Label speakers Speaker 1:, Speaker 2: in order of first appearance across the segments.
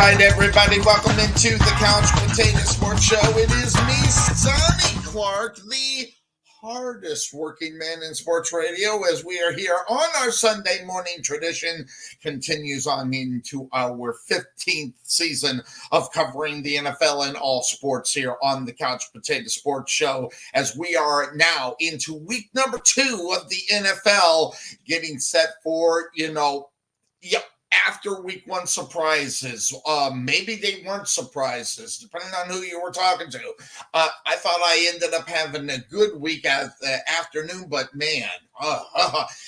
Speaker 1: right, everybody, welcome into the Couch Potato Sports Show. It is me, Sonny Clark, the hardest working man in sports radio, as we are here on our Sunday morning tradition, continues on into our 15th season of covering the NFL and all sports here on the Couch Potato Sports Show, as we are now into week number 2 of the NFL, getting set for, after week 1 surprises. Maybe they weren't surprises, depending on who you were talking to. I thought I ended up having a good week at the afternoon, but man.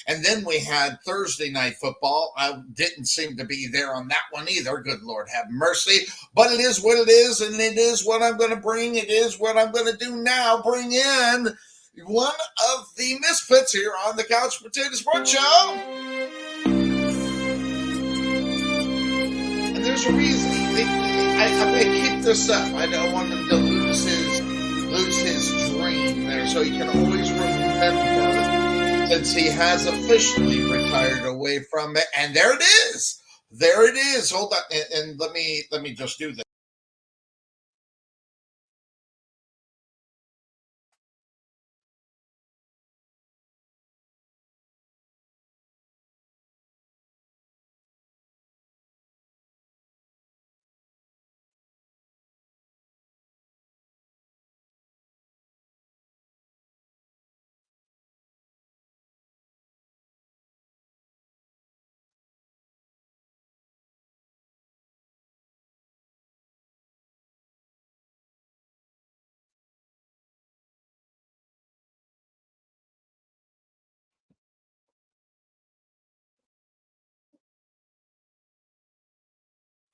Speaker 1: And then we had Thursday night football. I didn't seem to be there on that one either. Good Lord have mercy. But it is what it is, and it is what I'm going to bring. It is what I'm going to do now. Bring in one of the misfits here on the Couch Potato Sports Show. There's a reason. I'm going to keep this up. I don't want him to lose his dream there, so he can always remember, since he has officially retired away from it. And there it is. There it is. Hold on, and let me just do this.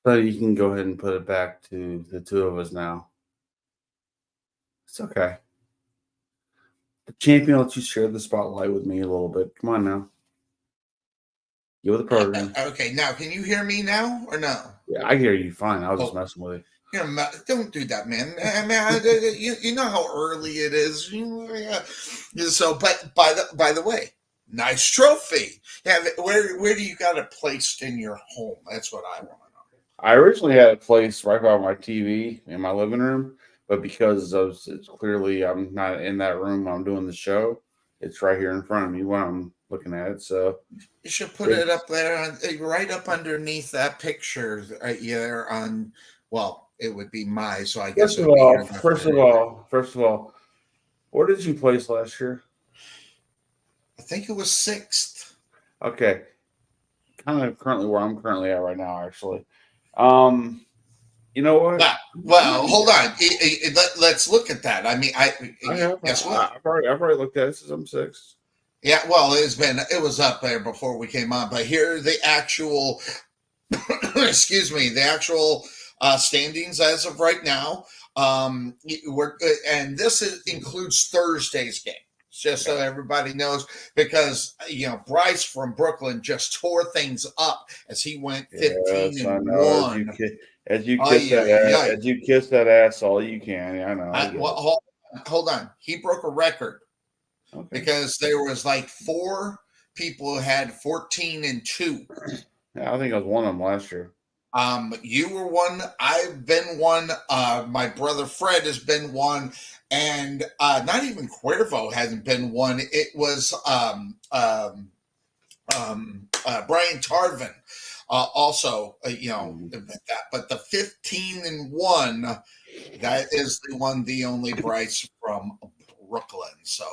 Speaker 2: So you can go ahead and put it back to the two of us now. It's okay. The champion lets you share the spotlight with me a little bit. Come on now. Get with the program.
Speaker 1: Okay, now can you hear me now or no?
Speaker 2: Yeah, I hear you fine. I was just messing with you.
Speaker 1: Don't do that, man. You know how early it is. So, but by the way, nice trophy. Where do you got it placed in your home? That's what I want to know.
Speaker 2: I originally had it placed right by my TV in my living room, but because it's clearly I'm not in that room when I'm doing the show, it's right here in front of me when I'm looking at it. So
Speaker 1: you should put it up there, right up underneath that picture. There on, well, it would be my. So I guess.
Speaker 2: First of all, where did you place last year?
Speaker 1: I think it was 6th.
Speaker 2: Okay, kind of currently where I'm currently at right now, actually. You know what?
Speaker 1: Well, hold on. Let's look at that. I mean,
Speaker 2: guess what? I've already looked at it since I'm 6th.
Speaker 1: Yeah, well, it was up there before we came on, but here are the actual, excuse me, the actual standings as of right now. And this includes Thursday's game. Just so everybody knows, because Bryce from Brooklyn just tore things up as he went 15-1.
Speaker 2: As you kiss that ass all you can. Yeah, I know.
Speaker 1: Hold on. He broke a record because there was like 4 people who had 14-2.
Speaker 2: Yeah, I think I was one of them last year.
Speaker 1: You were one. I've been one. My brother Fred has been one, and not even Cuervo hasn't been one. It was Brian Tarvin, also. But the 15-1, that is the only Bryce from Brooklyn. So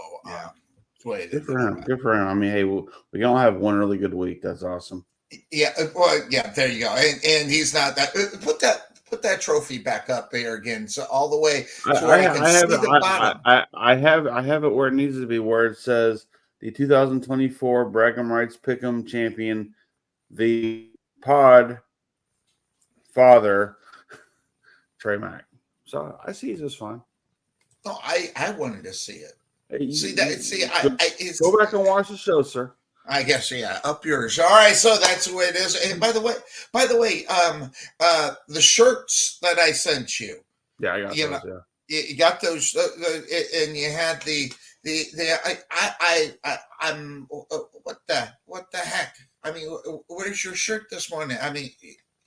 Speaker 2: good for him. Good for him. I mean, hey, we don't have one really good week. That's awesome.
Speaker 1: Yeah, well, yeah, there you go. And he's not that. Put that trophy back up there again, so all the way.
Speaker 2: I have it where it needs to be, where it says the 2024 Bragging Rights Pick'em champion, the Pod Father, Trey Mack. So I see it's just fine.
Speaker 1: No, I wanted to see it.
Speaker 2: Go back and watch the show, sir.
Speaker 1: I guess, yeah, up yours. All right, so that's the way it is. And by the way, the shirts that I sent you.
Speaker 2: Yeah, I got those.
Speaker 1: You got those, and you had I'm what the heck? I mean, where's your shirt this morning? I mean,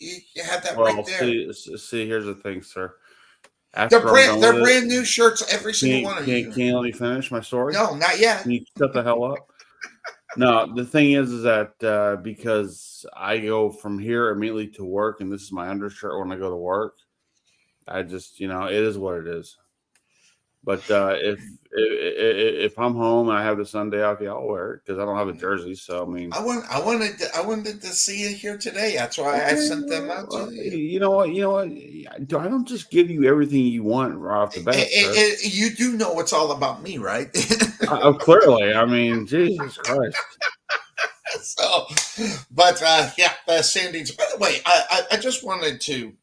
Speaker 1: You had that right
Speaker 2: Well,
Speaker 1: there.
Speaker 2: see, here's the thing, sir. After I'm done
Speaker 1: They're
Speaker 2: with it,
Speaker 1: brand new shirts, every single one of you.
Speaker 2: can you let me finish my story?
Speaker 1: No, not yet.
Speaker 2: Can you shut the hell up? No, the thing is that because I go from here immediately to work, and this is my undershirt when I go to work. I just, it is what it is. But if I'm home and I have the Sunday off, yeah, I'll wear it because I don't have a jersey. So I mean,
Speaker 1: I wanted to see you here today. That's why I
Speaker 2: okay,
Speaker 1: sent them out to
Speaker 2: well,
Speaker 1: you.
Speaker 2: you know what, I don't just give you everything you want right off the bat, sir.
Speaker 1: You do know it's all about me, right?
Speaker 2: Clearly, I mean, Jesus Christ.
Speaker 1: So, but yeah, Sandy's. By the way, I just wanted to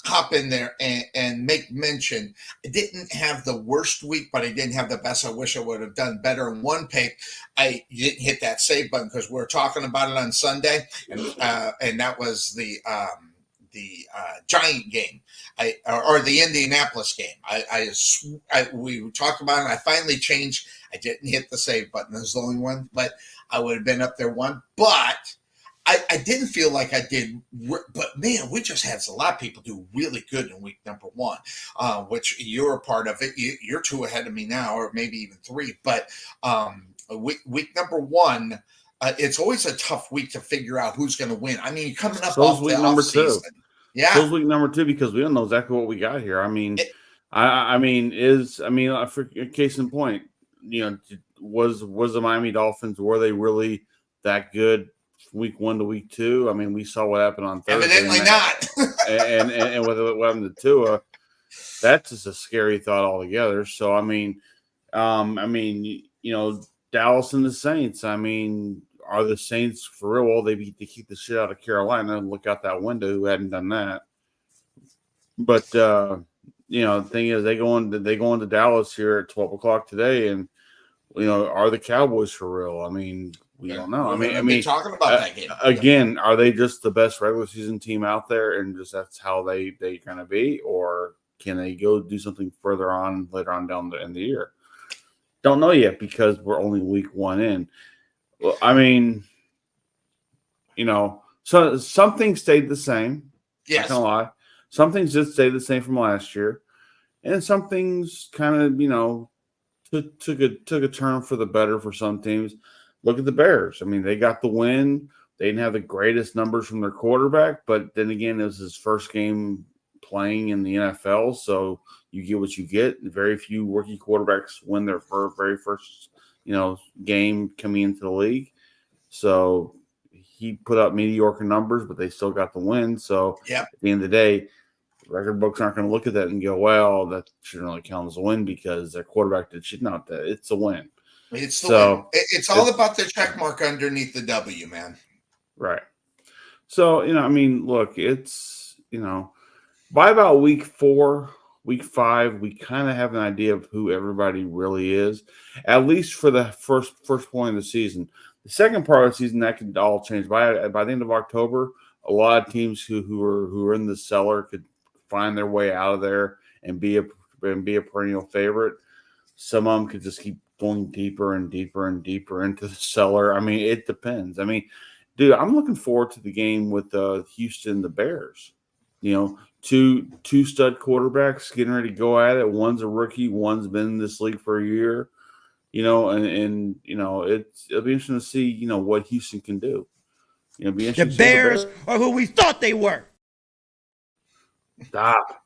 Speaker 1: hop in there and make mention. I didn't have the worst week, but I didn't have the best. I wish I would have done better in one pick. I didn't hit that save button because we were talking about it on Sunday, and that was the Giant game, or the Indianapolis game. We talked about it. And I finally changed. I didn't hit the save button. That was the only one, but I would have been up there one. But I didn't feel like I did, but man, we just had a lot of people do really good in week number one, which you're a part of it. You're two ahead of me now, or maybe even three. But week number one, it's always a tough week to figure out who's going to win. I mean, coming up
Speaker 2: So's
Speaker 1: off the
Speaker 2: week
Speaker 1: off
Speaker 2: number two.
Speaker 1: season, yeah.
Speaker 2: So's week number two because we don't know exactly what we got here. I mean,
Speaker 1: It,
Speaker 2: for case in point, was the Miami Dolphins, were they really that good week 1 to week 2? I mean, we saw what happened on Thursday,
Speaker 1: Evidently not.
Speaker 2: and with what happened to Tua, that's just a scary thought altogether. So Dallas and the Saints. I mean, are the Saints for real? Well, they keep the shit out of Carolina and look out that window. Who hadn't done that? But the thing is, they go into Dallas here at 12 o'clock today, and are the Cowboys for real? I mean, we don't know.
Speaker 1: We're going to be talking about that game
Speaker 2: again. Are they just the best regular season team out there, and just that's how they kind of be, or can they go do something further on later on down in the year? Don't know yet because we're only week 1 in. Well, I mean, so something stayed the same.
Speaker 1: Yes.
Speaker 2: Not gonna lie. Some things did stay the same from last year, and some things kind of, took a turn for the better for some teams. Look at the Bears. I mean, they got the win. They didn't have the greatest numbers from their quarterback, but then again, it was his first game playing in the NFL, so you get what you get. Very few rookie quarterbacks win their very first, game coming into the league. So he put up mediocre numbers, but they still got the win. So
Speaker 1: yep.
Speaker 2: At the end of the day, record books aren't going to look at that and go, well, that shouldn't really count as a win because their quarterback did shit. Not that it's a win.
Speaker 1: It's the win. It's all about the check mark underneath the W, man.
Speaker 2: Right. So, look, it's, by about week 4, week 5, we kind of have an idea of who everybody really is, at least for the first point of the season. The second part of the season, that could all change. By the end of October, a lot of teams who are in the cellar could find their way out of there and be a perennial favorite. Some of them could just keep going deeper and deeper and deeper into the cellar. I mean, it depends. I mean, dude, I'm looking forward to the game with Houston, the Bears. Two stud quarterbacks getting ready to go at it. One's a rookie, one's been in this league for a year. It'll be interesting to see, what Houston can do.
Speaker 3: The Bears are who we thought they were.
Speaker 2: Stop.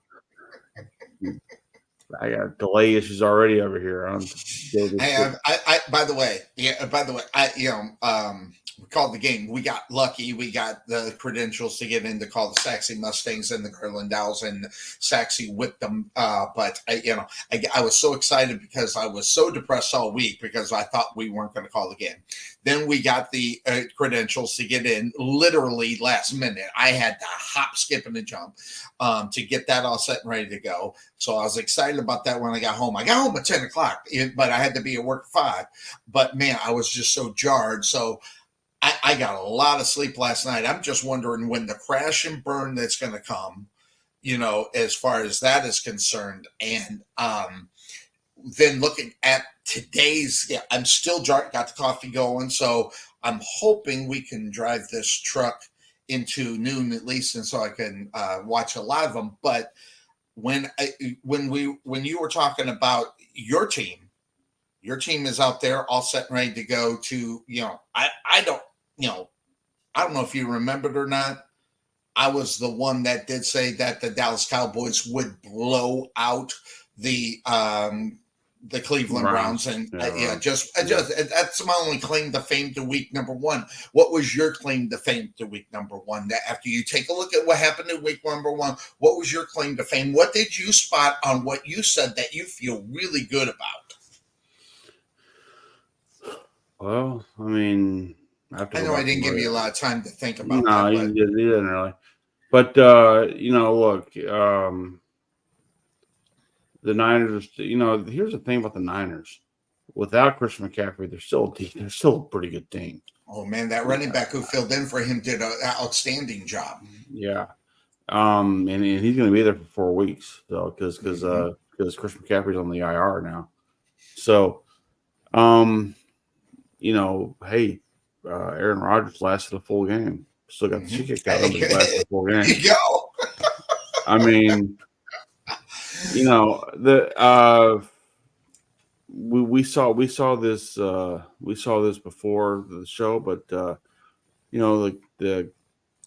Speaker 2: I got delay issues already over here.
Speaker 1: By the way, we called the game. We got lucky. We got the credentials to get in to call the Saxy Mustangs and the Gerlandals, and Saxy whipped them. But I was so excited because I was so depressed all week because I thought we weren't going to call the game. Then we got the credentials to get in literally last minute. I had to hop, skip, and a jump to get that all set and ready to go. So I was excited about that when I got home. I got home at 10 o'clock, but I had to be at work at 5. But man, I was just so jarred. So I got a lot of sleep last night. I'm just wondering when the crash and burn that's going to come, as far as that is concerned. And then looking at today's, I'm still got the coffee going. So I'm hoping we can drive this truck into noon at least, and so I can watch a lot of them. But when you were talking about your team is out there all set and ready to go to, I don't know if you remembered or not. I was the one that did say that the Dallas Cowboys would blow out the Cleveland Browns, and just that's my only claim to fame to week number one. What was your claim to fame to week number one? That after you take a look at what happened in week number one, what was your claim to fame? What did you spot on what you said that you feel really good about?
Speaker 2: Well, I mean,
Speaker 1: I know I didn't give you a lot of time to think about
Speaker 2: that. No, you didn't really. But look, the Niners. Here's the thing about the Niners. Without Christian McCaffrey, they're still a pretty good team.
Speaker 1: Oh man, that running back who filled in for him did an outstanding job.
Speaker 2: Yeah, and he's going to be there for 4 weeks, so because Christian McCaffrey's on the IR now. So, hey, Aaron Rodgers lasted a full game. Still got the shit kicked out of him, but he lasted a full game.
Speaker 1: There you go.
Speaker 2: I mean, we saw this before the show, but the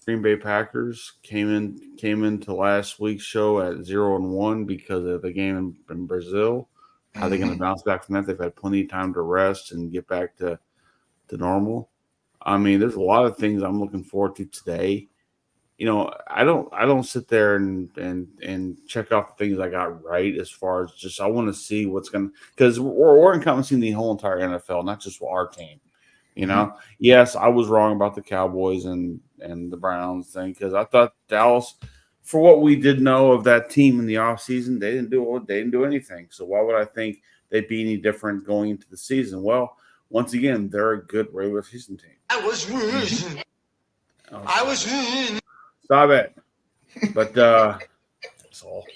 Speaker 2: Green Bay Packers came into last week's show at 0-1 because of the game in Brazil. How are they going to bounce back from that? They've had plenty of time to rest and get back to normal. I mean, there's a lot of things I'm looking forward to today. I don't sit there and check off the things I got right as far as just I want to see what's going to, because we're encompassing the whole entire NFL, not just our team. Yes, I was wrong about the Cowboys and the Browns thing because I thought Dallas, for what we did know of that team in the offseason, they didn't do anything. So why would I think they'd be any different going into the season? Well, once again, they're a good regular season team.
Speaker 3: I was rude. I was rude.
Speaker 2: Stop it. But that's all.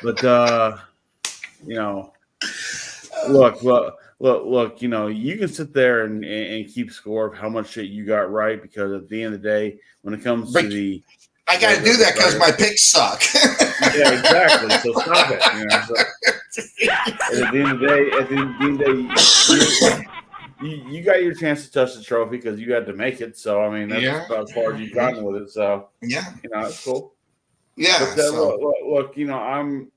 Speaker 2: But look, you can sit there and keep score of how much shit you got right, because at the end of the day, when it comes to the
Speaker 1: I got to do that because my picks suck.
Speaker 2: Yeah, exactly. So stop it. At the end of the day, you got your chance to touch the trophy because you had to make it. So I mean, that's about as far as you've gotten with it. So it's cool.
Speaker 1: Yeah.
Speaker 2: But look, I'm,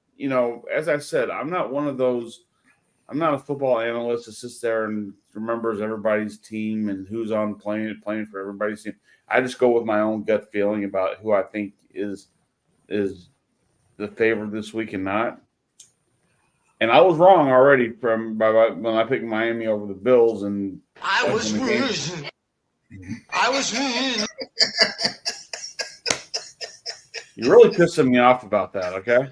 Speaker 2: as I said, I'm not one of those. I'm not a football analyst that sits there and remembers everybody's team and who's on playing for everybody's team. I just go with my own gut feeling about who I think is the favorite this week and not. And I was wrong already when I picked Miami over the Bills. And
Speaker 3: I was wrong. I was wrong.
Speaker 2: You're really pissing me off about that, okay?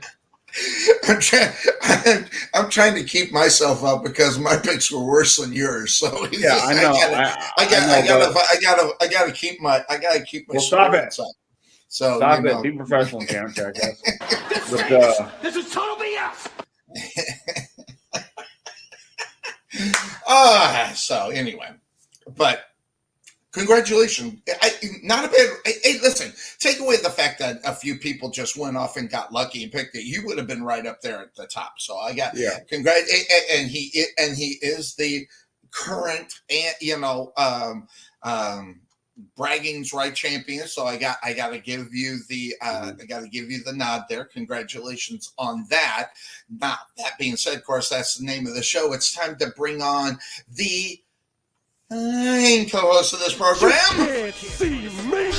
Speaker 1: I'm trying to keep myself up because my picks were worse than yours. So
Speaker 2: yeah, I know.
Speaker 1: I gotta keep my.
Speaker 2: Well, stop it.
Speaker 1: Up. So
Speaker 2: stop it. Be professional, Karen.
Speaker 3: This is total BS.
Speaker 1: So anyway, but congratulations. Not a bad. Hey, listen, take away the fact that a few people just went off and got lucky and picked it. You would have been right up there at the top. So I got congrats. And he is the current, bragging's right champion. So I got to give you the nod there. Congratulations on that. Now, that being said, of course, that's the name of the show. It's time to bring on the co-host of this program.
Speaker 3: You can't see me.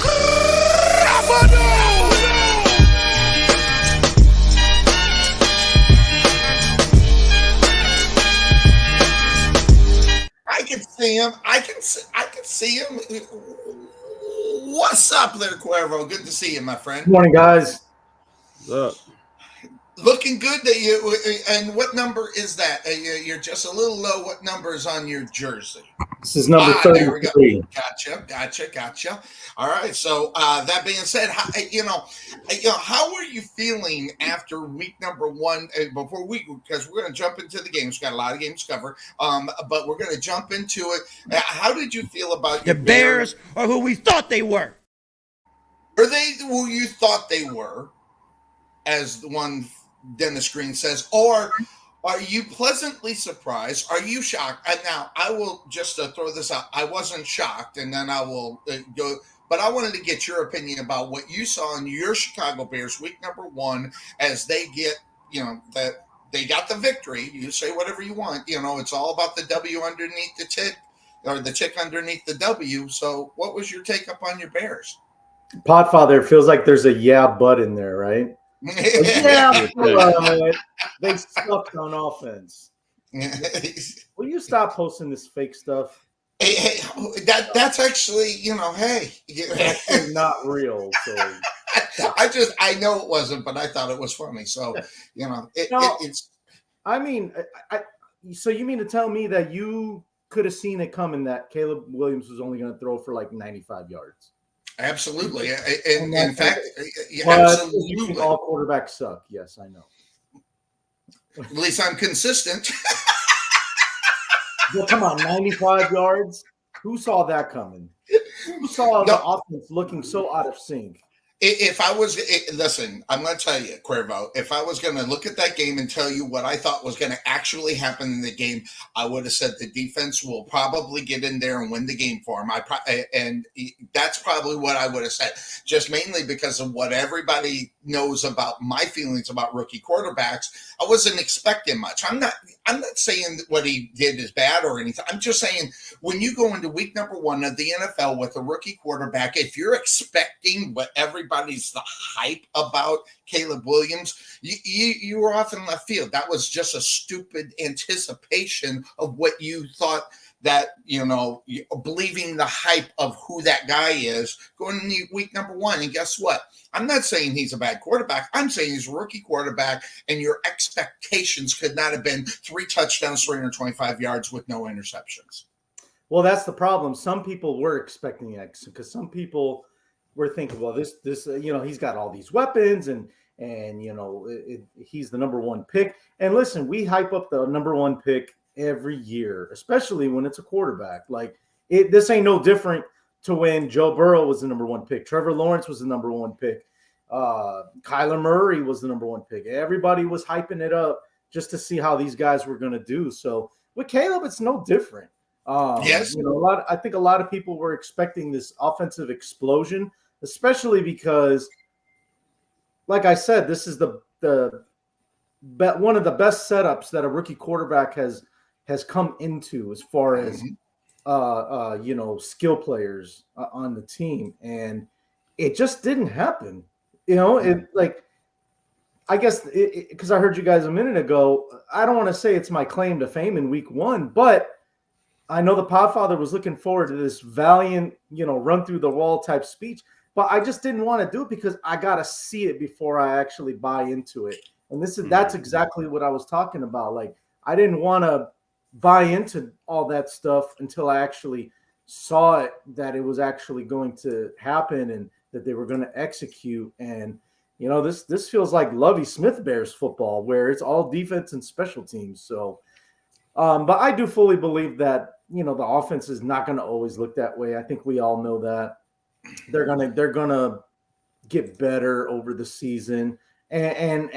Speaker 1: I can see him. I can see him. What's up there, Cuervo? Good to see you, my friend.
Speaker 4: Good morning, guys.
Speaker 2: What's up?
Speaker 1: Looking good that you. And what number is that? You're just a little low. What number is on your jersey?
Speaker 4: This is number 33.
Speaker 1: Gotcha. All right. So that being said, how are you feeling after week number one? Because we're going to jump into the games. We've got a lot of games to cover. But we're going to jump into it. How did you feel about
Speaker 3: the Bears are who we thought they were?
Speaker 1: Are they who you thought they were, as the one Dennis Green says, or are you pleasantly surprised? Are you shocked? And now I will just throw this out. I wasn't shocked, and then I will go. But I wanted to get your opinion about what you saw in your Chicago Bears week number 1 as they get, that they got the victory. You say whatever you want. It's all about the W underneath the tick, or the tick underneath the W. So, what was your take up on your Bears?
Speaker 4: Podfather, feels like there's a yeah but in there, right? Yeah, but they sucked on offense. Will you stop posting this fake stuff?
Speaker 1: Hey, that's actually, hey,
Speaker 4: It's actually not real. So
Speaker 1: I know it wasn't, but I thought it was funny. So, it's.
Speaker 4: I mean, so you mean to tell me that you could have seen it coming that Caleb Williams was only going to throw for like 95 yards?
Speaker 1: Absolutely. In fact,
Speaker 4: absolutely. All quarterbacks suck. Yes, I know.
Speaker 1: At least I'm consistent.
Speaker 4: Well, come on, 95 yards? Who saw that coming? Who saw the offense looking so out of sync?
Speaker 1: If I was, listen, I'm going to tell you, Cuervo, if I was going to look at that game and tell you what I thought was going to actually happen in the game, I would have said the defense will probably get in there and win the game for them. And that's probably what I would have said, just mainly because of what everybody knows about my feelings about rookie quarterbacks. I wasn't expecting much. I'm not saying that what he did is bad or anything. I'm just saying when you go into week number 1 of the NFL with a rookie quarterback, if you're expecting what everybody's the hype about Caleb Williams, you were off in left field. That was just a stupid anticipation of what you thought that, believing the hype of who that guy is going into week number 1. And guess what? I'm not saying he's a bad quarterback. I'm saying he's a rookie quarterback, and your expectations could not have been 3 touchdowns, 325 yards with no interceptions.
Speaker 4: Well, that's the problem. Some people were expecting X because some people were thinking, well, this, he's got all these weapons and he's the number 1 pick. And listen, we hype up the number 1 pick every year, especially when it's a quarterback. Like this ain't no different to when Joe Burrow was the number 1 pick. Trevor Lawrence was the number 1 pick. Kyler Murray was the number 1 pick. Everybody was hyping it up just to see how these guys were going to do. So with Caleb, it's no different.
Speaker 1: Yes.
Speaker 4: I think a lot of people were expecting this offensive explosion, especially because, like I said, this is the one of the best setups that a rookie quarterback has come into as far as skill players on the team, and it just didn't happen. I guess because I heard you guys a minute ago, I don't want to say it's my claim to fame in week 1, but I know the Podfather was looking forward to this valiant, run through the wall type speech, but I just didn't want to do it because I got to see it before I actually buy into it. And that's exactly what I was talking about. Like, I didn't want to buy into all that stuff until I actually saw it, that it was actually going to happen and that they were going to execute. And, this feels like Lovie Smith Bears football, where it's all defense and special teams. So, but I do fully believe that, the offense is not going to always look that way. I think we all know that. They're gonna get better over the season. And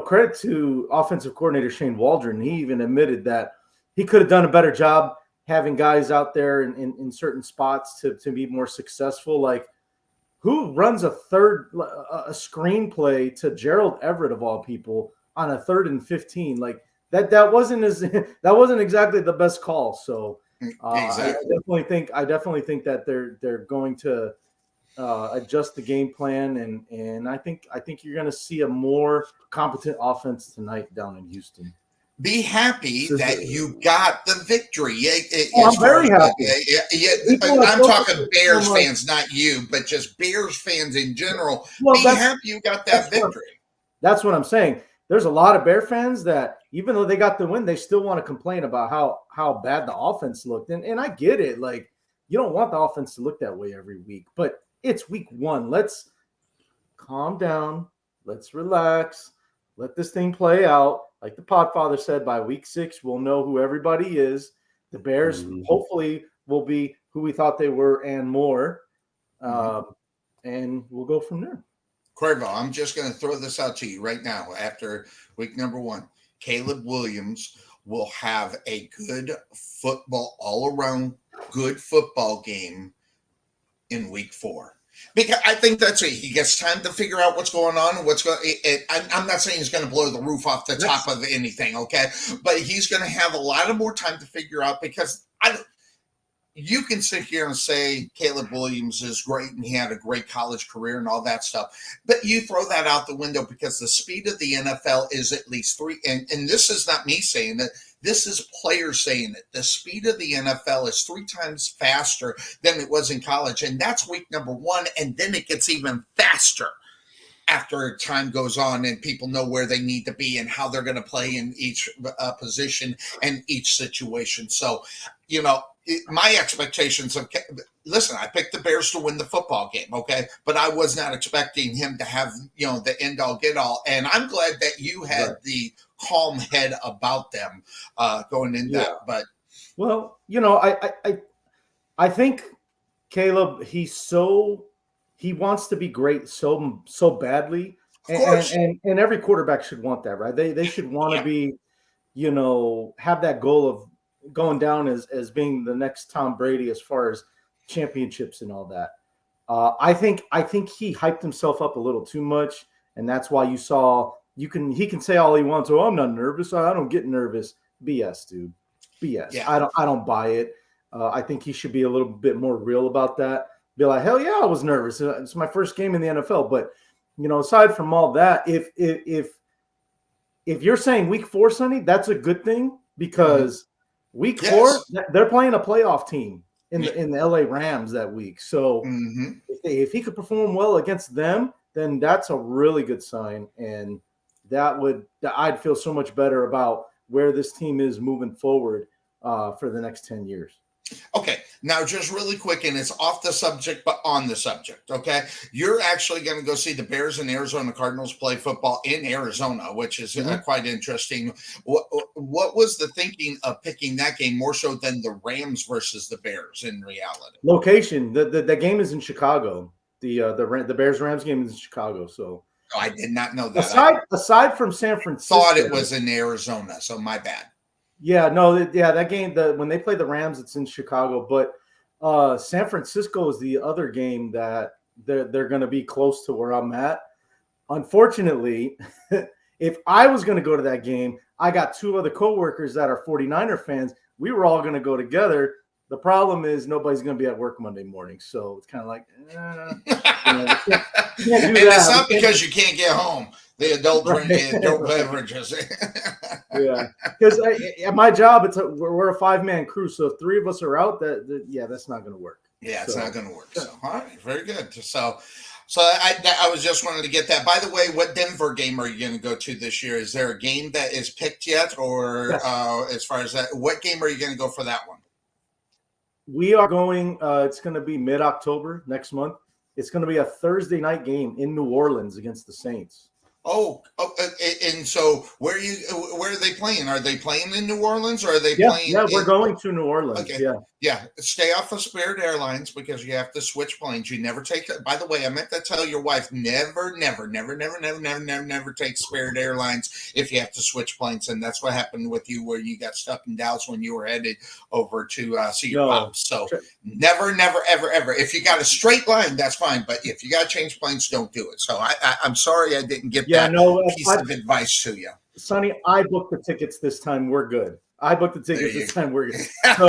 Speaker 4: credit to offensive coordinator Shane Waldron. He even admitted that he could have done a better job having guys out there in certain spots to be more successful. Like, who runs a screenplay to Gerald Everett of all people on a 3rd and 15? Like that wasn't exactly the best call. So exactly. I definitely think that they're going to adjust the game plan, and I think you're going to see a more competent offense tonight down in Houston.
Speaker 1: Be happy that you got the victory.
Speaker 4: I'm very happy.
Speaker 1: I'm talking Bears fans, not you, but just Bears fans in general. Well, be happy you got that victory.
Speaker 4: That's what I'm saying. There's a lot of Bear fans that, even though they got the win, they still want to complain about how bad the offense looked. And I get it. Like, you don't want the offense to look that way every week, but it's week 1. Let's calm down. Let's relax. Let this thing play out. Like the Podfather said, by week 6, we'll know who everybody is. The Bears hopefully will be who we thought they were and more. and we'll go from there.
Speaker 1: Cuervo, I'm just going to throw this out to you right now. After week number 1, Caleb Williams will have a good football, all-around good football game in week 4. Because I think that's it. He gets time to figure out what's going on and what's going. I'm not saying he's going to blow the roof off the top of anything, okay? But he's going to have a lot of more time to figure out because you can sit here and say Caleb Williams is great and he had a great college career and all that stuff, but you throw that out the window because the speed of the NFL is at least 3. And this is not me saying it. This is players saying it. The speed of the NFL is 3 times faster than it was in college. And that's week number 1. And then it gets even faster after time goes on and people know where they need to be and how they're going to play in each position and each situation. So, my expectations of listen, I picked the Bears to win the football game, okay, but I was not expecting him to have the end all get all, and I'm glad that you had the calm head about them going in that. But
Speaker 4: I think Caleb, he wants to be great so badly, and every quarterback should want that, right? They should want to be, have that goal of going down as being the next Tom Brady as far as championships and all that. I think he hyped himself up a little too much, and that's why you saw he can say all he wants. Oh, I'm not nervous. I don't get nervous. BS, dude. BS. Yeah. I don't buy it. I think he should be a little bit more real about that. Be like, hell yeah, I was nervous. It's my first game in the NFL. But aside from all that, if you're saying week 4, Sonny, that's a good thing because week 4, they're playing a playoff team in the LA Rams that week. So if he could perform well against them, then that's a really good sign. And I'd feel so much better about where this team is moving forward for the next 10 years.
Speaker 1: Okay, now just really quick, and it's off the subject, but on the subject, okay? You're actually going to go see the Bears and Arizona Cardinals play football in Arizona, which is quite interesting. What was the thinking of picking that game more so than the Rams versus the Bears in reality?
Speaker 4: Location. The game is in Chicago. The Bears-Rams game is in Chicago, so.
Speaker 1: Oh, I did not know that.
Speaker 4: Aside from San Francisco.
Speaker 1: Thought it was in Arizona, so my bad.
Speaker 4: Yeah, no, that game, when they play the Rams, it's in Chicago. But San Francisco is the other game that they're going to be close to where I'm at. Unfortunately, if I was going to go to that game, I got 2 other coworkers that are 49er fans. We were all going to go together. The problem is nobody's going to be at work Monday morning. So it's kind of like, can't
Speaker 1: and it's not because you can't get home. The adult drinking, adult beverages.
Speaker 4: Yeah, because at my job, we're a 5-man crew. So if 3 of us are out, that's not going to work.
Speaker 1: Yeah, it's not going to work. So, all right, very good. So I was just wanting to get that. By the way, what Denver game are you going to go to this year? Is there a game that is picked yet, or as far as that, what game are you going to go for that one?
Speaker 4: We are going. It's going to be mid-October next month. It's going to be a Thursday night game in New Orleans against the Saints.
Speaker 1: Oh, and so where are they playing? Are they playing in New Orleans or are they playing?
Speaker 4: Yeah, we're going to New Orleans. Okay.
Speaker 1: Yeah. Stay off of Spirit Airlines because you have to switch planes. You never take. By the way, I meant to tell your wife never take Spirit Airlines if you have to switch planes, and that's what happened with you where you got stuck in Dallas when you were headed over to see your pops. So never, ever. If you got a straight line, that's fine, but if you got to change planes, don't do it. So I'm sorry I didn't get piece of advice to you.
Speaker 4: Sonny, I booked the tickets this time. We're good. I booked the tickets this time. We're good. So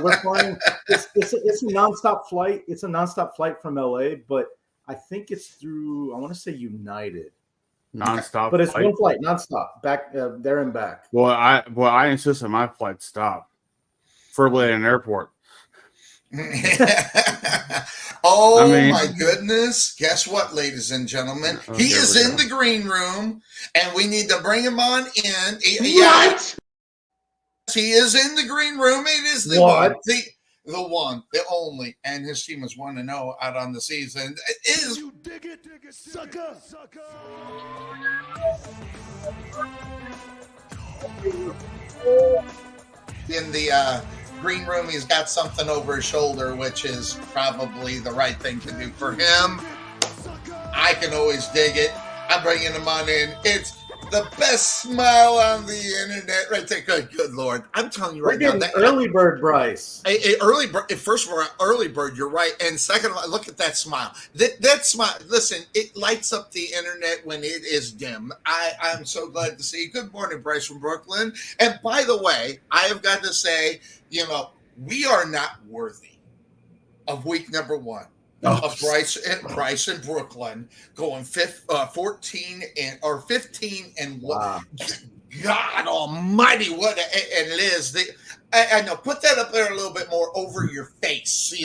Speaker 4: we're flying. It's a nonstop flight. It's a nonstop flight from LA, but I think it's through. I want to say United.
Speaker 2: Nonstop,
Speaker 4: but it's flight. One flight, nonstop, back there and back.
Speaker 2: Well, I insist on my flight stop, preferably at an airport.
Speaker 1: My goodness. Guess what, ladies and gentlemen? He is in the green room, and we need to bring him on in.
Speaker 3: What?
Speaker 1: He is in the green room. It is the one, the only, and his team is 1-0 out on the season. It is.
Speaker 3: You dig it, sucker.
Speaker 1: In the green room, he's got something over his shoulder, which is probably the right thing to do for him. I can always dig it. I'm bringing him on in. It's the best smile on the internet right there. Good Lord. I'm telling you
Speaker 4: We're
Speaker 1: right now.
Speaker 4: getting early bird Bryce.
Speaker 1: Early bird. First of all, early bird. You're right. And second of all, look at that smile. That smile. Listen, it lights up the internet when it is dim. I'm so glad to see you. Good morning, Bryce from Brooklyn. And by the way, I have got to say, we are not worthy of week number 1. Of Bryce in Brooklyn going 14 or 15 and
Speaker 4: Wow.
Speaker 1: God Almighty, what and Liz, I know, put that up there a little bit more over your face, so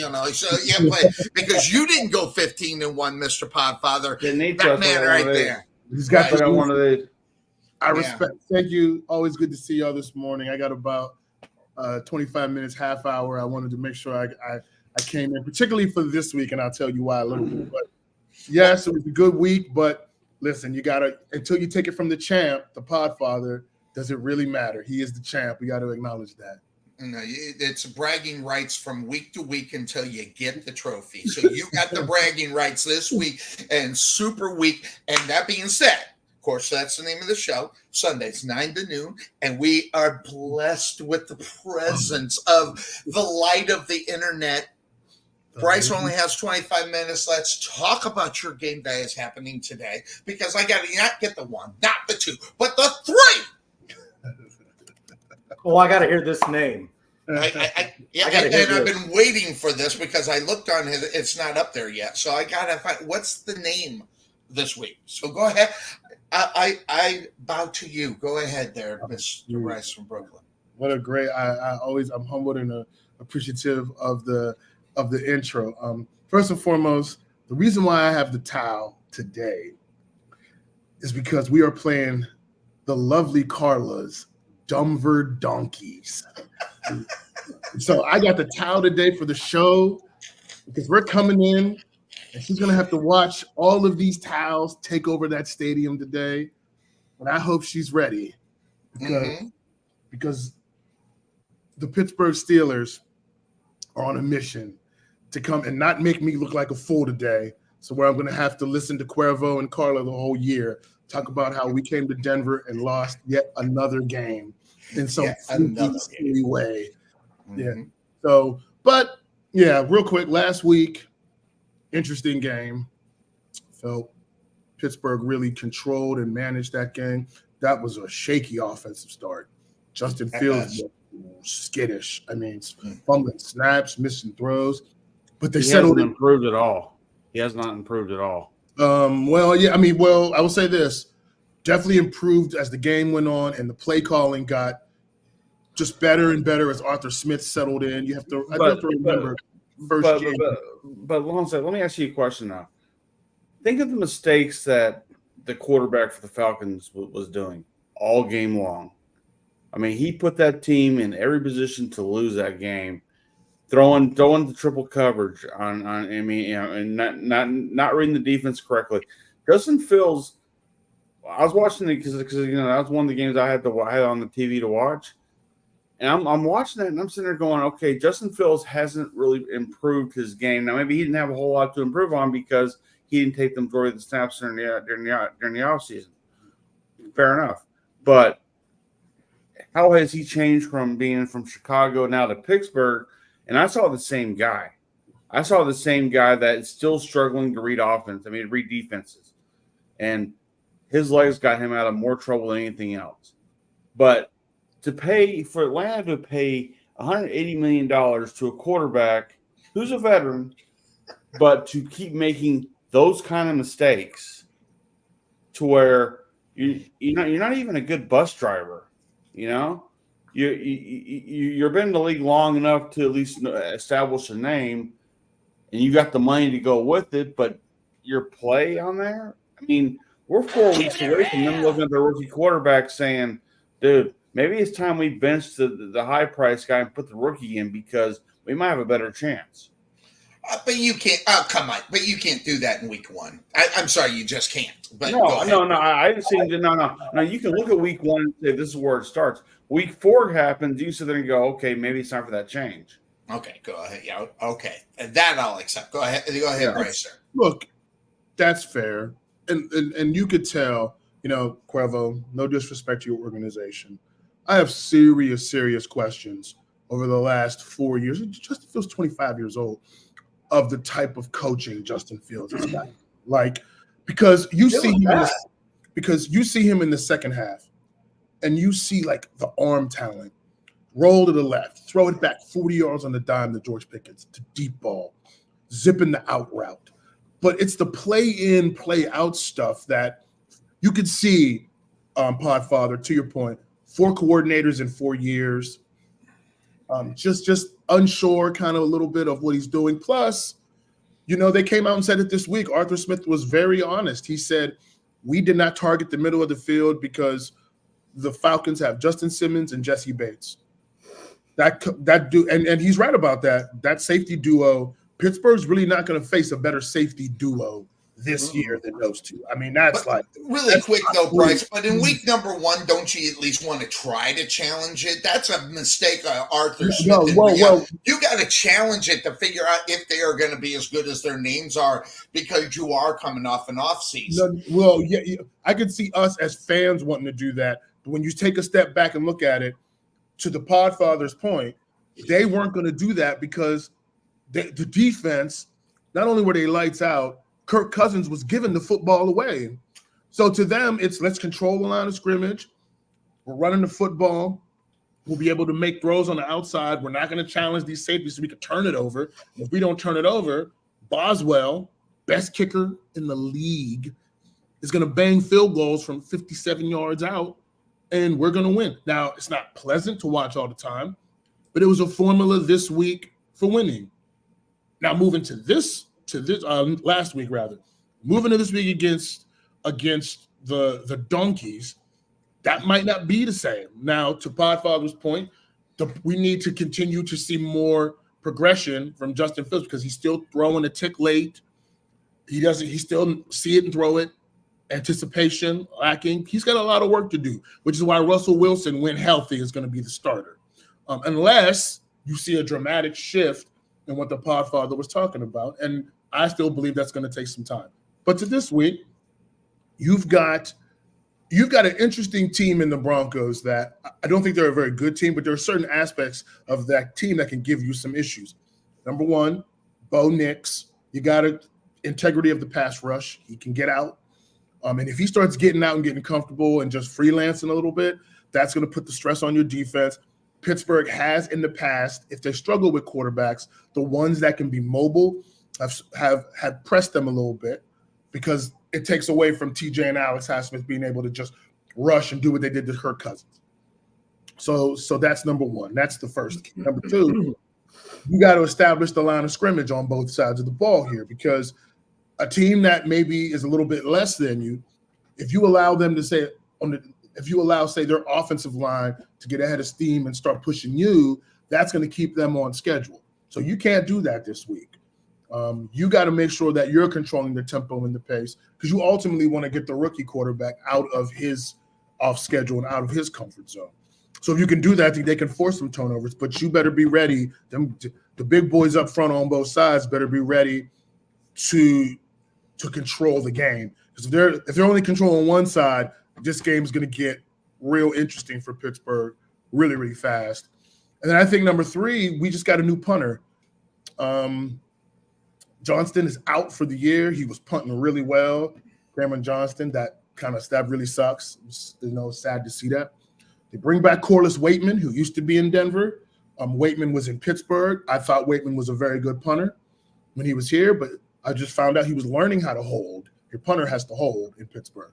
Speaker 1: because you didn't go 15 and 1, Mr. Podfather. That man right there.
Speaker 5: He's got
Speaker 2: one of these.
Speaker 5: I respect. Thank you. Always good to see y'all this morning. I got about 25 minutes, half hour. I wanted to make sure I came in, particularly for this week, and I'll tell you why a little bit. But yes, it was a good week, but listen, you gotta, until you take it from the champ, the Podfather, does it really matter? He is the champ. We got to acknowledge that.
Speaker 1: No, it's bragging rights from week to week until you get the trophy. So you got the bragging rights this week and super week. And that being said, of course, that's the name of the show. Sundays, 9 to noon. And we are blessed with the presence of the light of the internet. Bryce only has 25 minutes. Let's talk about your game that is happening today, because I got to not get the 1, not the 2, but the 3.
Speaker 4: Oh, I got to hear this name.
Speaker 1: I've been waiting for this because I looked on his. It's not up there yet, so I gotta find what's the name this week. So go ahead. I bow to you. Go ahead, there, Mr. Bryce from Brooklyn.
Speaker 5: What a great! I'm humbled and appreciative of the intro. First and foremost, the reason why I have the towel today is because we are playing the lovely Carla's Dumber Donkeys. So I got the towel today for the show because we're coming in and she's going to have to watch all of these towels take over that stadium today. And I hope she's ready because the Pittsburgh Steelers are on a mission to come and not make me look like a fool today. So where I'm going to have to listen to Cuervo and Carla the whole year, talk about how we came to Denver and lost yet another game in some silly way. Yeah. So, but yeah, real quick, last week, interesting game. Felt Pittsburgh really controlled and managed that game. That was a shaky offensive start. Justin Fields was skittish. I mean, fumbling snaps, missing throws, but they settled.
Speaker 2: He hasn't improved at all. He has not improved at all.
Speaker 5: I will say this. Definitely improved as the game went on and the play calling got just better and better as Arthur Smith settled in. You have to remember first game.
Speaker 2: But Lonzo, let me ask you a question now. Think of the mistakes that the quarterback for the Falcons was doing all game long. I mean, he put that team in every position to lose that game, throwing the triple coverage and not reading the defense correctly. Justin Fields, I was watching it because that was one of the games I had on the TV to watch. And I'm watching that, and I'm sitting there going, okay, Justin Fields hasn't really improved his game. Now, maybe he didn't have a whole lot to improve on because he didn't take the majority of the snaps during the offseason. Fair enough. But how has he changed from being from Chicago now to Pittsburgh? And I saw the same guy. I saw the same guy that is still struggling to read defenses. And his legs got him out of more trouble than anything else. But for Atlanta to pay $180 million to a quarterback who's a veteran, but to keep making those kind of mistakes to where you're not even a good bus driver, you've been in the league long enough to at least establish a name, and you got the money to go with it, but your play on there, I mean, we're 4 weeks away from them looking at the rookie quarterback saying, dude, maybe it's time we bench the high price guy and put the rookie in because we might have a better chance.
Speaker 1: But you can't. Oh, come on! But you can't do that in week 1. I'm sorry, you just can't. But
Speaker 2: no. I didn't see. No. You can look at week 1 and say this is where it starts. Week 4 happens. You sit there and go, okay, maybe it's time for that change.
Speaker 1: Okay, go ahead. Yeah, okay, and that I'll accept. Go ahead, Bryce.
Speaker 5: Look, that's fair. And you could tell, Cuervo, no disrespect to your organization. I have serious questions over the last 4 years. Justin Fields 25 years old, of the type of coaching Justin Fields has got. Like, because you see him in the second half, and you see like the arm talent, roll to the left, throw it back 40 yards on the dime to George Pickens, to deep ball, zipping the out route. But it's the play in, play out stuff that you could see, Podfather, to your point, 4 coordinators in 4 years, just unsure kind of a little bit of what he's doing. Plus, they came out and said it this week. Arthur Smith was very honest. He said, we did not target the middle of the field because the Falcons have Justin Simmons and Jesse Bates. That do, and he's right about that. That safety duo, Pittsburgh's really not going to face a better safety duo this year than those two. I mean, that's
Speaker 1: really quick though, Bryce. But in week number 1, don't you at least want to try to challenge it? That's a mistake, Arthur Smith. You got to challenge it to figure out if they are going to be as good as their names are, because you are coming off an off season.
Speaker 5: Yeah, I could see us as fans wanting to do that, but when you take a step back and look at it, to the Podfather's point, they weren't going to do that because the defense, not only were they lights out, Kirk Cousins was giving the football away. So to them, it's let's control the line of scrimmage. We're running the football. We'll be able to make throws on the outside. We're not going to challenge these safeties so we can turn it over. If we don't turn it over, Boswell, best kicker in the league, is going to bang field goals from 57 yards out, and we're going to win. Now, it's not pleasant to watch all the time, but it was a formula this week for winning. Now, moving to this last week, moving to this week against the Donkeys, that might not be the same. Now, to Podfather's point, we need to continue to see more progression from Justin Fields because he's still throwing a tick late. He still see it and throw it. Anticipation lacking. He's got a lot of work to do, which is why Russell Wilson, when healthy, is going to be the starter. Unless you see a dramatic shift in what the Podfather was talking about. And I still believe that's going to take some time. But to this week, you've got an interesting team in the Broncos that I don't think they're a very good team, but there are certain aspects of that team that can give you some issues. Number one, Bo Nix. You got integrity of the pass rush. He can get out. And if he starts getting out and getting comfortable and just freelancing a little bit, that's going to put the stress on your defense. Pittsburgh has in the past, if they struggle with quarterbacks, the ones that can be mobile have pressed them a little bit because it takes away from TJ and Alex Highsmith being able to just rush and do what they did to Kirk Cousins. So that's number one. That's the first key. Number two, you got to establish the line of scrimmage on both sides of the ball here, because a team that maybe is a little bit less than you, if you allow them to say their offensive line to get ahead of steam and start pushing you, that's going to keep them on schedule. So you can't do that this week. You got to make sure that you're controlling the tempo and the pace, because you ultimately want to get the rookie quarterback out of his off schedule and out of his comfort zone. So if you can do that, they can force some turnovers, but you better be ready. The big boys up front on both sides better be ready to control the game. Because if they're only controlling one side, this game is going to get real interesting for Pittsburgh really, really fast. And then I think number three, we just got a new punter. Johnston is out for the year. He was punting really well. Cameron Johnston, that really sucks. It's, sad to see that. They bring back Corliss Waitman, who used to be in Denver. Waitman was in Pittsburgh. I thought Waitman was a very good punter when he was here, but I just found out he was learning how to hold. Your punter has to hold in Pittsburgh.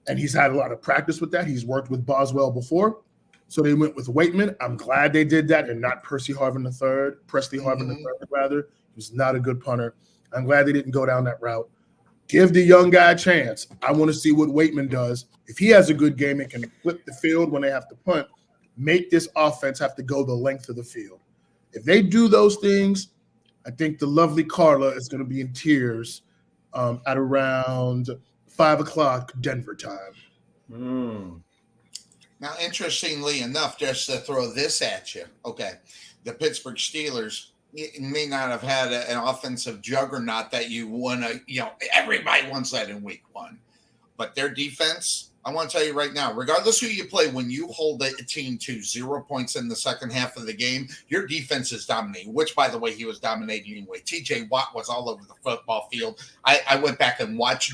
Speaker 5: And he's had a lot of practice with that. He's worked with Boswell before. So they went with Waitman. I'm glad they did that and not Presley Harvin III, rather. He was not a good punter. I'm glad they didn't go down that route. Give the young guy a chance. I want to see what Waitman does. If he has a good game and can flip the field when they have to punt, make this offense have to go the length of the field. If they do those things, I think the lovely Carla is going to be in tears at around 5 o'clock Denver time.
Speaker 1: Now, interestingly enough, just to throw this at you, okay, the Pittsburgh Steelers you may not have had an offensive juggernaut that you want to, everybody wants that in week one. But their defense, I want to tell you right now, regardless who you play, when you hold a team to 0 points in the second half of the game, your defense is dominating, which, by the way, he was dominating anyway. TJ Watt was all over the football field. I went back and watched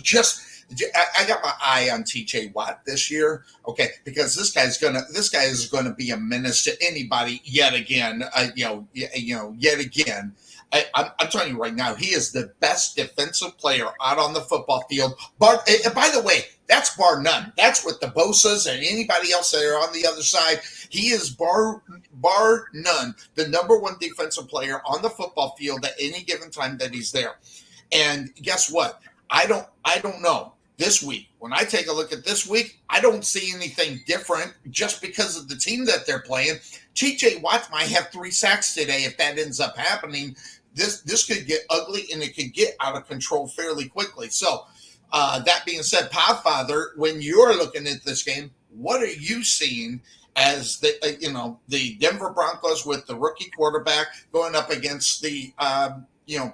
Speaker 1: I got my eye on TJ Watt this year, okay, because this guy is gonna be a menace to anybody yet again. Yet again. I'm telling you right now, he is the best defensive player out on the football field. But by the way, that's bar none. That's with the Bosas and anybody else that are on the other side. He is bar none the number one defensive player on the football field at any given time that he's there. And guess what? I don't know. This week, when I take a look at this week, I don't see anything different just because of the team that they're playing. TJ Watt might have 3 sacks today if that ends up happening. This could get ugly and it could get out of control fairly quickly. So that being said, Podfather, when you're looking at this game, what are you seeing as the Denver Broncos with the rookie quarterback going up against the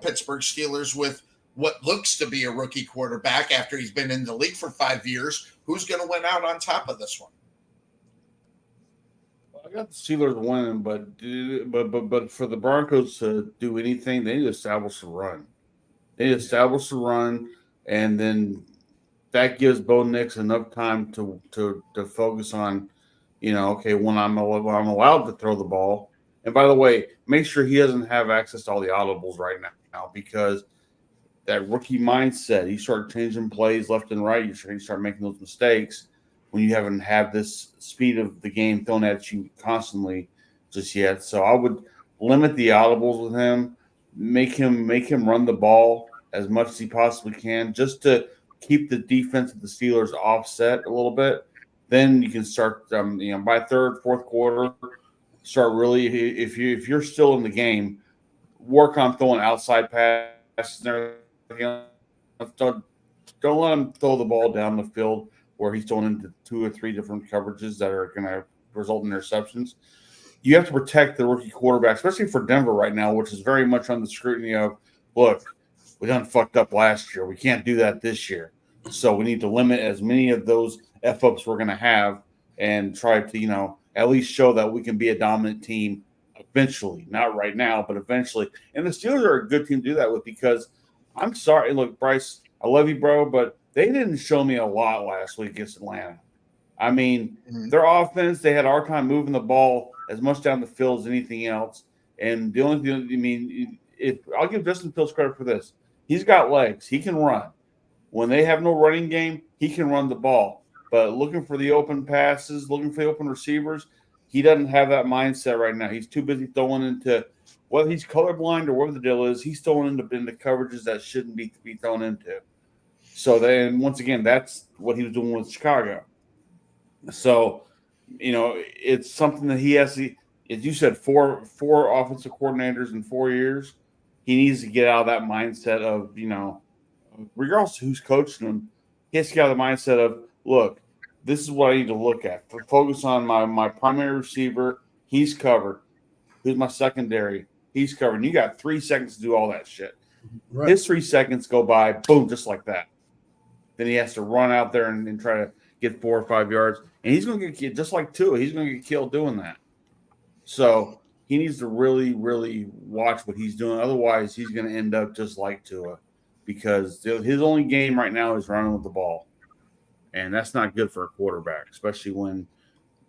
Speaker 1: Pittsburgh Steelers with what looks to be a rookie quarterback after he's been in the league for 5 years? Who's going to win out on top of this one?
Speaker 2: I got the Steelers winning, but for the Broncos to do anything, they need to establish a run. They need to establish a run, and then that gives Bo Nix enough time to focus on, okay, when I'm allowed to throw the ball. And by the way, make sure he doesn't have access to all the audibles right now, because that rookie mindset, you start changing plays left and right, you start making those mistakes when you haven't had this speed of the game thrown at you constantly just yet. So I would limit the audibles with him, make him run the ball as much as he possibly can, just to keep the defense of the Steelers offset a little bit. Then you can start, by third, fourth quarter, start really, if you're still in the game, work on throwing outside passes and everything. Don't let him throw the ball down the field where he's thrown into 2 or 3 different coverages that are going to result in interceptions. You have to protect the rookie quarterback, especially for Denver right now, which is very much on the scrutiny of, look, we done fucked up last year. We can't do that this year. So we need to limit as many of those F-ups we're going to have and try to, at least show that we can be a dominant team eventually. Not right now, but eventually. And the Steelers are a good team to do that with, because I'm sorry. Look, Bryce, I love you, bro, but they didn't show me a lot last week against Atlanta. I mean, their offense, they had a hard time moving the ball as much down the field as anything else. And the only thing, I'll give Justin Fields credit for this. He's got legs. He can run. When they have no running game, he can run the ball. But looking for the open passes, looking for the open receivers, he doesn't have that mindset right now. He's too busy throwing into, whether he's colorblind or whatever the deal is, he's throwing into coverages that shouldn't be thrown into. So then, once again, that's what he was doing with Chicago. So, it's something that he has to, as you said, four offensive coordinators in 4 years. He needs to get out of that mindset of, regardless of who's coaching him, he has to get out of the mindset of, look, this is what I need to look at. Focus on my primary receiver. He's covered. Who's my secondary? He's covered. And you got 3 seconds to do all that shit. Right. His 3 seconds go by, boom, just like that. Then he has to run out there and try to get 4 or 5 yards. And he's going to get killed, just like Tua. He's going to get killed doing that. So he needs to really, really watch what he's doing. Otherwise, he's going to end up just like Tua, because his only game right now is running with the ball. And that's not good for a quarterback, especially when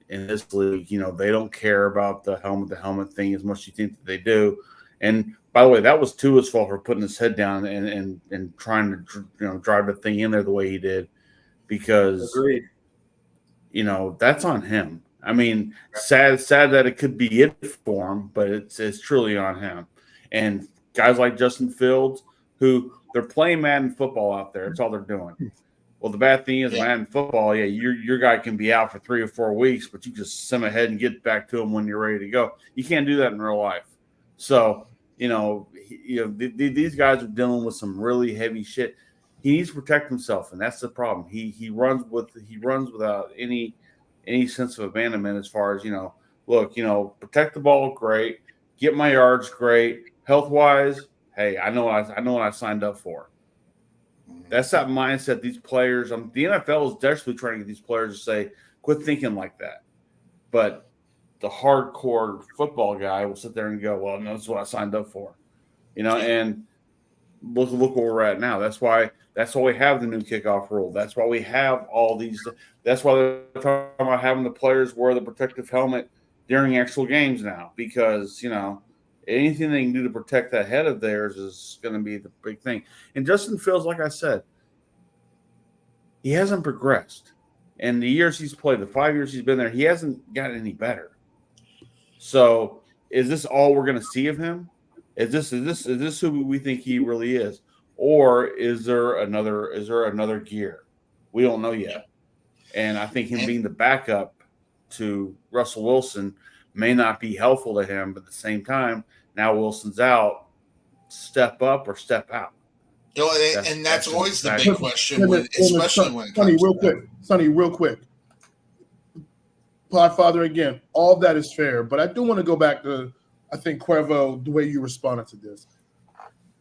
Speaker 2: in this league, they don't care about the helmet thing as much as you think that they do. And by the way, that was Tua's fault for putting his head down and trying to drive the thing in there the way he did, because that's on him. I mean, sad that it could be it for him, but it's truly on him. And guys like Justin Fields, who they're playing Madden football out there, that's all they're doing. Well, the bad thing is, Madden football, your guy can be out for 3 or 4 weeks, but you just send him ahead and get back to him when you're ready to go. You can't do that in real life. So, these guys are dealing with some really heavy shit. He needs to protect himself, and that's the problem. He runs without any sense of abandonment as far as, look, protect the ball, great, get my yards, great, health wise, hey, I know what I signed up for. That's that mindset these players. The NFL is desperately trying to get these players to say, quit thinking like that. But the hardcore football guy will sit there and go, well, no, that's what I signed up for. And look where we're at now. That's why we have the new kickoff rule. That's why we have all these. That's why they're talking about having the players wear the protective helmet during actual games now, because anything they can do to protect that head of theirs is going to be the big thing. And Justin Fields, like I said, he hasn't progressed. In the years he's played, the 5 years he's been there, he hasn't gotten any better. So, is this all we're going to see of him? Is this who we think he really is, or is there another gear? We don't know yet. And I think him being the backup to Russell Wilson may not be helpful to him, but at the same time, now Wilson's out. Step up or step out.
Speaker 1: That's always the big question, especially when it comes
Speaker 5: Sonny, real quick. Sonny, real quick. Podfather, again, all of that is fair, but I do want to go back to, I think, Cuervo, the way you responded to this.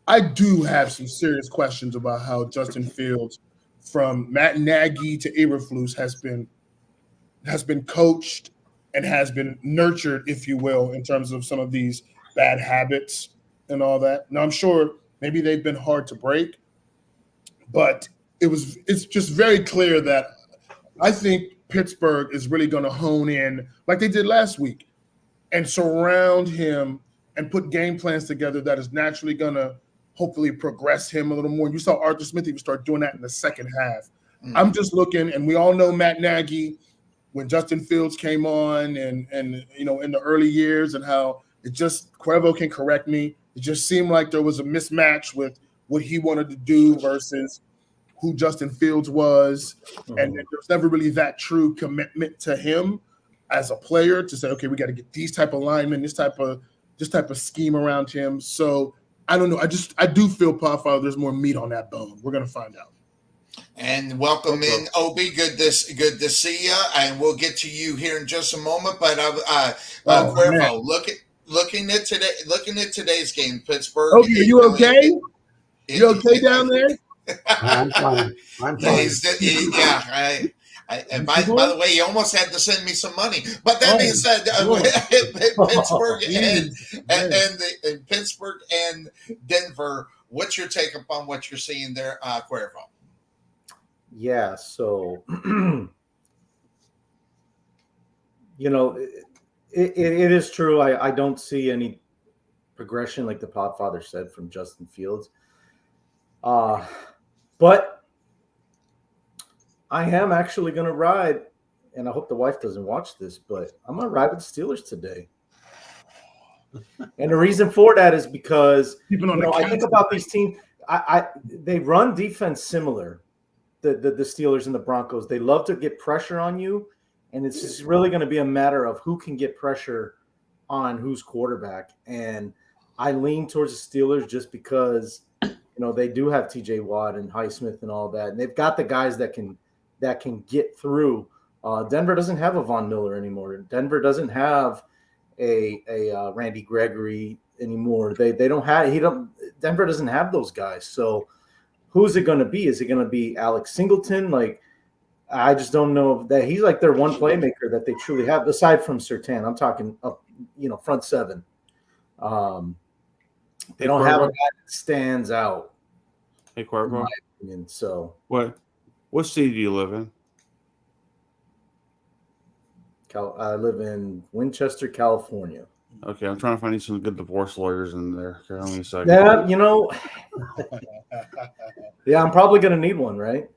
Speaker 5: I do have some serious questions about how Justin Fields, from Matt Nagy to Eberflus, has been coached and has been nurtured, if you will, in terms of some of these bad habits and all that. Now, I'm sure maybe they've been hard to break, but it's just very clear that I think Pittsburgh is really going to hone in like they did last week and surround him and put game plans together that is naturally going to hopefully progress him a little more. You saw Arthur Smith even start doing that in the second half. I'm just looking, and we all know Matt Nagy when Justin Fields came on and in the early years, and how it just, Cuervo can correct me, it just seemed like there was a mismatch with what he wanted to do versus who Justin Fields was. And there was never really that true commitment to him as a player to say, okay, we got to get these type of linemen, this type of scheme around him. So I don't know. I do feel, Podfather, there's more meat on that bone. We're going to find out.
Speaker 1: And welcome in, Obi. Good to see you. And we'll get to you here in just a moment. But Cuervo, looking at today's game, Pittsburgh.
Speaker 5: Obi, are you okay? You okay down there?
Speaker 6: I'm fine.
Speaker 1: By the way, he almost had to send me some money. But that being said, Pittsburgh and Denver, what's your take upon what you're seeing there, Cuervo?
Speaker 4: Yeah, so it is true. I don't see any progression, like the Podfather said, from Justin Fields. But I am actually going to ride, and I hope the wife doesn't watch this, but I'm going to ride with the Steelers today. And the reason for that is because I think about these teams. They run defense similar. The Steelers and the Broncos. They love to get pressure on you, and it's just really going to be a matter of who can get pressure on who's quarterback. And I lean towards the Steelers just because they do have T.J. Watt and Highsmith and all that, and they've got the guys that can get through. Denver doesn't have a Von Miller anymore. Denver doesn't have a Randy Gregory anymore. Denver doesn't have those guys. So who's it going to be? Is it going to be Alex Singleton? Like, I just don't know that he's like their one playmaker that they truly have, aside from Surtain. I'm talking up, front seven. They don't have a guy that stands out.
Speaker 2: Hey, Cuervo.
Speaker 4: In my opinion, so
Speaker 2: what city do you live in?
Speaker 4: I live in Winchester, California.
Speaker 2: Okay, I'm trying to find you some good divorce lawyers in there. Okay, hold me a second.
Speaker 4: Yeah, yeah, I'm probably gonna need one, right?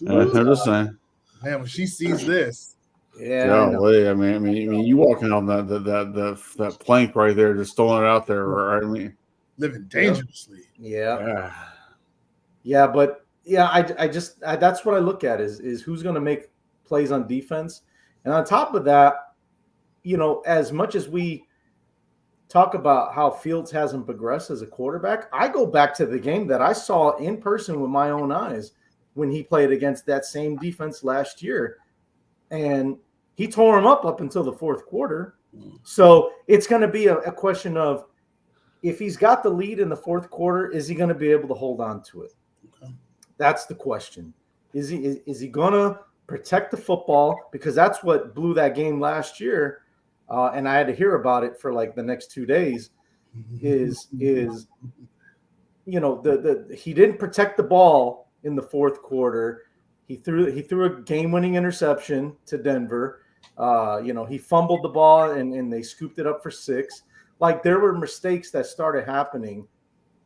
Speaker 2: I'm just saying.
Speaker 5: Man, when she sees this,
Speaker 4: yeah.
Speaker 2: I mean, you walking on that plank right there, just throwing it out there, right? I mean,
Speaker 5: living dangerously.
Speaker 4: Yeah. But I just that's what I look at is who's going to make plays on defense, and on top of that, as much as we talk about how Fields hasn't progressed as a quarterback, I go back to the game that I saw in person with my own eyes when he played against that same defense last year, and he tore him up until the fourth quarter. So it's going to be a question of if he's got the lead in the fourth quarter, is he going to be able to hold on to it?
Speaker 5: Okay.
Speaker 4: That's the question. Is he going to protect the football? Because that's what blew that game last year, and I had to hear about it for like the next 2 days. Is he didn't protect the ball in the fourth quarter. He threw a game-winning interception to Denver. He fumbled the ball and they scooped it up for 6. Like, there were mistakes that started happening,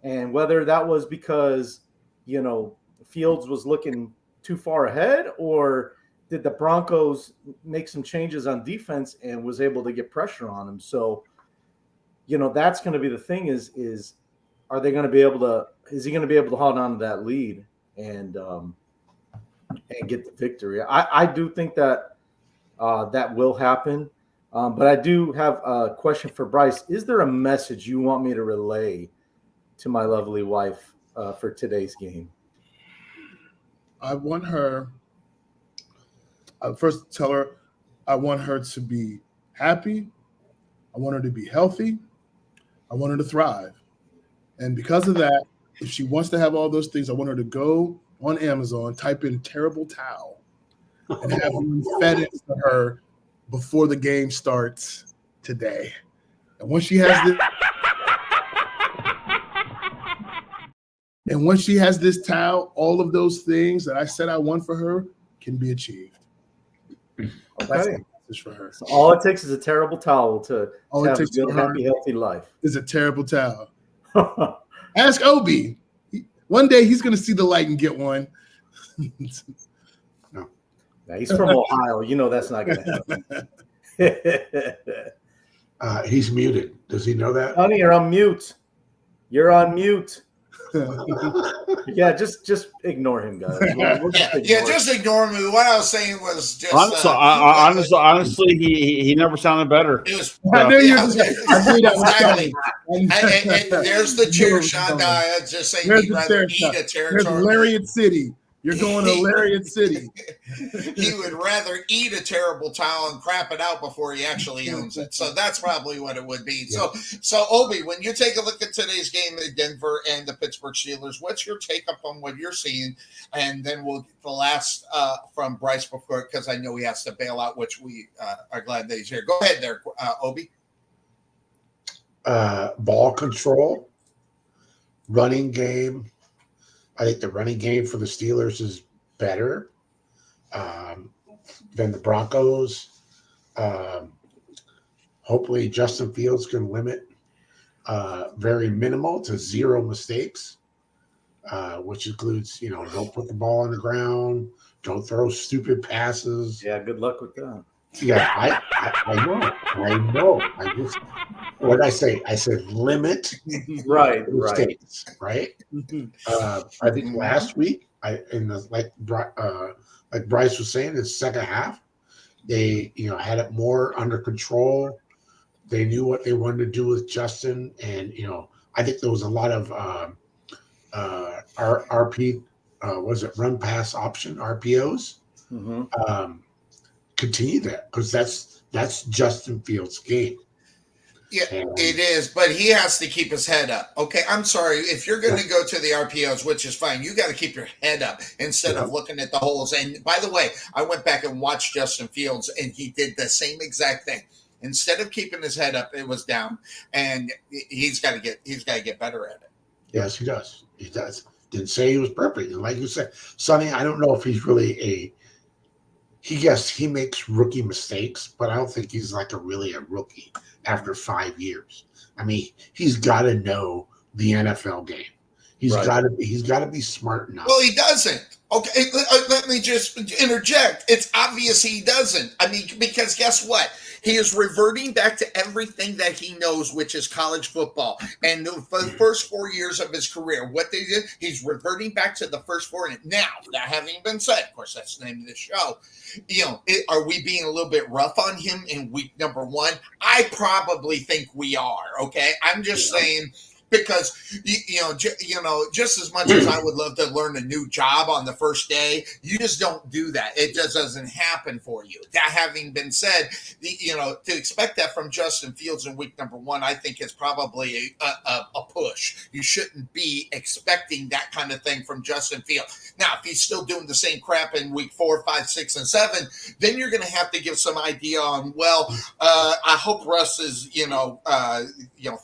Speaker 4: and whether that was because, Fields was looking too far ahead, or did the Broncos make some changes on defense and was able to get pressure on him? So, that's going to be the thing is are they going to be able to, is he going to be able to hold on to that lead and get the victory? I do think that that will happen. But I do have a question for Bryce. Is there a message you want me to relay to my lovely wife for today's game?
Speaker 5: I want her, first tell her, I want her to be happy. I want her to be healthy. I want her to thrive. And because of that, if she wants to have all those things, I want her to go on Amazon, type in terrible towel, and have them fed to her before the game starts today. And once she has this towel, all of those things that I said I want for her can be achieved.
Speaker 4: Okay.
Speaker 5: That's the message for her.
Speaker 4: So all it takes is a terrible towel to
Speaker 5: All
Speaker 4: have
Speaker 5: it takes
Speaker 4: a good, happy, healthy life.
Speaker 5: is a terrible towel. Ask Obi. One day he's going to see the light and get one.
Speaker 4: No. Yeah, he's from Ohio. That's not going to happen.
Speaker 6: He's muted. Does he know that?
Speaker 4: Sonny, you're on mute. You're on mute. Yeah, just ignore him, guys.
Speaker 1: Just ignore me. What I was saying was just
Speaker 2: honestly, he never sounded better.
Speaker 1: It was.
Speaker 5: I knew you.
Speaker 1: Exactly. And there's the chair shot. Just saying,
Speaker 5: There's
Speaker 1: he'd
Speaker 5: the
Speaker 1: rather
Speaker 5: chair
Speaker 1: eat
Speaker 5: shot.
Speaker 1: a
Speaker 5: There's
Speaker 1: territory.
Speaker 5: Lariat City. You're going to Lariat City.
Speaker 1: He would rather eat a terrible towel and crap it out before he actually owns it. So that's probably what it would be.
Speaker 6: Yeah.
Speaker 1: So Obi, when you take a look at today's game in Denver and the Pittsburgh Steelers, what's your take up on what you're seeing? And then we'll get the last from Bryce before, because I know he has to bail out, which we are glad that he's here. Go ahead there, Obi.
Speaker 6: Ball control, running game. I think the running game for the Steelers is better than the Broncos. Hopefully Justin Fields can limit very minimal to 0 mistakes, which includes, don't put the ball on the ground, don't throw stupid passes.
Speaker 4: Yeah, good luck with that.
Speaker 6: Yeah, I know. What did I say? I said limit mistakes, right? I think last week, like Bryce was saying, in the second half, they had it more under control. They knew what they wanted to do with Justin, and I think there was a lot of RP, was it run pass option RPOs?
Speaker 4: Mm-hmm.
Speaker 1: continue that because that's Justin Fields' game. Yeah, it is, but he has to keep his head up. Okay, I'm sorry. If you're going to go to the RPOs, which is fine, you got to keep your head up instead of looking at the holes. And by the way, I went back and watched Justin Fields, and he did the same exact thing. Instead of keeping his head up, it was down, and he's got to get better at it.
Speaker 6: Yes, he does. He does. Didn't say he was perfect, and like you said, Sonny, I don't know if he's really he makes rookie mistakes, but I don't think he's like really a rookie after 5 years. I mean, he's got to know the NFL game. He's got to be smart enough.
Speaker 1: Well, he doesn't. Okay, let me just interject. It's obvious he doesn't. I mean, because guess what? He is reverting back to everything that he knows, which is college football. And for the first 4 years of his career, what they did, he's reverting back to the first four. Now, that having been said, of course, that's the name of the show. Are we being a little bit rough on him in week number one? I probably think we are. Okay, I'm just saying. because just as much as I would love to learn a new job on the first day, you just don't do that. It just doesn't happen for you. That having been said, to expect that from Justin Fields in week number 1, I think is probably a push. You shouldn't be expecting that kind of thing from Justin Fields. Now, if he's still doing the same crap in week 4, 5, 6, and 7, then you're going to have to give some idea on, I hope Russ's,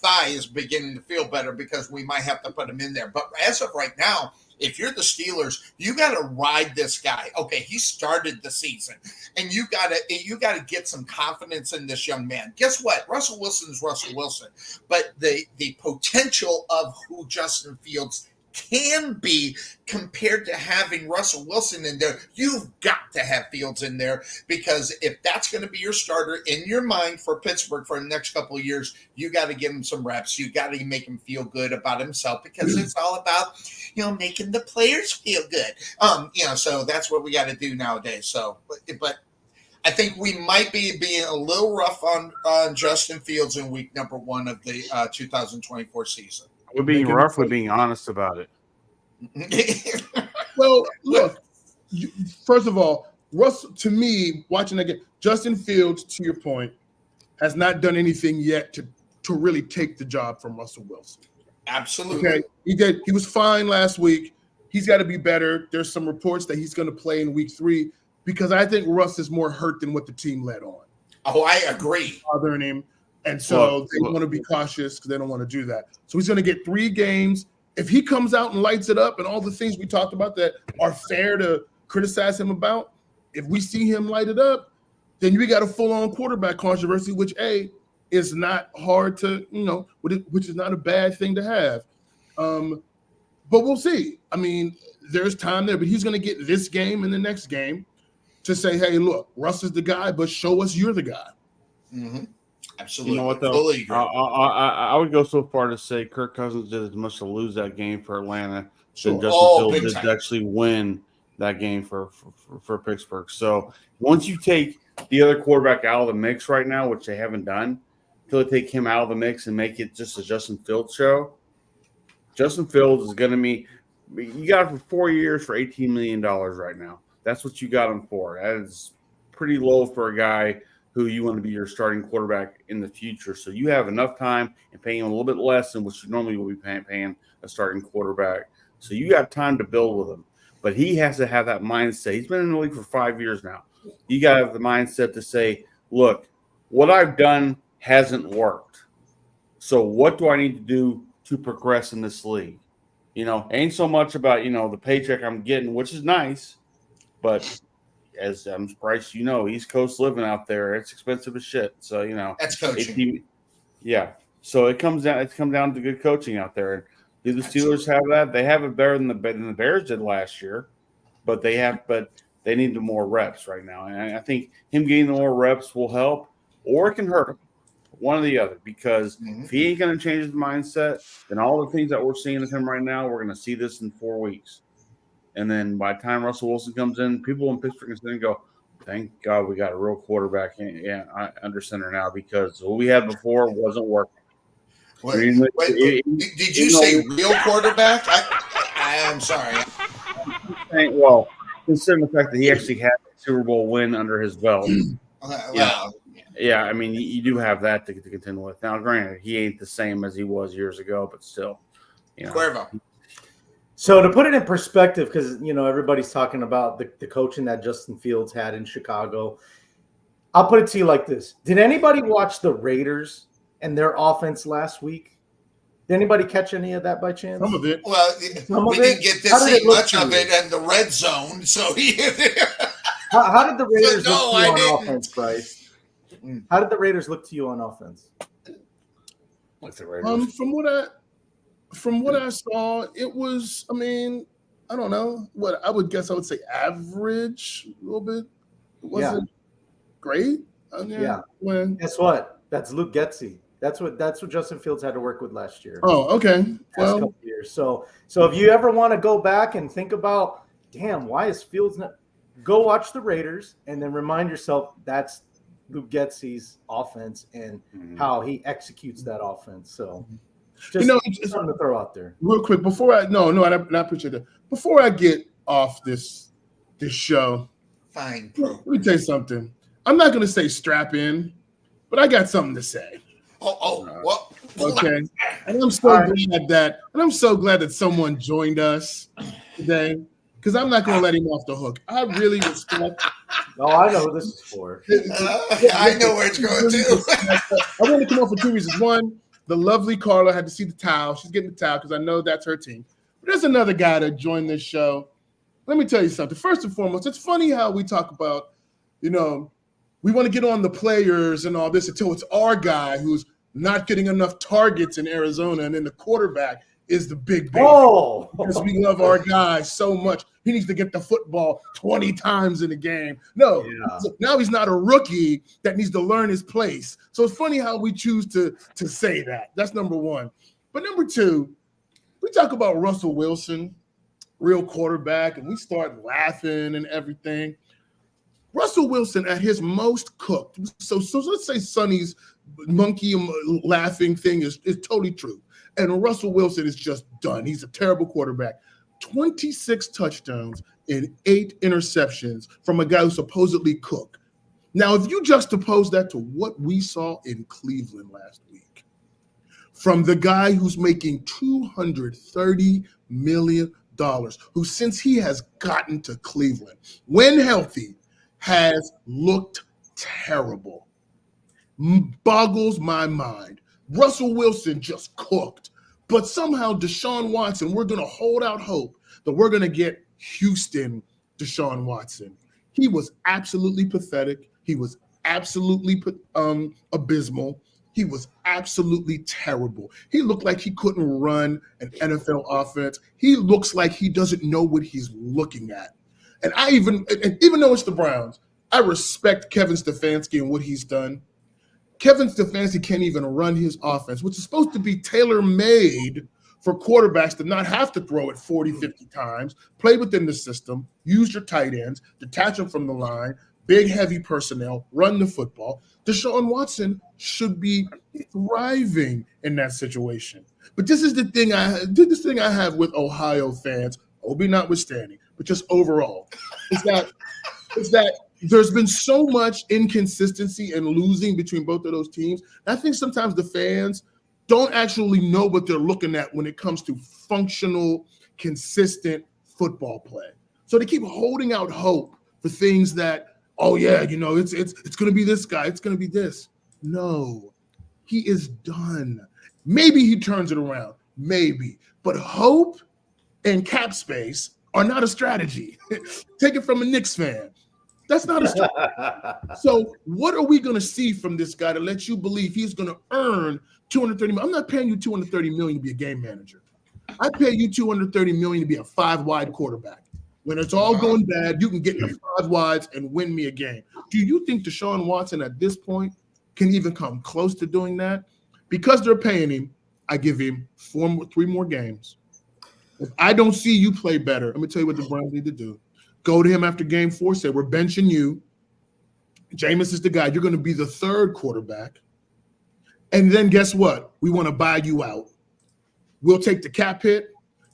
Speaker 1: thigh is beginning to feel better because we might have to put him in there. But as of right now, if you're the Steelers, you got to ride this guy. Okay, he started the season, and you got to get some confidence in this young man. Guess what? Russell Wilson is Russell Wilson, but the potential of who Justin Fields can be compared to having Russell Wilson in there, you've got to have Fields in there, because if that's going to be your starter in your mind for Pittsburgh for the next couple of years, you got to give him some reps. You got to make him feel good about himself, because it's all about, making the players feel good. So that's what we got to do nowadays. So, but I think we might be being a little rough on Justin Fields in week number 1 of the 2024 season.
Speaker 2: We're being rough. We're being honest about it.
Speaker 5: Well, look. First of all, to me, watching that game, Justin Fields, to your point, has not done anything yet to really take the job from Russell Wilson.
Speaker 1: Absolutely.
Speaker 5: Okay, he did. He was fine last week. He's got to be better. There's some reports that he's going to play in week 3, because I think Russ is more hurt than what the team led on.
Speaker 1: Oh, I agree.
Speaker 5: Bothering him. And so they want to be cautious because they don't want to do that. So he's going to get 3 games. If he comes out and lights it up and all the things we talked about that are fair to criticize him about, if we see him light it up, then we got a full-on quarterback controversy, which, is not hard to, which is not a bad thing to have. But we'll see. I mean, there's time there, but he's going to get this game and the next game to say, hey, look, Russ is the guy, but show us you're the guy.
Speaker 1: Mm-hmm. Absolutely.
Speaker 2: You know what, though? I would go so far to say Kirk Cousins did as much to lose that game for Atlanta than Justin Fields did to actually win that game for Pittsburgh. So once you take the other quarterback out of the mix right now, which they haven't done, until they take him out of the mix and make it just a Justin Fields show, Justin Fields is going to be – you got him for 4 years for $18 million right now. That's what you got him for. That is pretty low for a guy who you want to be your starting quarterback in the future. So you have enough time and paying him a little bit less than what you normally would be paying a starting quarterback. So you got time to build with him. But he has to have that mindset. He's been in the league for 5 years now. You got to have the mindset to say, look, what I've done hasn't worked. So what do I need to do to progress in this league? Ain't so much about, the paycheck I'm getting, which is nice, but as I'm surprised, East Coast living out there, it's expensive as shit. So,
Speaker 1: that's coaching.
Speaker 2: So it comes down to good coaching out there. Do the Steelers have that? They have it better than the Bears did last year, but they need the more reps right now. And I think him getting the more reps will help, or it can hurt him. One or the other, because if he ain't going to change his mindset, then all the things that we're seeing of him right now, we're going to see this in 4 weeks. And then by the time Russell Wilson comes in, people in Pittsburgh can go, thank God we got a real quarterback under center now, because what we had before wasn't working.
Speaker 1: Did you say real quarterback? I'm sorry.
Speaker 2: Well, considering the fact that he actually had a Super Bowl win under his belt. Yeah, I mean, you do have that to contend with. Now, granted, he ain't the same as he was years ago, but still.
Speaker 1: Cuervo.
Speaker 4: So to put it in perspective, because, everybody's talking about the coaching that Justin Fields had in Chicago, I'll put it to you like this. Did anybody watch the Raiders and their offense last week? Did anybody catch any of that by chance?
Speaker 5: Some of it.
Speaker 1: Well, we didn't get to see much of it in the red zone. So
Speaker 4: how did the Raiders look to you on offense, Bryce? How did the Raiders look to you on offense?
Speaker 2: Like the Raiders.
Speaker 5: From what I saw, it was, I mean, I don't know. What I would say average a little bit. It wasn't great.
Speaker 4: Guess what? That's Luke Getsy. That's what Justin Fields had to work with last year.
Speaker 5: Oh, okay.
Speaker 4: Last couple years. So if you ever want to go back and think about, damn, why is Fields not? Go watch the Raiders and then remind yourself that's Luke Getsy's offense and how he executes that offense. So Just
Speaker 5: it's
Speaker 4: something to throw out there.
Speaker 5: Real quick before I appreciate that. Before I get off this show,
Speaker 1: Fine.
Speaker 5: let me tell you something. I'm not going to say strap in, but I got something to say.
Speaker 1: What?
Speaker 5: Okay, and I'm so glad that someone joined us today, because I'm not going to let him off the hook. I really respect.
Speaker 4: Oh, I know who this is for.
Speaker 1: I know where it's going to.
Speaker 5: I want to come on for two reasons. One, the lovely Carla had to see the towel. She's getting the towel because I know that's her team. But there's another guy that joined this show. Let me tell you something. First and foremost, it's funny how we talk about, we want to get on the players and all this until it's our guy who's not getting enough targets in Arizona, and then the quarterback is the big baby.
Speaker 4: Oh,
Speaker 5: because we love our guy so much. He needs to get the football 20 times in a game. No, now he's not a rookie that needs to learn his place. So it's funny how we choose to say that. That's number one. But number two, we talk about Russell Wilson, real quarterback, and we start laughing and everything. Russell Wilson at his most cooked. So let's say Sonny's monkey laughing thing is totally true. And Russell Wilson is just done. He's a terrible quarterback. 26 touchdowns and 8 interceptions from a guy who supposedly cooked. Now, if you juxtapose that to what we saw in Cleveland last week, from the guy who's making $230 million, who since he has gotten to Cleveland, when healthy, has looked terrible. Boggles my mind. Russell Wilson just cooked. But somehow Deshaun Watson, we're going to hold out hope that we're going to get Houston Deshaun Watson. He was absolutely pathetic. He was absolutely abysmal. He was absolutely terrible. He looked like he couldn't run an NFL offense. He looks like he doesn't know what he's looking at. And even though it's the Browns, I respect Kevin Stefanski and what he's done. Kevin Stefanski can't even run his offense, which is supposed to be tailor-made for quarterbacks to not have to throw it 40, 50 times, play within the system, use your tight ends, detach them from the line, big, heavy personnel, run the football. Deshaun Watson should be thriving in that situation. But this is the thing I have with Ohio fans, Obi notwithstanding, but just overall, is that there's been so much inconsistency and losing between both of those teams. And I think sometimes the fans don't actually know what they're looking at when it comes to functional, consistent football play. So they keep holding out hope for things that, it's going to be this guy. It's going to be this. No, he is done. Maybe he turns it around. Maybe. But hope and cap space are not a strategy. Take it from a Knicks fan. That's not a strategy. So what are we going to see from this guy to let you believe he's going to earn $230 million? I'm not paying you $230 million to be a game manager. I pay you $230 million to be a 5-wide quarterback. When it's all going bad, you can get the 5 wides and win me a game. Do you think Deshaun Watson at this point can even come close to doing that? Because they're paying him, I give him 3 more games. If I don't see you play better, let me tell you what the Browns need to do. Go to him after game 4, say, we're benching you. Jameis is the guy. You're going to be the 3rd quarterback. And then guess what? We want to buy you out. We'll take the cap hit.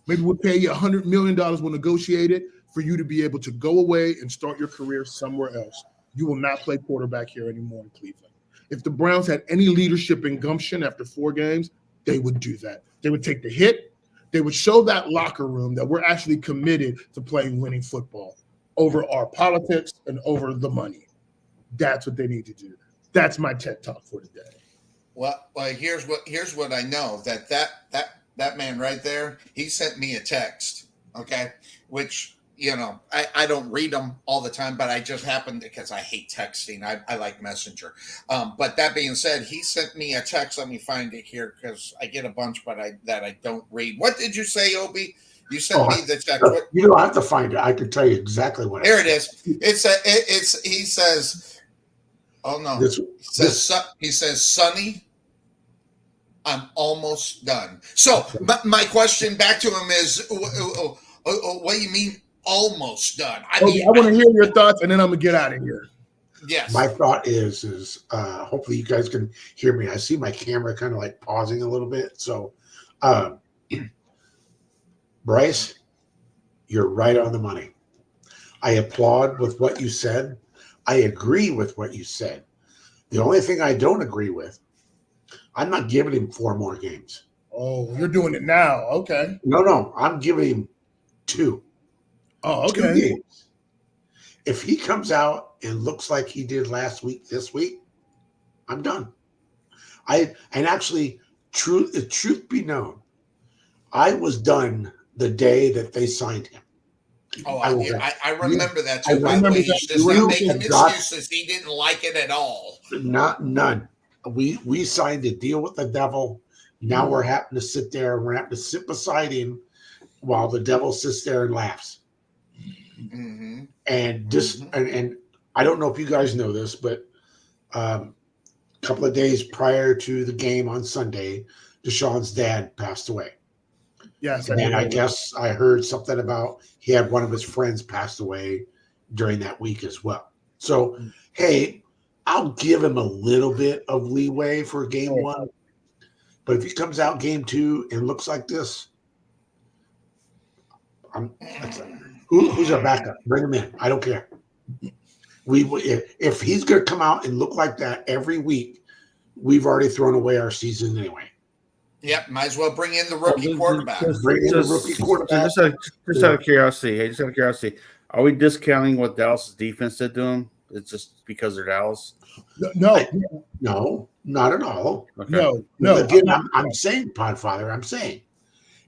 Speaker 5: Maybe we'll pay you $100 million. We'll negotiate it for you to be able to go away and start your career somewhere else. You will not play quarterback here anymore in Cleveland. If the Browns had any leadership and gumption after 4 games, they would do that. They would take the hit. They would show that locker room that we're actually committed to playing winning football over our politics and over the money. That's what they need to do. That's my TED Talk for today.
Speaker 1: Well, here's what I know, that man right there, he sent me a text, okay, which, I don't read them all the time, but I just happened because I hate texting. I like Messenger. But that being said, he sent me a text. Let me find it here because I get a bunch, but that I don't read. What did you say, Obi? You sent me the text.
Speaker 6: You don't have to find it. I can tell you exactly what.
Speaker 1: There it is. He says, oh no. He says, Sonny, I'm almost done. So my question back to him is, what do you mean almost done? I
Speaker 5: want to hear your thoughts, and then I'm going to get out of here.
Speaker 1: Yes.
Speaker 6: My thought is hopefully you guys can hear me. I see my camera kind of like pausing a little bit. So Bryce, you're right on the money. I applaud with what you said. I agree with what you said. The only thing I don't agree with, I'm not giving him 4 more games.
Speaker 5: Oh, you're doing it now. Okay.
Speaker 6: No, I'm giving him 2.
Speaker 5: Oh,
Speaker 6: 2
Speaker 5: okay.
Speaker 6: games. If he comes out and looks like he did last week, this week, I'm done. Truth be known, I was done the day that they signed him.
Speaker 1: Oh, I remember that
Speaker 5: I
Speaker 1: too. By the
Speaker 5: remember
Speaker 1: way,
Speaker 5: that.
Speaker 1: he's just not making excuses. He didn't like it at all.
Speaker 6: None. We signed a deal with the devil. Now we're having to sit there and we're having to sit beside him while the devil sits there and laughs.
Speaker 1: Mm-hmm.
Speaker 6: And just and I don't know if you guys know this, but a couple of days prior to the game on Sunday, Deshaun's dad passed away.
Speaker 5: Yes,
Speaker 6: and I guess I heard something about he had one of his friends passed away during that week as well. So, hey, I'll give him a little bit of leeway for game 1. But if he comes out game 2 and looks like this, who's our backup? Bring him in. I don't care. If he's going to come out and look like that every week, we've already thrown away our season anyway.
Speaker 1: Yep, might as well bring in the rookie quarterback.
Speaker 2: Just out of curiosity, are we discounting what Dallas' defense did to him? It's just because they're Dallas?
Speaker 6: No, not at all.
Speaker 2: Okay.
Speaker 5: No.
Speaker 6: Again, I'm saying, Podfather, I'm saying,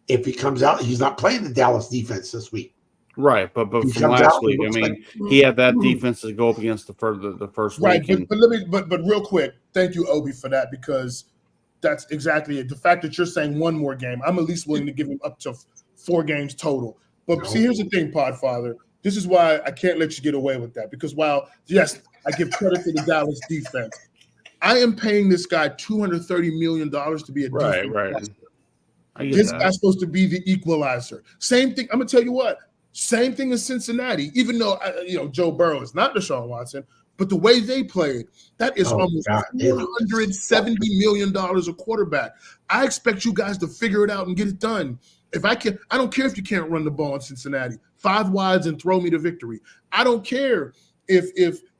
Speaker 6: if he comes out, he's not playing the Dallas defense this week.
Speaker 2: Right, but from last week, I mean, he had that defense to go up against the first
Speaker 5: right,
Speaker 2: week.
Speaker 5: But real quick, thank you, Obi, for that, because that's exactly it. The fact that you're saying 1 more game, I'm at least willing to give him up to 4 games total. But see, here's the thing, Podfather. This is why I can't let you get away with that. Because while, yes, I give credit to the Dallas defense, I am paying this guy $230 million to be a defense.
Speaker 2: Right.
Speaker 5: This guy's supposed to be the equalizer. Same thing. I'm gonna tell you what. Same thing in Cincinnati. Even though Joe Burrow is not Deshaun Watson, but the way they played, that is almost $470 million a quarterback. I expect you guys to figure it out and get it done. If I can, I don't care if you can't run the ball in Cincinnati. 5 wides and throw me to victory. I don't care if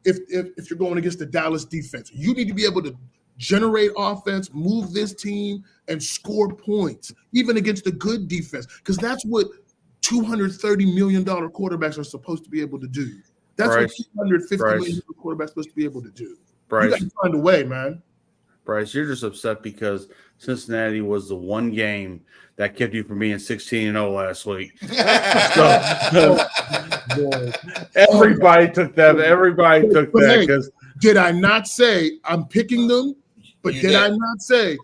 Speaker 5: you're going against the Dallas defense. You need to be able to generate offense, move this team, and score points, even against the good defense, because that's what $230 million quarterbacks are supposed to be able to do. That's what $250 million quarterbacks are supposed to be able to do. You got to find a way, man.
Speaker 2: Bryce, you're just upset because Cincinnati was the one game that kept you from being 16-0 last week. Everybody took that. Everybody took that. Because
Speaker 5: did I not say I'm picking them? But did I not say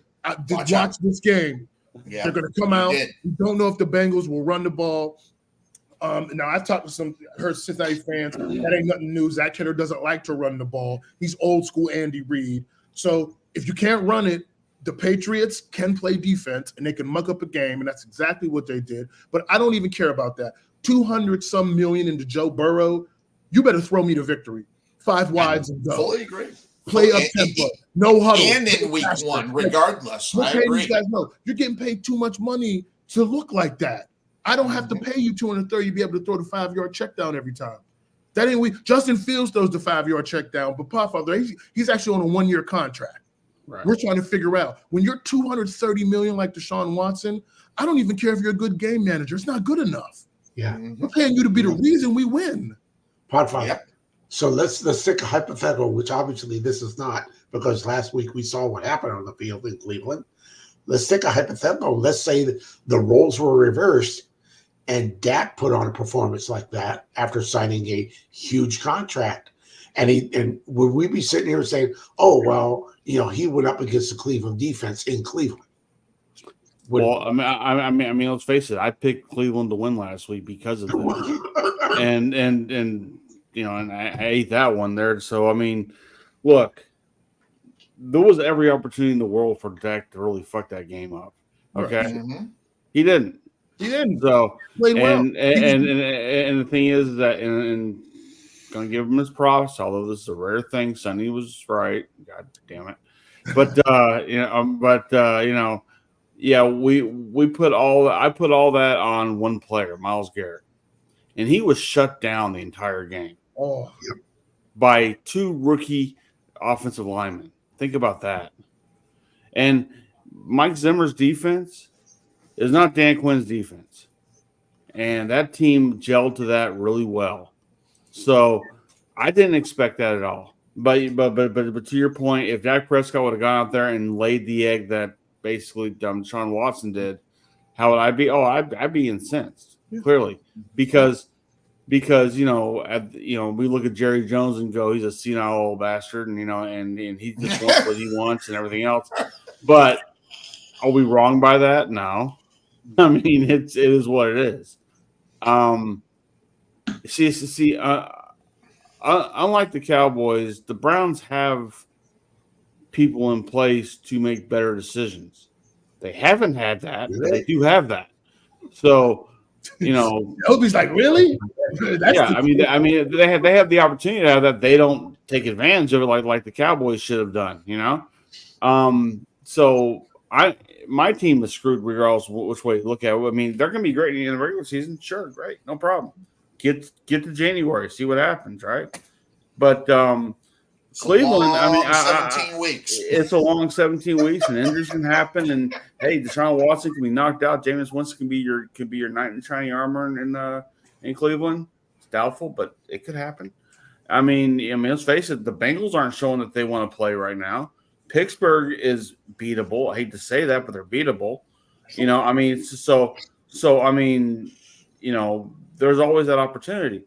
Speaker 5: watch this game? Yeah. They're going to come out. We don't know if the Bengals will run the ball. Now, I've talked to heard Cincinnati fans. That ain't nothing new. Zach Taylor doesn't like to run the ball. He's old school Andy Reid. So if you can't run it, the Patriots can play defense and they can muck up a game, and that's exactly what they did. But I don't even care about that. 200-some million into Joe Burrow. You better throw me to victory. 5 wides and go.
Speaker 1: Fully agree.
Speaker 5: Play up tempo. No huddle.
Speaker 1: And in week 1, regardless. I agree.
Speaker 5: You guys know you're getting paid too much money to look like that. I don't have to pay you $230 to be able to throw the 5-yard check down every time. That ain't we. Justin Fields throws the 5-yard check down, but Podfather, he's actually on a 1-year contract. Right. We're trying to figure out when you're $230 million like Deshaun Watson. I don't even care if you're a good game manager. It's not good enough.
Speaker 6: Yeah,
Speaker 5: we're paying you to be the reason we win.
Speaker 6: Podfather. Yep. So let's stick a hypothetical, which obviously this is not, because last week we saw what happened on the field in Cleveland. Let's take a hypothetical. Let's say that the roles were reversed and Dak put on a performance like that after signing a huge contract. And would we be sitting here saying, oh, well, he went up against the Cleveland defense in Cleveland?
Speaker 2: I mean, let's face it. I picked Cleveland to win last week because of that. and I ate that one there. So, I mean, look, there was every opportunity in the world for Dak to really fuck that game up. Okay. Mm-hmm. He didn't. So, and the thing is that, and going to give him his props, although this is a rare thing. Sonny was right. God damn it. But, Yeah, I put all that on one player, Myles Garrett, and he was shut down the entire game by 2 rookie offensive linemen. Think about that. And Mike Zimmer's defense is not Dan Quinn's defense, and that team gelled to that really well. So I didn't expect that at all. But to your point, if Dak Prescott would have gone out there and laid the egg that basically Deshaun Watson did, how would I be? Oh, I'd be incensed, clearly, because we look at Jerry Jones and go, he's a senile old bastard, and and he just wants what he wants and everything else. But are we wrong by that? No. I mean, it is what it is. Unlike the Cowboys, the Browns have people in place to make better decisions. They haven't had that, but they do have that. So,
Speaker 5: Obi's like, really?
Speaker 2: I mean, they have the opportunity to have that. They don't take advantage of it like the Cowboys should have done. So my team is screwed regardless of which way you look at it. I mean, they're going to be great in the regular season. Sure, great, no problem. Get to January, see what happens, right? But Cleveland,
Speaker 1: 17 weeks.
Speaker 2: It's a long 17 weeks, and injuries can happen. And hey, Deshaun Watson can be knocked out. Jameis Winston can be your knight in shining armor in Cleveland. It's doubtful, but it could happen. I mean, let's face it, the Bengals aren't showing that they want to play right now. Pittsburgh is beatable. I hate to say that, but they're beatable. There's always that opportunity.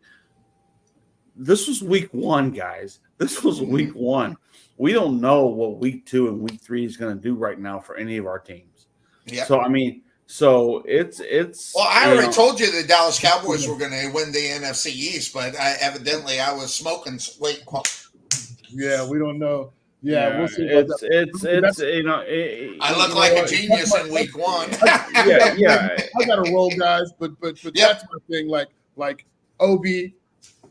Speaker 2: This was week 1, guys. This was week 1. We don't know what week 2 and week 3 is going to do right now for any of our teams. Yeah. So it's.
Speaker 1: Well, I already told you the Dallas Cowboys were going to win the NFC East, but I was smoking late.
Speaker 5: Yeah, we don't know. Yeah, we'll see.
Speaker 1: I look like a genius in week 1.
Speaker 5: I got to roll, guys. But that's my thing. Like Obi,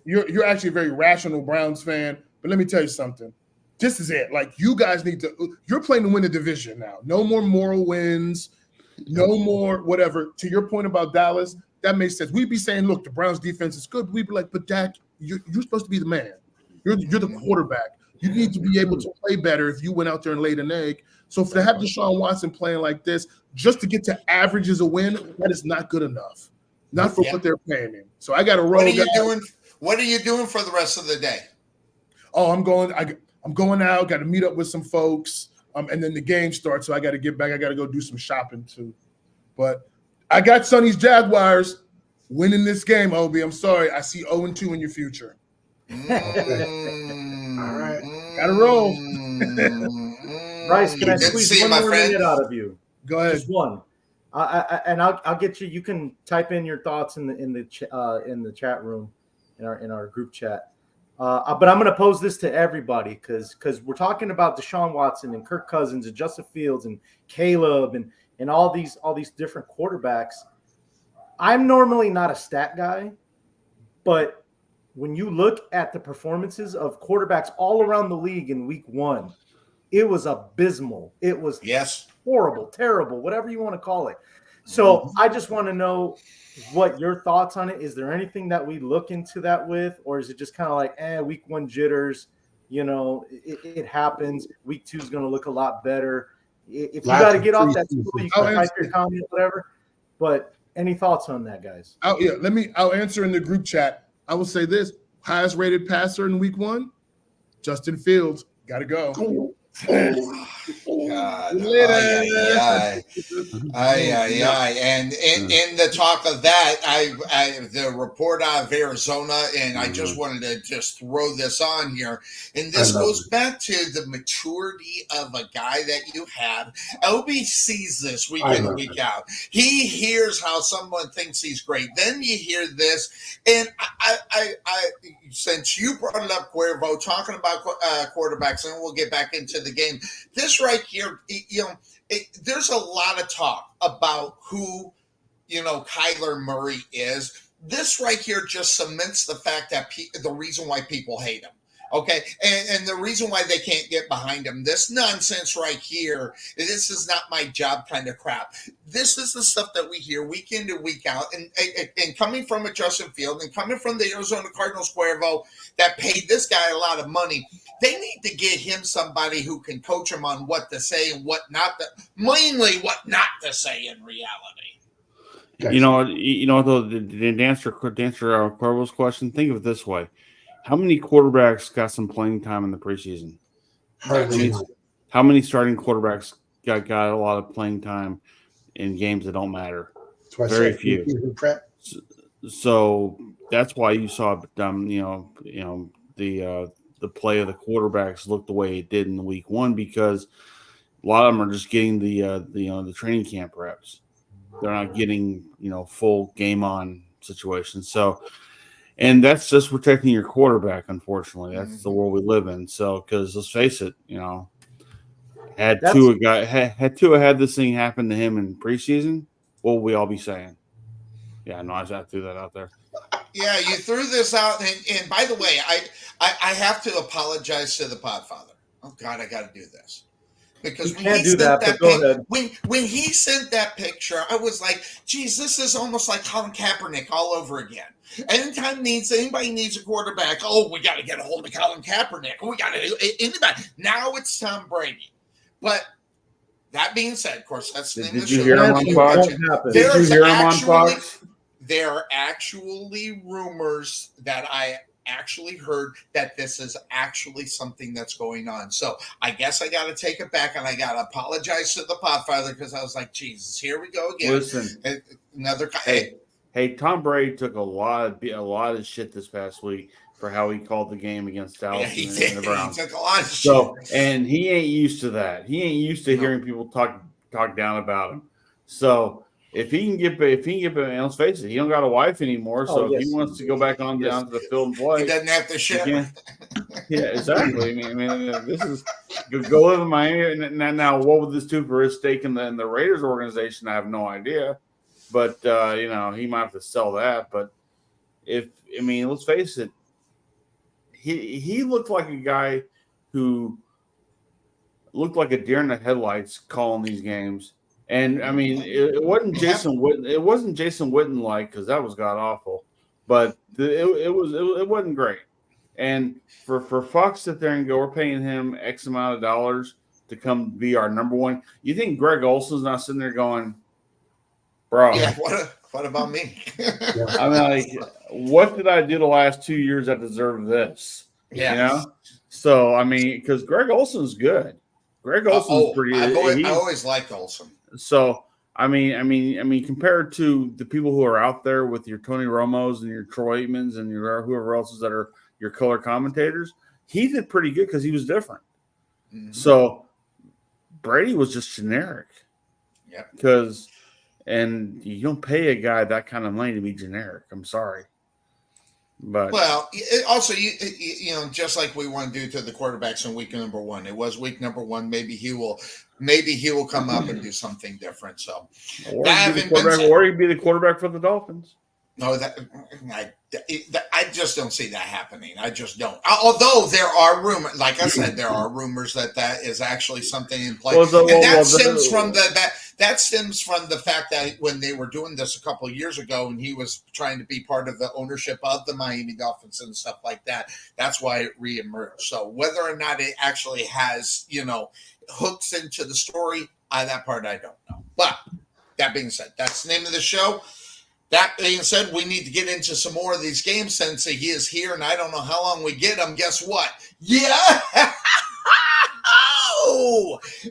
Speaker 5: you're actually a very rational Browns fan. But let me tell you something. This is it. Like, you guys need to. You're playing to win the division now. No more moral wins. No more whatever. To your point about Dallas, that makes sense. We'd be saying, look, the Browns defense is good. We'd be like, but Dak, you're supposed to be the man. You're the quarterback. You need to be able to play better if you went out there and laid an egg. So to have Deshaun Watson playing like this, just to get to average as a win, that is not good enough. Not for what they're paying him. So I got to roll.
Speaker 1: What are you doing for the rest of the day?
Speaker 5: Oh, I'm going out. Got to meet up with some folks. And then the game starts, so I got to get back. I got to go do some shopping too. But I got Sonny's Jaguars winning this game, Obi. I'm sorry. I see 0-2 in your future. All right. Got to roll.
Speaker 4: Bryce, can I squeeze one more minute out of you?
Speaker 5: Go ahead.
Speaker 4: Just one. I'll get you. You can type in your thoughts in the chat room, in our group chat. But I'm going to pose this to everybody because we're talking about Deshaun Watson and Kirk Cousins and Justin Fields and Caleb and all these different quarterbacks. I'm normally not a stat guy, but when you look at the performances of quarterbacks all around the league in week 1, it was abysmal. It was horrible, terrible, whatever you want to call it. So I just want to know what your thoughts on it. Is there anything that we look into that with, or is it just kind of like, week 1 jitters, it happens. Week 2 is going to look a lot better. If you got to get off that, you can type your comment, whatever. But any thoughts on that, guys?
Speaker 5: I'll answer in the group chat. I will say this: highest rated passer in week 1, Justin Fields. Got to go.
Speaker 1: God. And in the talk of that, I the report out of Arizona, and I just wanted to just throw this on here. And this goes back to the maturity of a guy that you have. Obi sees this week in, week out. He hears how someone thinks he's great. Then you hear this, and I since you brought it up, Cuervo, talking about quarterbacks, and we'll get back into the game. This right here, there's a lot of talk about who, Kyler Murray is. This right here just cements the fact that the reason why people hate him. Okay, and the reason why they can't get behind him, this nonsense right here, this is not my job kind of crap. This is the stuff that we hear week in to week out, and coming from a Justin Field and coming from the Arizona Cardinals Cuervo that paid this guy a lot of money. They need to get him somebody who can coach him on what to say and what not to, mainly what not to say in reality.
Speaker 2: Though, to answer Cuervo's question, think of it this way: how many quarterbacks got some playing time in the preseason? How many starting quarterbacks got a lot of playing time in games that don't matter? Very few. So that's why you saw the play of the quarterbacks look the way it did in the week one, because a lot of them are just getting the training camp reps. They're not getting full game on situations. So, and that's just protecting your quarterback. Unfortunately, that's the world we live in. So, because let's face it, had Tua had this thing happen to him in preseason, what would we all be saying? Yeah, no, I threw that out there.
Speaker 1: Yeah, you threw this out, and by the way, I have to apologize to the Podfather. Oh God, I got to do this because when he sent that picture, I was like, "Geez, this is almost like Colin Kaepernick all over again." Anytime anybody needs a quarterback, oh, we got to get a hold of Colin Kaepernick. We got to do anybody. Now it's Tom Brady, but. That being said, of course, that's the name of the show.
Speaker 2: Did you hear him on Fox?
Speaker 1: There are actually rumors that I actually heard that this is actually something that's going on. So I guess I got to take it back and I got to apologize to the Podfather because I was like, Jesus, here we go again.
Speaker 2: Listen, hey, Tom Brady took a lot of shit this past week for how he called the game against Dallas and the Browns.
Speaker 1: He took a lot of shit.
Speaker 2: And he ain't used to that. He ain't used to hearing people talk down about him. So if he can get, and let's face it, he don't got a wife anymore. So if he wants to go back down to the field and play,
Speaker 1: he doesn't have to share.
Speaker 2: Yeah, exactly. I mean, this is go live in Miami. Now, what would this do for his stake in the Raiders organization? I have no idea. But he might have to sell that. But let's face it. He looked like a guy who looked like a deer in the headlights calling these games. And I mean, it wasn't Jason Witten. It wasn't Jason Witten like, because that was god awful. But it wasn't great. And for Fox to sit there and go, we're paying him X amount of dollars to come be our number one. You think Greg Olson's not sitting there going, bro?
Speaker 1: Yeah. What about me?
Speaker 2: I mean, like, what did I do the last 2 years that deserve this?
Speaker 1: Yeah.
Speaker 2: So I mean, because Greg Olson's good. Greg Olson's pretty.
Speaker 1: I always liked Olson.
Speaker 2: So I mean, compared to the people who are out there with your Tony Romos and your Troy Aikmans and your whoever else that are your color commentators, he did pretty good because he was different. Mm-hmm. So Brady was just generic.
Speaker 1: Yeah.
Speaker 2: And you don't pay a guy that kind of money to be generic. I'm sorry. But
Speaker 1: also, you just like we want to do to the quarterbacks in week number one. It was week number one. Maybe he will come up and do something different. So,
Speaker 2: or he'd be the quarterback for the Dolphins.
Speaker 1: No, I just don't see that happening. I just don't. Although there are rumors, like I said, there are rumors that is actually something in play, that stems from the fact that when they were doing this a couple of years ago, and he was trying to be part of the ownership of the Miami Dolphins and stuff like that, that's why it reemerged. So whether or not it actually has, hooks into the story, that part I don't know. But that being said, that's the name of the show. That being said, we need to get into some more of these games since he is here, and I don't know how long we get him. Guess what? Yeah!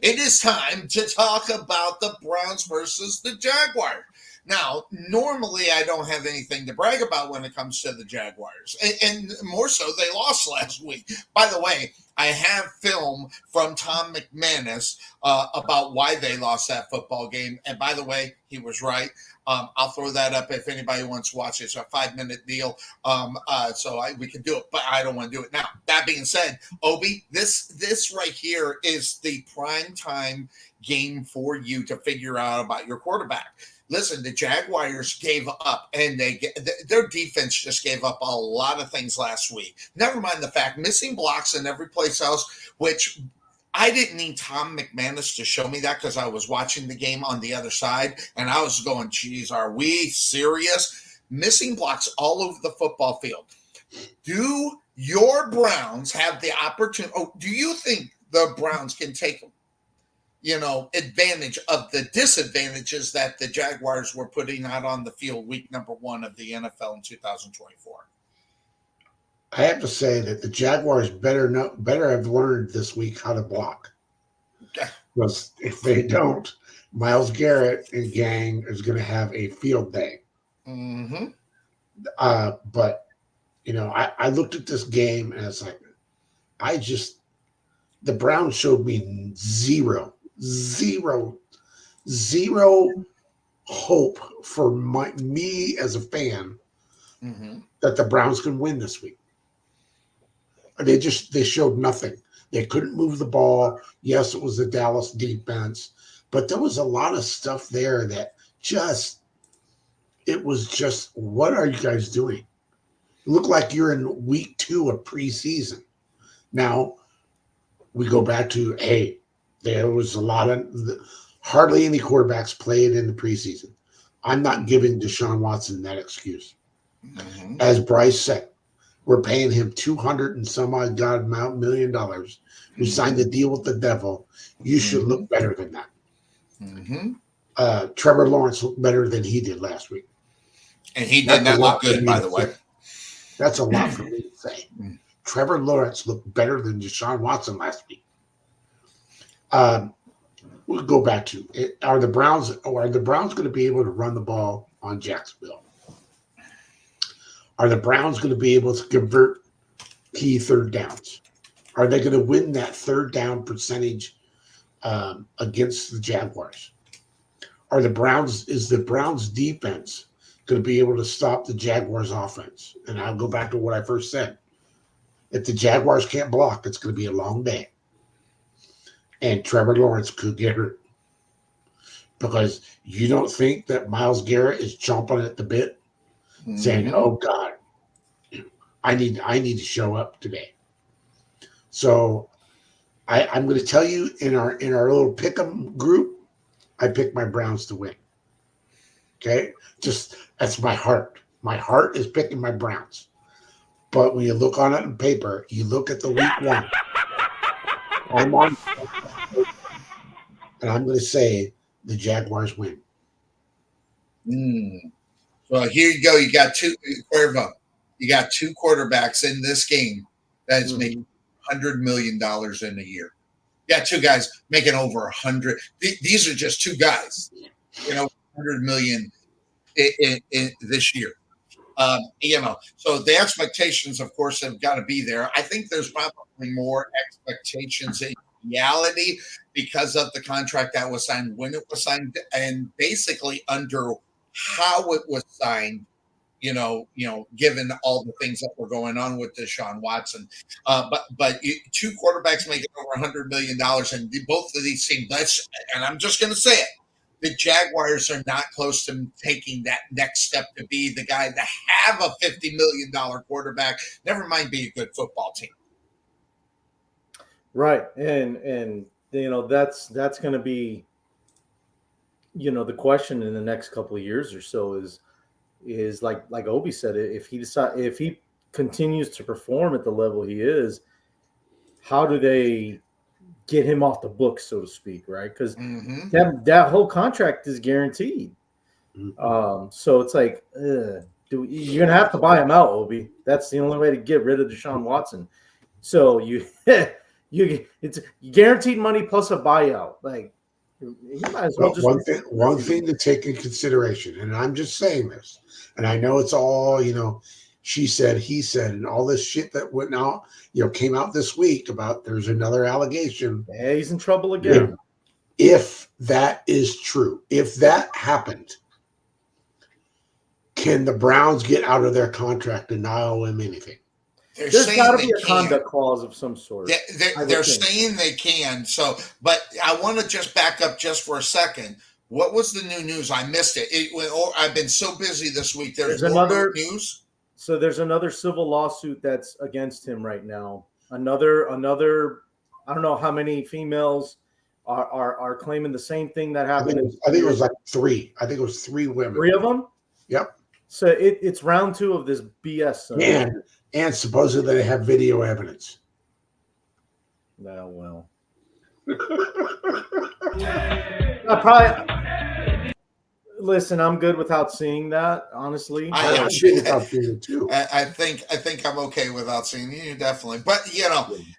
Speaker 1: It is time to talk about the Browns versus the Jaguars. Now, normally I don't have anything to brag about when it comes to the Jaguars, and more so, they lost last week. By the way, I have film from Tom McManus about why they lost that football game, and by the way, he was right. I'll throw that up if anybody wants to watch it. It's a 5-minute deal, so we can do it, but I don't want to do it now. That being said, Obi, this right here is the prime time game for you to figure out about your quarterback. listen, the Jaguars gave up, and their defense just gave up a lot of things last week. Never mind the fact missing blocks and every place else, which I didn't need Tom McManus to show me that because I was watching the game on the other side, and I was going, geez, are we serious? Missing blocks all over the football field. Do your Browns have the opportunity? Oh, do you think the Browns can take, advantage of the disadvantages that the Jaguars were putting out on the field week number 1 of the NFL in 2024?
Speaker 6: I have to say that the Jaguars better have learned this week how to block. Because if they don't, Myles Garrett and gang is going to have a field day.
Speaker 1: Mm-hmm.
Speaker 6: But I looked at this game and it's like, the Browns showed me zero hope for me as a fan that the Browns can win this week. They showed nothing. They couldn't move the ball. Yes, it was the Dallas defense, but there was a lot of stuff there that it was just, what are you guys doing? You look like you're in week 2 of preseason. Now, we go back to, hey, there was hardly any quarterbacks played in the preseason. I'm not giving Deshaun Watson that excuse. Mm-hmm. As Bryce said, we're paying him $200 and some odd million. We signed the deal with the devil. You should look better than that. Mm-hmm. Trevor Lawrence looked better than he did last week.
Speaker 1: And he did not look good, by the way.
Speaker 6: That's a lot for me to say. Trevor Lawrence looked better than Deshaun Watson last week. We'll go back to it. Are the Browns going to be able to run the ball on Jacksonville? Are the Browns going to be able to convert key third downs? Are they going to win that third down percentage against the Jaguars? Is the Browns defense going to be able to stop the Jaguars offense? And I'll go back to what I first said. If the Jaguars can't block, it's going to be a long day. And Trevor Lawrence could get hurt. Because you don't think that Myles Garrett is chomping at the bit, saying, "Oh God, I need to show up today." So I'm going to tell you in our little pick'em group, I picked my Browns to win. Okay, that's my heart. My heart is picking my Browns. But when you look on it on paper, you look at the week 1. And I'm going to say the Jaguars win.
Speaker 1: Well, here you go. You got Cuervo. You got 2 quarterbacks in this game that is making $100 million in a year. You got 2 guys making over 100. These are just 2 guys, $100 million in this year. So the expectations, of course, have got to be there. I think there's probably more expectations in reality because of the contract that was signed, when it was signed, and basically under how it was signed, given all the things that were going on with Deshaun Watson. But 2 quarterbacks making over $100 million, and both of these teams, and I'm just going to say it, the Jaguars are not close to taking that next step to be the guy to have a $50 million quarterback, never mind be a good football team.
Speaker 4: Right. And that's going to be, the question in the next couple of years or so is like Obi said, if he continues to perform at the level he is, how do they get him off the books, so to speak, right? Because that whole contract is guaranteed. So it's like, you're gonna have to buy him out, Obi. That's the only way to get rid of Deshaun Watson. So it's guaranteed money plus a buyout. Like, you might as well just
Speaker 6: one thing to take into consideration, and I'm just saying this, and I know it's all she said, he said, and all this shit that went out, came out this week about there's another allegation.
Speaker 4: Yeah, he's in trouble again.
Speaker 6: If that is true, if that happened, can the Browns get out of their contract and not owe him anything?
Speaker 4: There's got to be a conduct clause of some sort.
Speaker 1: They're saying they can. So, but I want to just back up just for a second. What was the new news? I missed it. I've been so busy this week. There's more
Speaker 4: another
Speaker 1: news.
Speaker 4: So there's another civil lawsuit that's against him right now. Another. I don't know how many females are claiming the same thing that happened.
Speaker 6: I think it was like 3. I think it was 3 women.
Speaker 4: 3 of them.
Speaker 6: Yep.
Speaker 4: So it's round 2 of this BS.
Speaker 6: And supposedly they have video evidence.
Speaker 4: Well. I probably listen. I'm good without seeing that. Honestly,
Speaker 1: I'm
Speaker 6: good without seeing it too.
Speaker 1: I think I'm okay without seeing you, definitely. But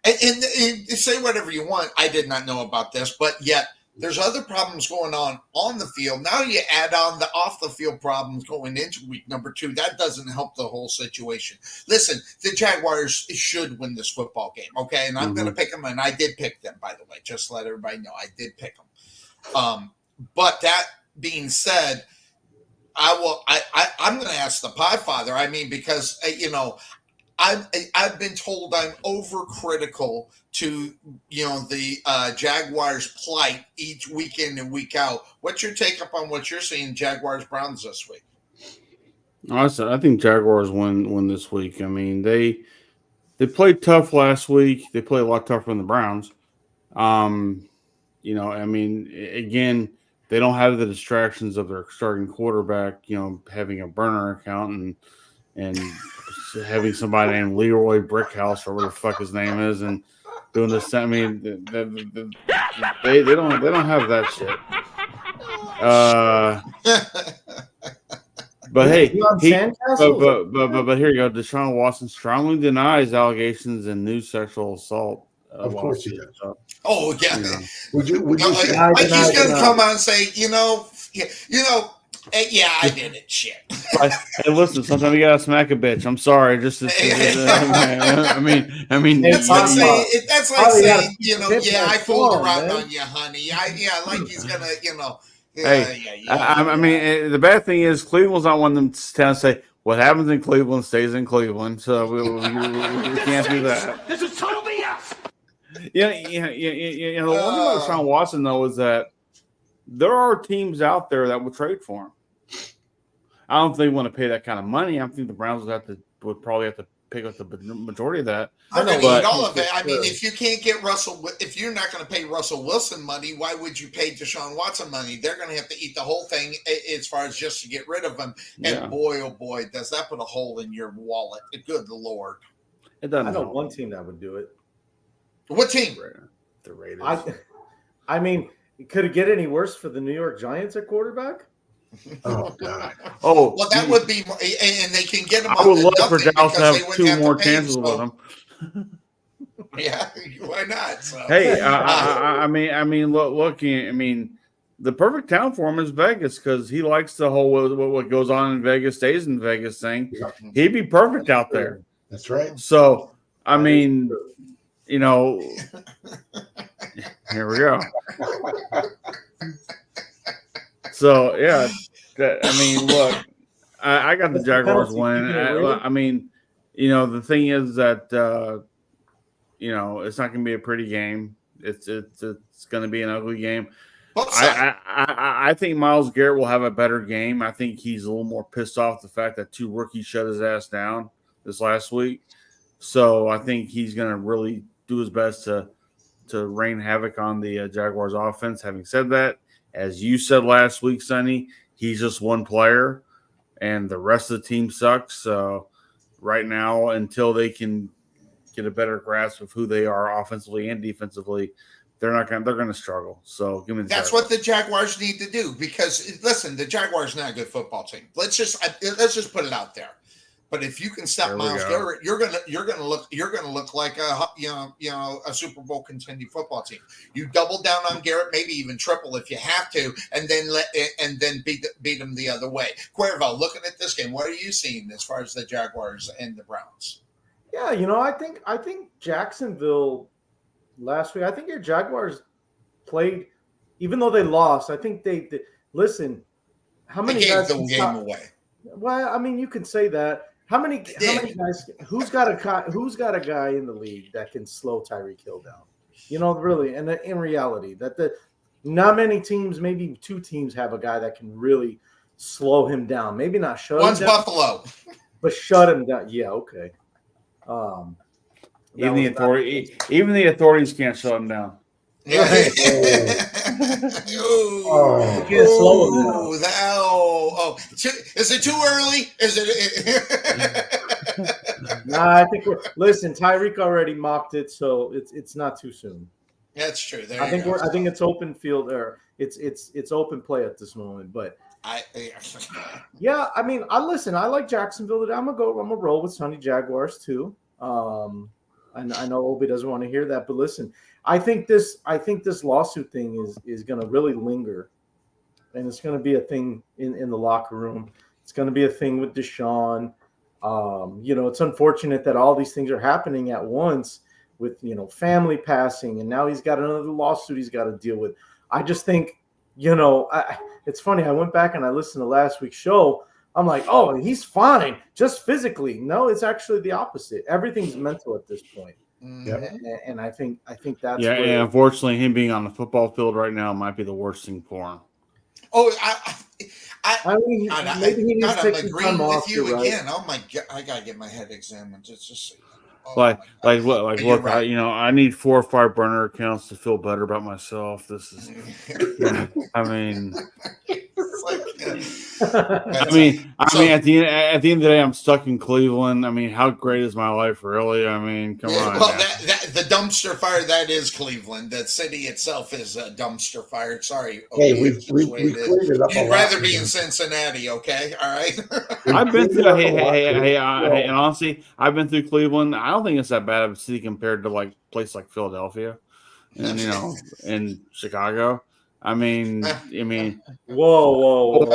Speaker 1: and say whatever you want. I did not know about this, but yet there's other problems going on the field. Now you add on the off the field problems going into week number 2. That doesn't help the whole situation. Listen, the Jaguars should win this football game, okay? And I'm going to pick them, and I did pick them, by the way. Just to let everybody know, I did pick them. But that being said, I'm going to ask the Pie Father. I mean, because I've been told I'm overcritical to the Jaguars' plight each week in and week out. What's your take up on what you're seeing Jaguars Browns this week?
Speaker 2: I think Jaguars win this week. I mean, they played tough last week. They played a lot tougher than the Browns. I mean, again, they don't have the distractions of their starting quarterback, having a burner account and having somebody named Leroy Brickhouse or whatever the fuck his name is and doing this. I mean, they don't have that shit. But hey, but here you go. Deshaun Watson strongly denies allegations and new sexual assault.
Speaker 6: Of course he does.
Speaker 1: Oh yeah.
Speaker 6: Would you
Speaker 1: like he's gonna come out and say, yeah, I did it. Shit.
Speaker 2: Hey, listen. Sometimes you gotta smack a bitch. I'm sorry. I mean.
Speaker 1: That's like saying, yeah, I fooled around on you, honey. Like he's gonna,
Speaker 2: I mean, the bad thing is Cleveland's not one of them to say what happens in Cleveland stays in Cleveland. So we can't do that.
Speaker 3: This is total BS.
Speaker 2: Yeah. The one thing about Deshaun Watson though is that there are teams out there that will trade for him. I don't think they want to pay that kind of money. I think the Browns would probably have to pick up the majority of that.
Speaker 1: I don't need all of it. I mean, if you can't get if you're not going to pay Russell Wilson money, why would you pay Deshaun Watson money? They're going to have to eat the whole thing as far as just to get rid of him. And boy, oh boy, does that put a hole in your wallet. Good Lord.
Speaker 2: It doesn't.
Speaker 4: I know one team that would do it.
Speaker 1: What team?
Speaker 4: The Raiders. I mean, could it get any worse for the New York Giants at quarterback?
Speaker 6: Oh God!
Speaker 2: Oh,
Speaker 1: well, that would be, and they can get him.
Speaker 2: I would love for Dallas to have 2 more chances with him.
Speaker 1: Yeah, why not? So.
Speaker 2: Hey, I mean, look. I mean, the perfect town for him is Vegas because he likes the whole what goes on in Vegas stays in Vegas thing. He'd be perfect out there.
Speaker 6: That's right.
Speaker 2: So, I mean, here we go. So, yeah, I mean, look, I got the Jaguars winning. I mean, the thing is that, it's not going to be a pretty game. It's going to be an ugly game. I think Myles Garrett will have a better game. I think he's a little more pissed off the fact that 2 rookies shut his ass down this last week. So I think he's going to really do his best to rain havoc on the Jaguars offense. Having said that, as you said last week, Sonny, he's just one player, and the rest of the team sucks. So right now, until they can get a better grasp of who they are offensively and defensively, they're going to struggle. So give me the
Speaker 1: That's
Speaker 2: Jaguars.
Speaker 1: what the Jaguars need to do because listen, the Jaguars not a good football team. Let's just put it out there. But if you can stop Myles Garrett, you're gonna look like a Super Bowl contending football team. You double down on Garrett, maybe even triple if you have to, and then beat them the other way. Cuervo, looking at this game, what are you seeing as far as the Jaguars and the Browns?
Speaker 4: Yeah, I think Jacksonville last week. I think your Jaguars played, even though they lost. I think they listen. How many guys
Speaker 1: gave the game away?
Speaker 4: Well, I mean, you can say that. How many guys? Who's got a guy in the league that can slow Tyreek Hill down? Really, and in reality, Not many teams, maybe 2 teams have a guy that can really slow him down. Maybe not shut
Speaker 1: One's
Speaker 4: him down,
Speaker 1: Buffalo.
Speaker 4: but shut him down. Yeah, okay.
Speaker 2: Even the authorities can't shut him down.
Speaker 1: Yeah.
Speaker 4: Right.
Speaker 6: Oh.
Speaker 4: You can't slow him down.
Speaker 1: Oh. Is it too early? Is it?
Speaker 4: Nah, I think listen, Tyreek already mocked it, so it's not too soon.
Speaker 1: That's true.
Speaker 4: I think it's open field, or it's open play at this moment. But yeah, I mean, I like Jacksonville. I'm gonna roll with Sonny Jaguars too. And I know Obi doesn't want to hear that, but listen, I think this lawsuit thing is gonna really linger, and it's gonna be a thing in the locker room. It's gonna be a thing with Deshaun. It's unfortunate that all these things are happening at once with, family passing, and now he's got another lawsuit he's got to deal with. I just think, it's funny. I went back and I listened to last week's show. I'm like, oh, he's fine, just physically. No, it's actually the opposite. Everything's mental at this point.
Speaker 6: Yeah.
Speaker 4: And I think that's
Speaker 2: and unfortunately, him being on the football field right now might be the worst thing for him.
Speaker 1: Oh,
Speaker 4: I mean, maybe he needs to take some
Speaker 1: agreeing
Speaker 4: time
Speaker 1: with
Speaker 4: off.
Speaker 1: you
Speaker 4: Right?
Speaker 1: again. Oh my God, I gotta get my head examined. Just
Speaker 2: Look,
Speaker 1: right.
Speaker 2: I need 4 or 5 burner accounts to feel better about myself. This is, I mean, at the end of the day, I'm stuck in Cleveland. I mean, how great is my life, really? I mean, come on.
Speaker 1: Well, the dumpster fire that is Cleveland. The city itself is a dumpster fire. Sorry.
Speaker 6: Hey, we cleaned it up.
Speaker 1: You'd rather be in Cincinnati, okay? All right.
Speaker 2: I've been through. Hey, and honestly, I've been through Cleveland. I don't think it's that bad of a city compared to like place like Philadelphia, and and Chicago. I mean,
Speaker 4: whoa.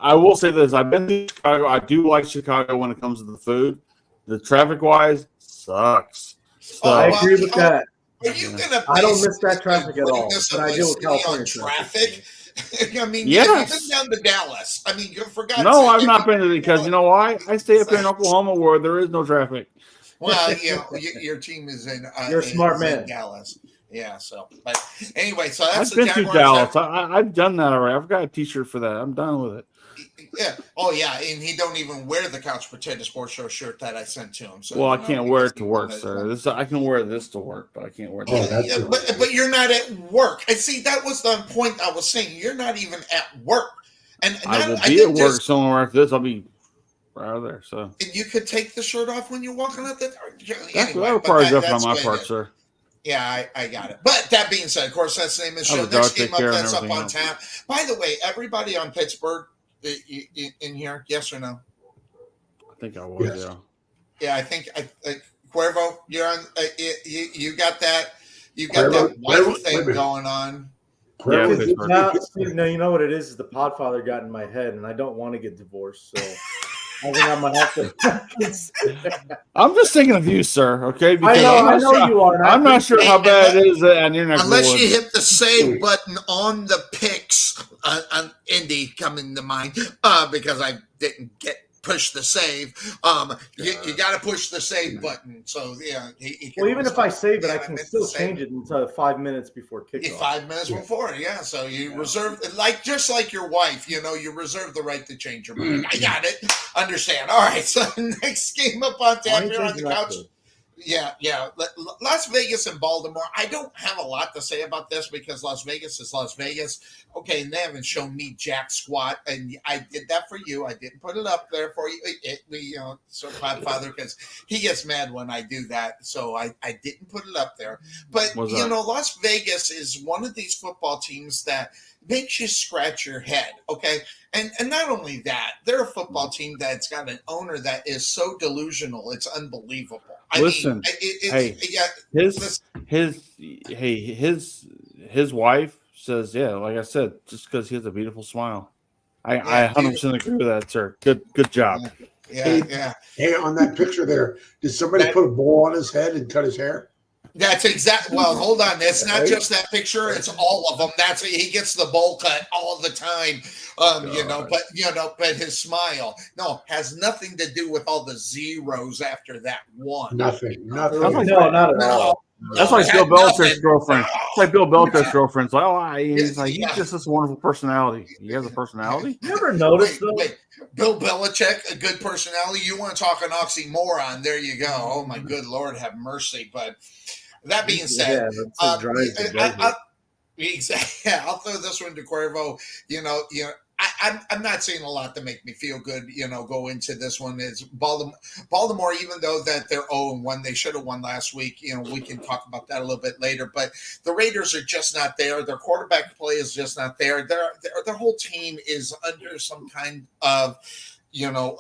Speaker 2: I will say this: I've been to Chicago. I do like Chicago when it comes to the food. The traffic wise sucks. So,
Speaker 4: I agree with that.
Speaker 1: Are you gonna?
Speaker 4: I don't miss that traffic at all. But I deal with California
Speaker 1: traffic. I mean,
Speaker 2: yes.
Speaker 1: You've been down to Dallas. I mean, you forgot.
Speaker 2: No, I've not been to because you know why? I stay up here in Oklahoma where there is no traffic.
Speaker 1: Well, your team is in.
Speaker 4: You're a smart man.
Speaker 1: In Dallas. Yeah. So, but anyway, so that's
Speaker 2: I've been to Dallas. I've done that already. I've got a T-shirt for that. I'm done with it.
Speaker 1: Yeah. Oh, yeah. And he don't even wear the Couch Potato Sports Show shirt that I sent to him. So
Speaker 2: well, I can't wear it to work, sir. I can wear this to work, but I can't wear it.
Speaker 1: But you're not at work. And see, that was the point I was saying. You're not even at work. And
Speaker 2: I will be at work somewhere like this. I'll be right out there. So
Speaker 1: and you could take the shirt off when you're walking out the door.
Speaker 2: That requires effort on my part, sir.
Speaker 1: Yeah, I got it. But that being said, of course, that's the name of the show. Next game up, that's up on tap. By the way, everybody on Pittsburgh in here, yes or no?
Speaker 2: I think I was,
Speaker 6: yes.
Speaker 1: Yeah, I think Cuervo, you're on. You got that. You got that wife thing going on.
Speaker 2: Yeah,
Speaker 4: no, you know what it is the Podfather got in my head, and I don't want to get divorced, so I think I'm gonna have to.
Speaker 2: I'm just thinking of you, sir. Okay,
Speaker 4: because I know you are.
Speaker 2: I'm not sure how bad it is, and you're not.
Speaker 1: Unless you hit the save button on the picks, on Indy coming to mind, because I didn't push the save. You got to push the save button. So yeah.
Speaker 4: Well, even if I save it, I can still change it until 5 minutes before kickoff.
Speaker 1: 5 minutes before, yeah. So you reserve, just like your wife, you reserve the right to change your mind. I got it. Understand. All right. So next game up on tap here on the couch. Yeah. Las Vegas and Baltimore. I don't have a lot to say about this because Las Vegas is Las Vegas. Okay, and they haven't shown me jack squat, and I did that for you. I didn't put it up there for you. So Podfather, because he gets mad when I do that, so I didn't put it up there. But Las Vegas is one of these football teams that makes you scratch your head. Okay. And not only that, they're a football team that's got an owner that is so delusional. It's unbelievable.
Speaker 2: His wife says, yeah, like I said, just because he has a beautiful smile. I 100% agree with that, sir. Good job.
Speaker 1: Yeah.
Speaker 6: Hey, on that picture there, did somebody put a bowl on his head and cut his hair?
Speaker 1: That's exactly. Well, hold on. It's not just that picture. It's all of them. He gets the bowl cut all the time. But his smile has nothing to do with all the zeros after that one.
Speaker 6: Nothing.
Speaker 4: No, not at all.
Speaker 2: That's like Bill Belichick's girlfriend. It's like Bill Belichick's girlfriend's like, he's just this wonderful personality. He has a personality.
Speaker 4: You ever noticed though?
Speaker 1: Wait, Bill Belichick, a good personality. You want to talk an oxymoron? There you go. Oh my good Lord, have mercy. But that being said, exactly. I'll throw this one to Cuervo. I'm not seeing a lot to make me feel good. Go into this one is Baltimore. Even though that they're 0-1, they should have won last week. We can talk about that a little bit later. But the Raiders are just not there. Their quarterback play is just not there. Their whole team is under some kind of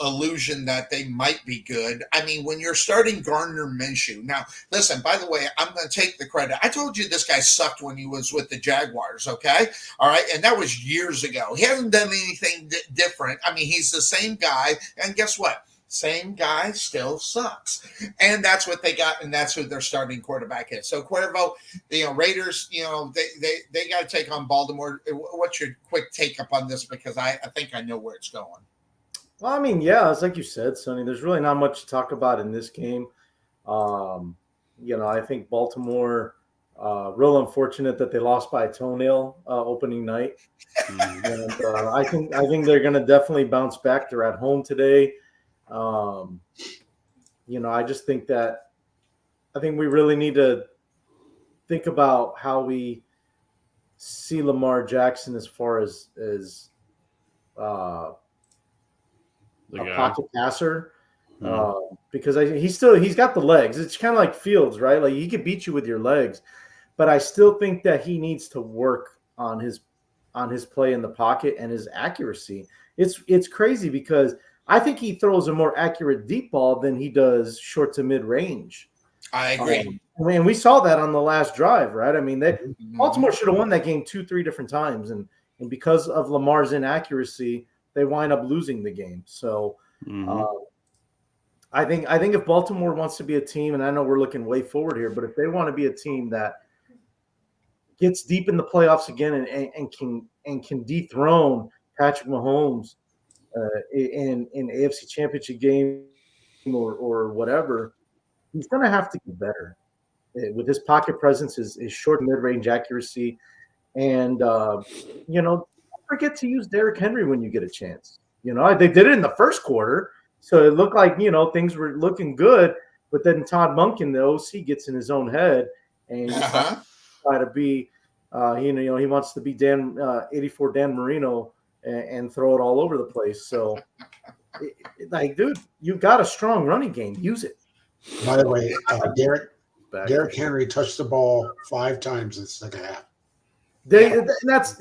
Speaker 1: illusion that they might be good. I mean, when you're starting Gardner Minshew. Now, listen, by the way, I'm going to take the credit. I told you this guy sucked when he was with the Jaguars, okay? All right, and that was years ago. He hasn't done anything different. I mean, he's the same guy, and guess what? Same guy still sucks. And that's what they got, and that's who their starting quarterback is. So, Cuervo, Raiders, they got to take on Baltimore. What's your quick take up on this? Because I think I know where it's going.
Speaker 4: Well, I mean, yeah, it's like you said, Sonny. There's really not much to talk about in this game. I think Baltimore, real unfortunate that they lost by a toenail opening night. And I think they're going to definitely bounce back. They're at home today. I just think we really need to think about how we see Lamar Jackson as far as a pocket passer, because he's got the legs. It's kind of like Fields, right? Like he could beat you with your legs, but I still think that he needs to work on his play in the pocket and his accuracy. It's crazy because I think he throws a more accurate deep ball than he does short to mid range.
Speaker 1: I agree.
Speaker 4: And we saw that on the last drive, right? I mean, Baltimore should have won that game 2-3 different times, and because of Lamar's inaccuracy, they wind up losing the game. So I think if Baltimore wants to be a team, and I know we're looking way forward here, but if they want to be a team that gets deep in the playoffs again and can dethrone Patrick Mahomes in AFC Championship game or whatever, he's going to have to get better with his pocket presence, his short mid-range accuracy, and don't forget to use Derrick Henry when you get a chance. They did it in the first quarter, so it looked like things were looking good. But then Todd Monken, the OC, gets in his own head and try to be, he wants to be 84 Dan Marino and throw it all over the place. So, dude, you've got a strong running game. Use it.
Speaker 6: By the way, Derrick Henry touched the ball 5 times in the second half.
Speaker 4: That's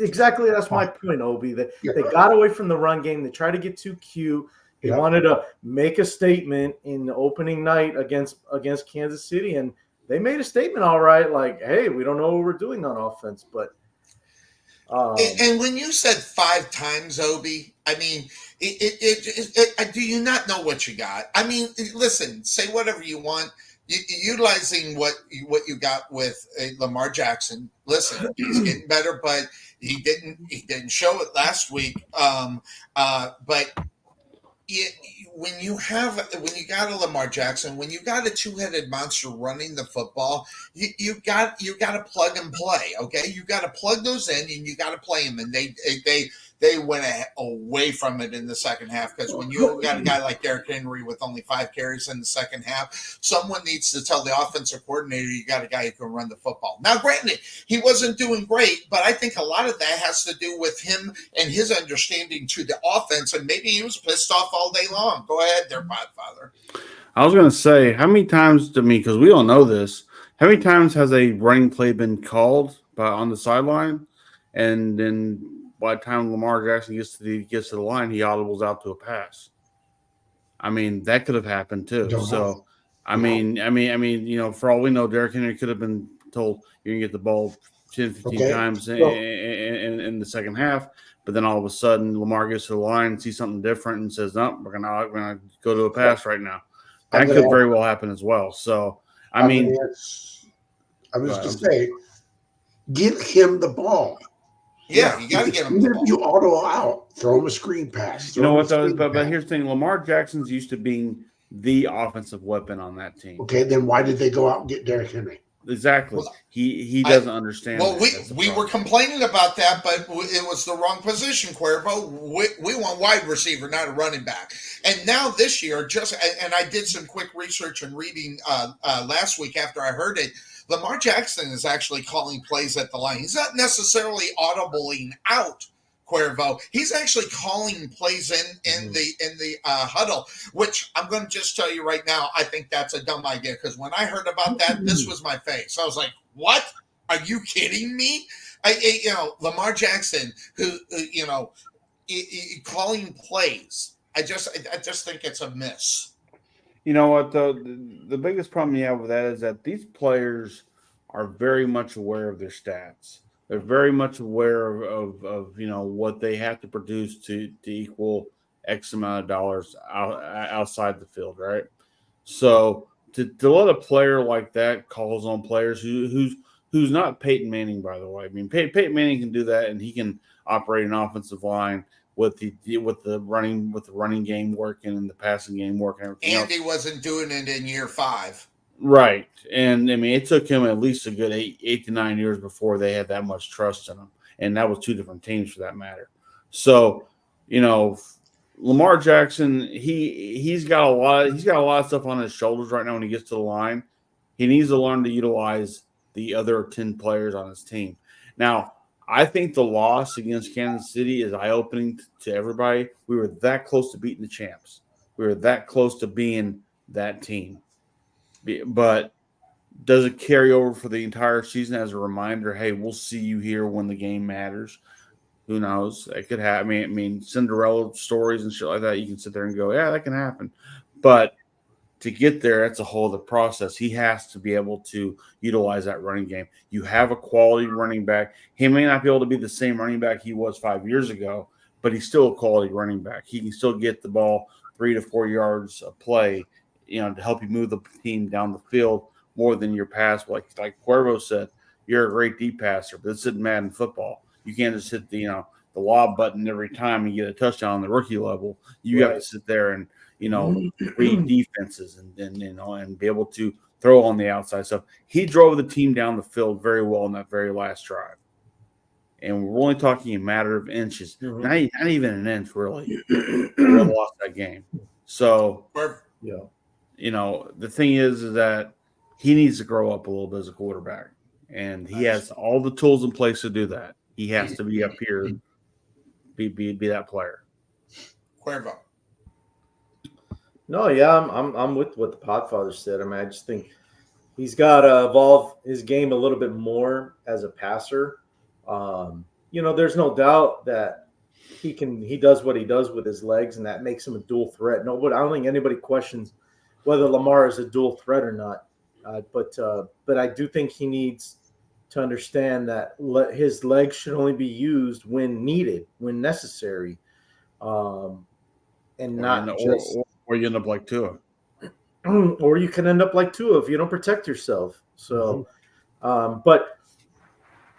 Speaker 4: my point, Obi. They got away from the run game. They tried to get too cute. They wanted to make a statement in the opening night against Kansas City, and they made a statement, all right, like, hey, we don't know what we're doing on offense. But
Speaker 1: and when you said 5 times, Obi, I mean, do you not know what you got? I mean, listen, say whatever you want. Utilizing what you got with Lamar Jackson. Listen, he's getting better, but he didn't show it last week. But when you got a Lamar Jackson, when you got a 2-headed monster running the football, you got to plug and play. Okay, you got to plug those in and you got to play them. And they went away from it in the second half, because when you got a guy like Derrick Henry with only 5 carries in the second half, someone needs to tell the offensive coordinator you got a guy who can run the football. Now, granted, he wasn't doing great, but I think a lot of that has to do with him and his understanding to the offense, and maybe he was pissed off all day long. Go ahead there, Podfather.
Speaker 2: I was going to say, how many times to me, because we don't know this, how many times has a running play been called on the sideline, and then by the time Lamar Jackson gets to the line, he audibles out to a pass? I mean, that could have happened too. So, I mean, for all we know, Derrick Henry could have been told you're gonna get the ball 10, 15 times in the second half, but then all of a sudden Lamar gets to the line and sees something different and says, "No, we're gonna go to a pass right now." That could very well happen as well. So, I mean,
Speaker 6: I was just saying, give him the ball.
Speaker 1: Yeah, you got to get him the ball.
Speaker 6: You auto out, throw him a screen pass.
Speaker 2: You know what, though? But here's the thing: Lamar Jackson's used to being the offensive weapon on that team.
Speaker 6: Okay, then why did they go out and get Derrick Henry?
Speaker 2: Exactly.
Speaker 1: Well,
Speaker 2: He doesn't understand.
Speaker 1: Well,
Speaker 2: that.
Speaker 1: we were complaining about that, but it was the wrong position, Cuervo. We want wide receiver, not a running back. And now this year, and I did some quick research and reading last week after I heard it. Lamar Jackson is actually calling plays at the line. He's not necessarily audibling out Cuervo. He's actually calling plays in the huddle, which I'm going to just tell you right now. I think that's a dumb idea because when I heard about that, this was my face. I was like, "What? Are you kidding me?" Lamar Jackson, who calling plays. I just think it's a miss.
Speaker 2: You know what though? The biggest problem you have with that is that these players are very much aware of their stats. They're very much aware of what they have to produce to equal X amount of dollars outside the field, right? So to let a player like that calls on players who's not Peyton Manning, by the way. I mean, Peyton Manning can do that, and he can operate an offensive line with the running game working and the passing game working. And everything
Speaker 1: else. He wasn't doing it in year 5.
Speaker 2: Right. And I mean, it took him at least a good 8 to 9 years before they had that much trust in him. And that was 2 different teams for that matter. So, Lamar Jackson, he's got a lot of stuff on his shoulders right now when he gets to the line. He needs to learn to utilize the other 10 players on his team. Now, I think the loss against Kansas City is eye-opening to everybody. We were that close to beating the champs. We were that close to being that team. But does it carry over for the entire season as a reminder? Hey, we'll see you here when the game matters. Who knows? It could happen. I mean, Cinderella stories and shit like that. You can sit there and go, yeah, that can happen. But to get there, that's a whole other process. He has to be able to utilize that running game. You have a quality running back. He may not be able to be the same running back he was 5 years ago, but he's still a quality running back. He can still get the ball 3 to 4 yards of play, to help you move the team down the field more than your pass. Like Cuervo said, you're a great deep passer, but this isn't Madden football. You can't just hit the lob button every time and get a touchdown on the rookie level. You have to sit there and read defenses and be able to throw on the outside stuff. He drove the team down the field very well in that very last drive. And we're only talking a matter of inches, not even an inch, really. We lost that game. So, the thing is that he needs to grow up a little bit as a quarterback. And he has all the tools in place to do that. He has to be up here, be that player.
Speaker 1: Cuervo.
Speaker 4: No, yeah, I'm with what the Podfather said. I mean, I just think he's got to evolve his game a little bit more as a passer. There's no doubt that he does what he does with his legs, and that makes him a dual threat. No, but I don't think anybody questions whether Lamar is a dual threat or not. But I do think he needs to understand that his legs should only be used when needed, when necessary, and not just.
Speaker 2: Or you end up like Tua.
Speaker 4: Or you can end up like Tua if you don't protect yourself. So, but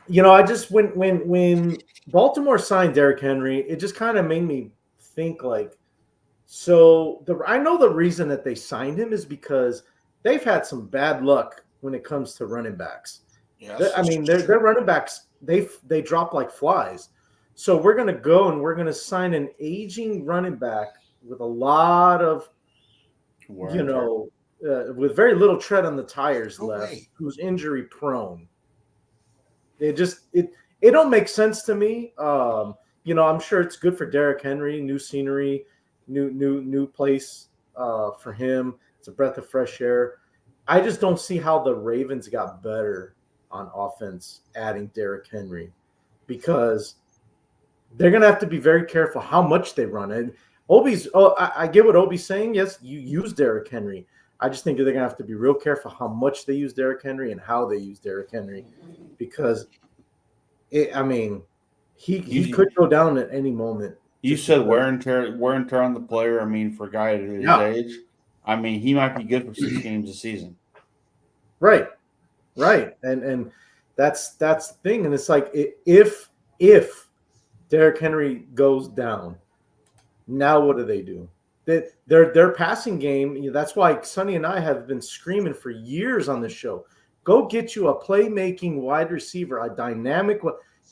Speaker 4: I just when Baltimore signed Derrick Henry, it just kind of made me think like, I know the reason that they signed him is because they've had some bad luck when it comes to running backs. Yes, I mean, their running backs they drop like flies. So we're gonna go and we're gonna sign an aging running back with a lot of, with very little tread on the tires left, who's injury prone. It don't make sense to me. I'm sure it's good for Derrick Henry, new scenery, new place for him. It's a breath of fresh air. I just don't see how the Ravens got better on offense adding Derrick Henry, because they're going to have to be very careful how much they run. And I get what Obi's saying. Yes, you use Derrick Henry. I just think they're going to have to be real careful how much they use Derrick Henry and how they use Derrick Henry, because he could go down at any moment.
Speaker 2: You said wear and tear on the player. I mean, for a guy at his age, I mean, he might be good for 6 games a season.
Speaker 4: Right. And that's the thing. And it's like, if Derrick Henry goes down, now what do? Their passing game. That's why Sonny and I have been screaming for years on this show. Go get you a playmaking wide receiver, a dynamic.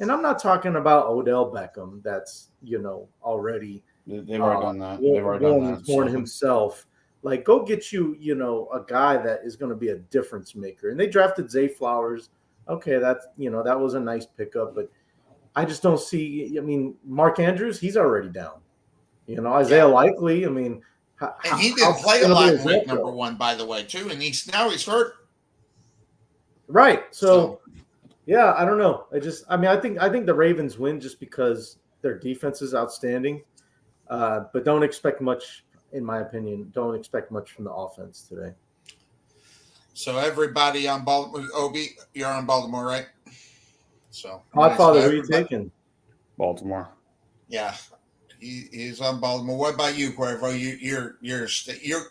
Speaker 4: And I'm not talking about Odell Beckham. That's already
Speaker 2: They've already done that. They've already done that.
Speaker 4: Torn himself. Like, go get you, a guy that is going to be a difference maker. And they drafted Zay Flowers. Okay, that's that was a nice pickup, but I just don't see. I mean, Mark Andrews, he's already down. Isaiah Likely. I mean,
Speaker 1: and he didn't play a lot in week number 1, by the way, too. And he's hurt.
Speaker 4: Right. So, yeah, I don't know. I think the Ravens win just because their defense is outstanding. But don't expect much, in my opinion. Don't expect much from the offense today.
Speaker 1: So everybody on Baltimore, Obi, you're on Baltimore, right? So
Speaker 4: Podfather, who are you taking?
Speaker 2: Baltimore.
Speaker 1: Yeah, he's on Baltimore. What about you, Cuervo?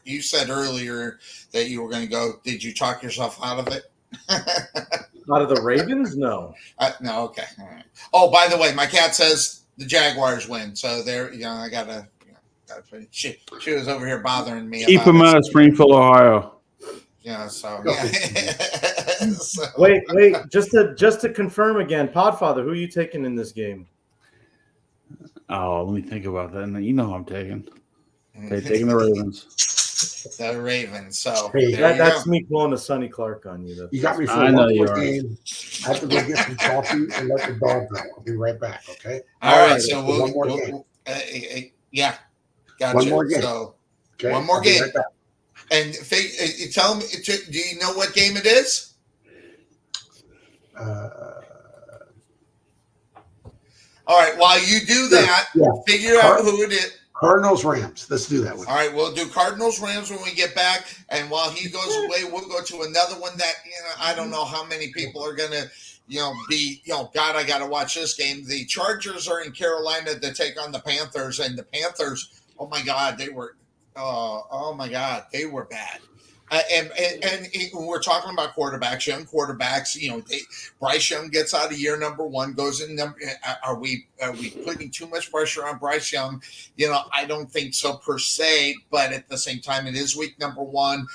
Speaker 1: You said earlier that you were going to go. Did you talk yourself out of it?
Speaker 4: Out of the Ravens? No.
Speaker 1: No. Okay. All right. Oh, by the way, my cat says the Jaguars win. So there, I gotta. She was over here bothering me.
Speaker 2: Keep them out of Springfield, Ohio.
Speaker 1: Yeah. So. So.
Speaker 4: Wait. Just to confirm again, Podfather, who are you taking in this game?
Speaker 2: Oh, let me think about that. You know who I'm taking. Okay, taking the Ravens.
Speaker 1: The Ravens. So
Speaker 4: that's me pulling a Sonny Clark on you.
Speaker 6: You got me for one more game. I have to go get some coffee and let the dog go. I'll be right back. Okay.
Speaker 1: All right. So
Speaker 6: one more game.
Speaker 1: Yeah. Gotcha.
Speaker 6: One more game.
Speaker 1: So
Speaker 6: okay,
Speaker 1: one more game.
Speaker 6: Right,
Speaker 1: and tell me, do you know what game it is? All right. While you do that, figure out who it is.
Speaker 6: Cardinals Rams. Let's do that one.
Speaker 1: All right, we'll do Cardinals Rams when we get back. And while he goes away, we'll go to another one that I don't know how many people are gonna be God, I gotta watch this game. The Chargers are in Carolina to take on the Panthers, and the Panthers, oh my God, they were bad. And we're talking about quarterbacks, young quarterbacks. Bryce Young gets out of year number 1, goes in. Are we putting too much pressure on Bryce Young? I don't think so per se, but at the same time, it is week number 1.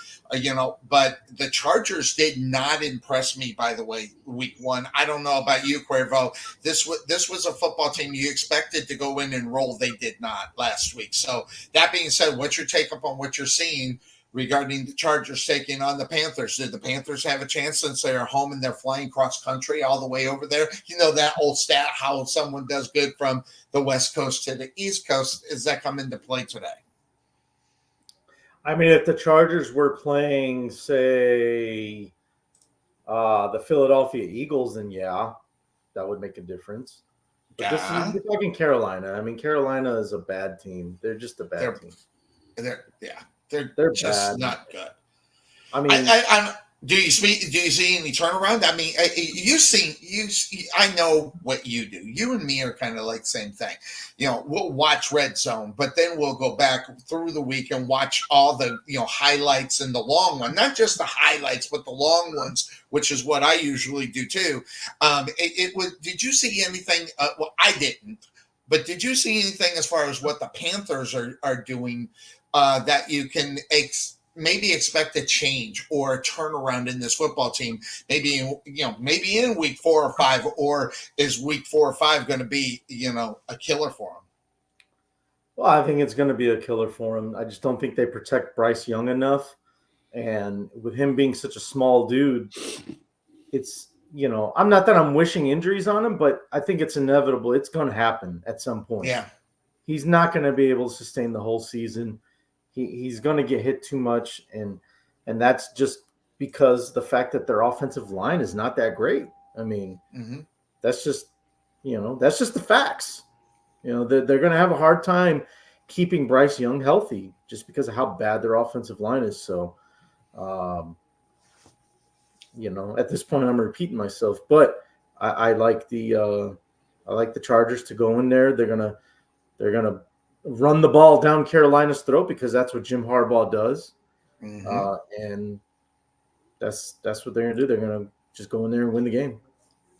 Speaker 1: But the Chargers did not impress me. By the way, week 1. I don't know about you, Cuervo. This was a football team you expected to go in and roll. They did not last week. So that being said, what's your take up on what you're seeing regarding the Chargers taking on the Panthers? Did the Panthers have a chance since they are home and they're flying cross country all the way over there? That old stat, how someone does good from the West Coast to the East Coast. Does that come into play today?
Speaker 4: I mean, if the Chargers were playing, say, the Philadelphia Eagles, then yeah, that would make a difference. But this is fucking Carolina. I mean, Carolina is a bad team. They're just a bad team.
Speaker 1: They're just bad. Not good.
Speaker 4: I mean,
Speaker 1: do you see any turnaround? I mean, I know what you do. You and me are kind of like the same thing. We'll watch Red Zone, but then we'll go back through the week and watch all the highlights and the long one, not just the highlights, but the long ones, which is what I usually do too. Did you see anything? Well, I didn't, but did you see anything as far as what the Panthers are doing? That you can maybe expect a change or a turnaround in this football team, maybe in week 4 or 5, or is week 4 or 5 going to be a killer for them?
Speaker 4: Well, I think it's going to be a killer for them. I just don't think they protect Bryce Young enough, and with him being such a small dude, it's I'm not that I'm wishing injuries on him, but I think it's inevitable. It's going to happen at some point.
Speaker 1: Yeah,
Speaker 4: he's not going to be able to sustain the whole season. He's going to get hit too much, and that's just because the fact that their offensive line is not that great. I mean, that's just the facts. They're going to have a hard time keeping Bryce Young healthy just because of how bad their offensive line is. So, at this point, I'm repeating myself, but I like the Chargers to go in there. They're gonna run the ball down Carolina's throat because that's what Jim Harbaugh does. And that's what they're going to do. They're going to just go in there and win the game.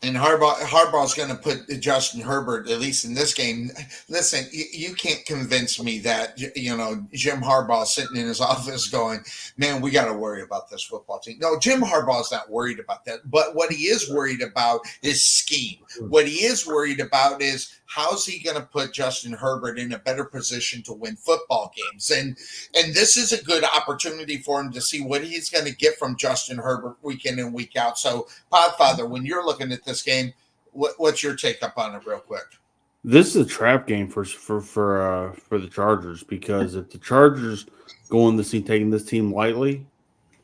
Speaker 1: And Harbaugh's going to put Justin Herbert, at least in this game. Listen, you can't convince me that, Jim Harbaugh sitting in his office going, man, we got to worry about this football team. No, Jim Harbaugh's not worried about that. But what he is worried about is scheme. What he is worried about is how's he going to put Justin Herbert in a better position to win football games. And this is a good opportunity for him to see what he's going to get from Justin Herbert week in and week out. So, Podfather, when you're looking at this game, what's your take up on it real quick?
Speaker 2: This is a trap game for the Chargers, because if the Chargers go in the scene taking this team lightly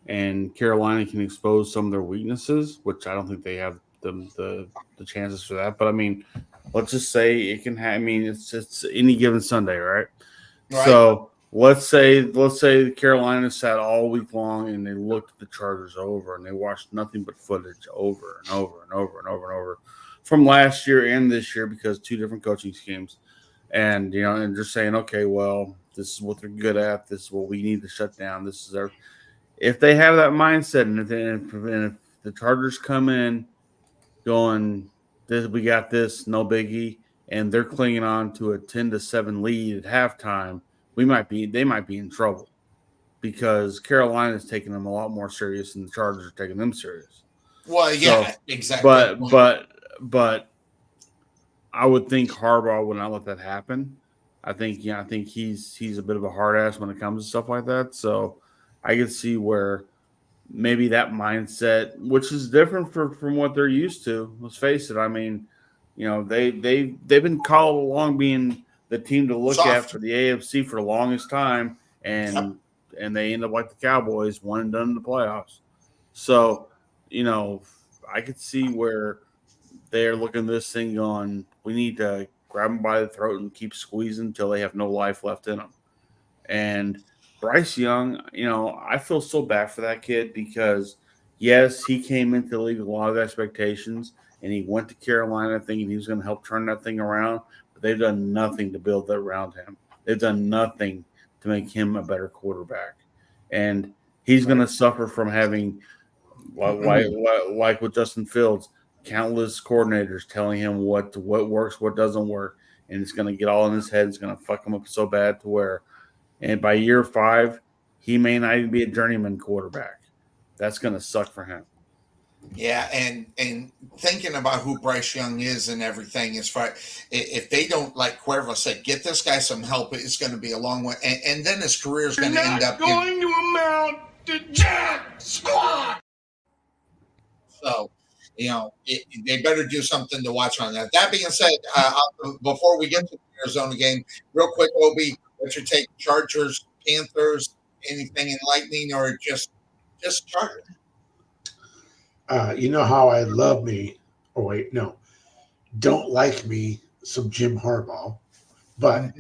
Speaker 2: and Carolina can expose some of their weaknesses, which I don't think they have the chances for that. But I mean, let's just say it can have, it's any given Sunday, right? So let's say Carolina sat all week long and they looked at the Chargers over and they watched nothing but footage over and over and over and over and over from last year and this year, because 2 different coaching schemes, and and just saying, okay, well, this is what they're good at. This is what we need to shut down. This is if they have that mindset, and if the Chargers come in going, we got this, no biggie, and they're clinging on to a 10-7 lead at halftime, they might be in trouble, because Carolina's taking them a lot more serious than the Chargers are taking them serious.
Speaker 1: Well, yeah, so, exactly.
Speaker 2: But I would think Harbaugh would not let that happen. I think he's a bit of a hard ass when it comes to stuff like that. So I could see where maybe that mindset, which is different from what they're used to. Let's face it. I mean, they've been called along being the team to look at for the AFC for the longest time, and they end up like the Cowboys, one and done in the playoffs. So, I could see where they're looking at this thing going, we need to grab them by the throat and keep squeezing until they have no life left in them. And Bryce Young, I feel so bad for that kid, because, yes, he came into the league with a lot of expectations, and he went to Carolina thinking he was going to help turn that thing around, but they've done nothing to build that around him. They've done nothing to make him a better quarterback. And he's going to suffer from having, like with Justin Fields, countless coordinators telling him what works, what doesn't work, and it's going to get all in his head. It's going to fuck him up so bad to where, and by year 5, he may not even be a journeyman quarterback. That's going to suck for him.
Speaker 1: Yeah, and thinking about who Bryce Young is and everything, as far if they don't, like Cuervo said, get this guy some help, it's going to be a long way, and then his career is going to end up
Speaker 3: going to amount to jack squat.
Speaker 1: So, they better do something to watch on that. That being said, before we get to the Arizona game, real quick, Obi, what's your take? Chargers, Panthers, anything enlightening, or just Chargers?
Speaker 6: You know how I love me. Oh wait, no, don't like me some Jim Harbaugh, but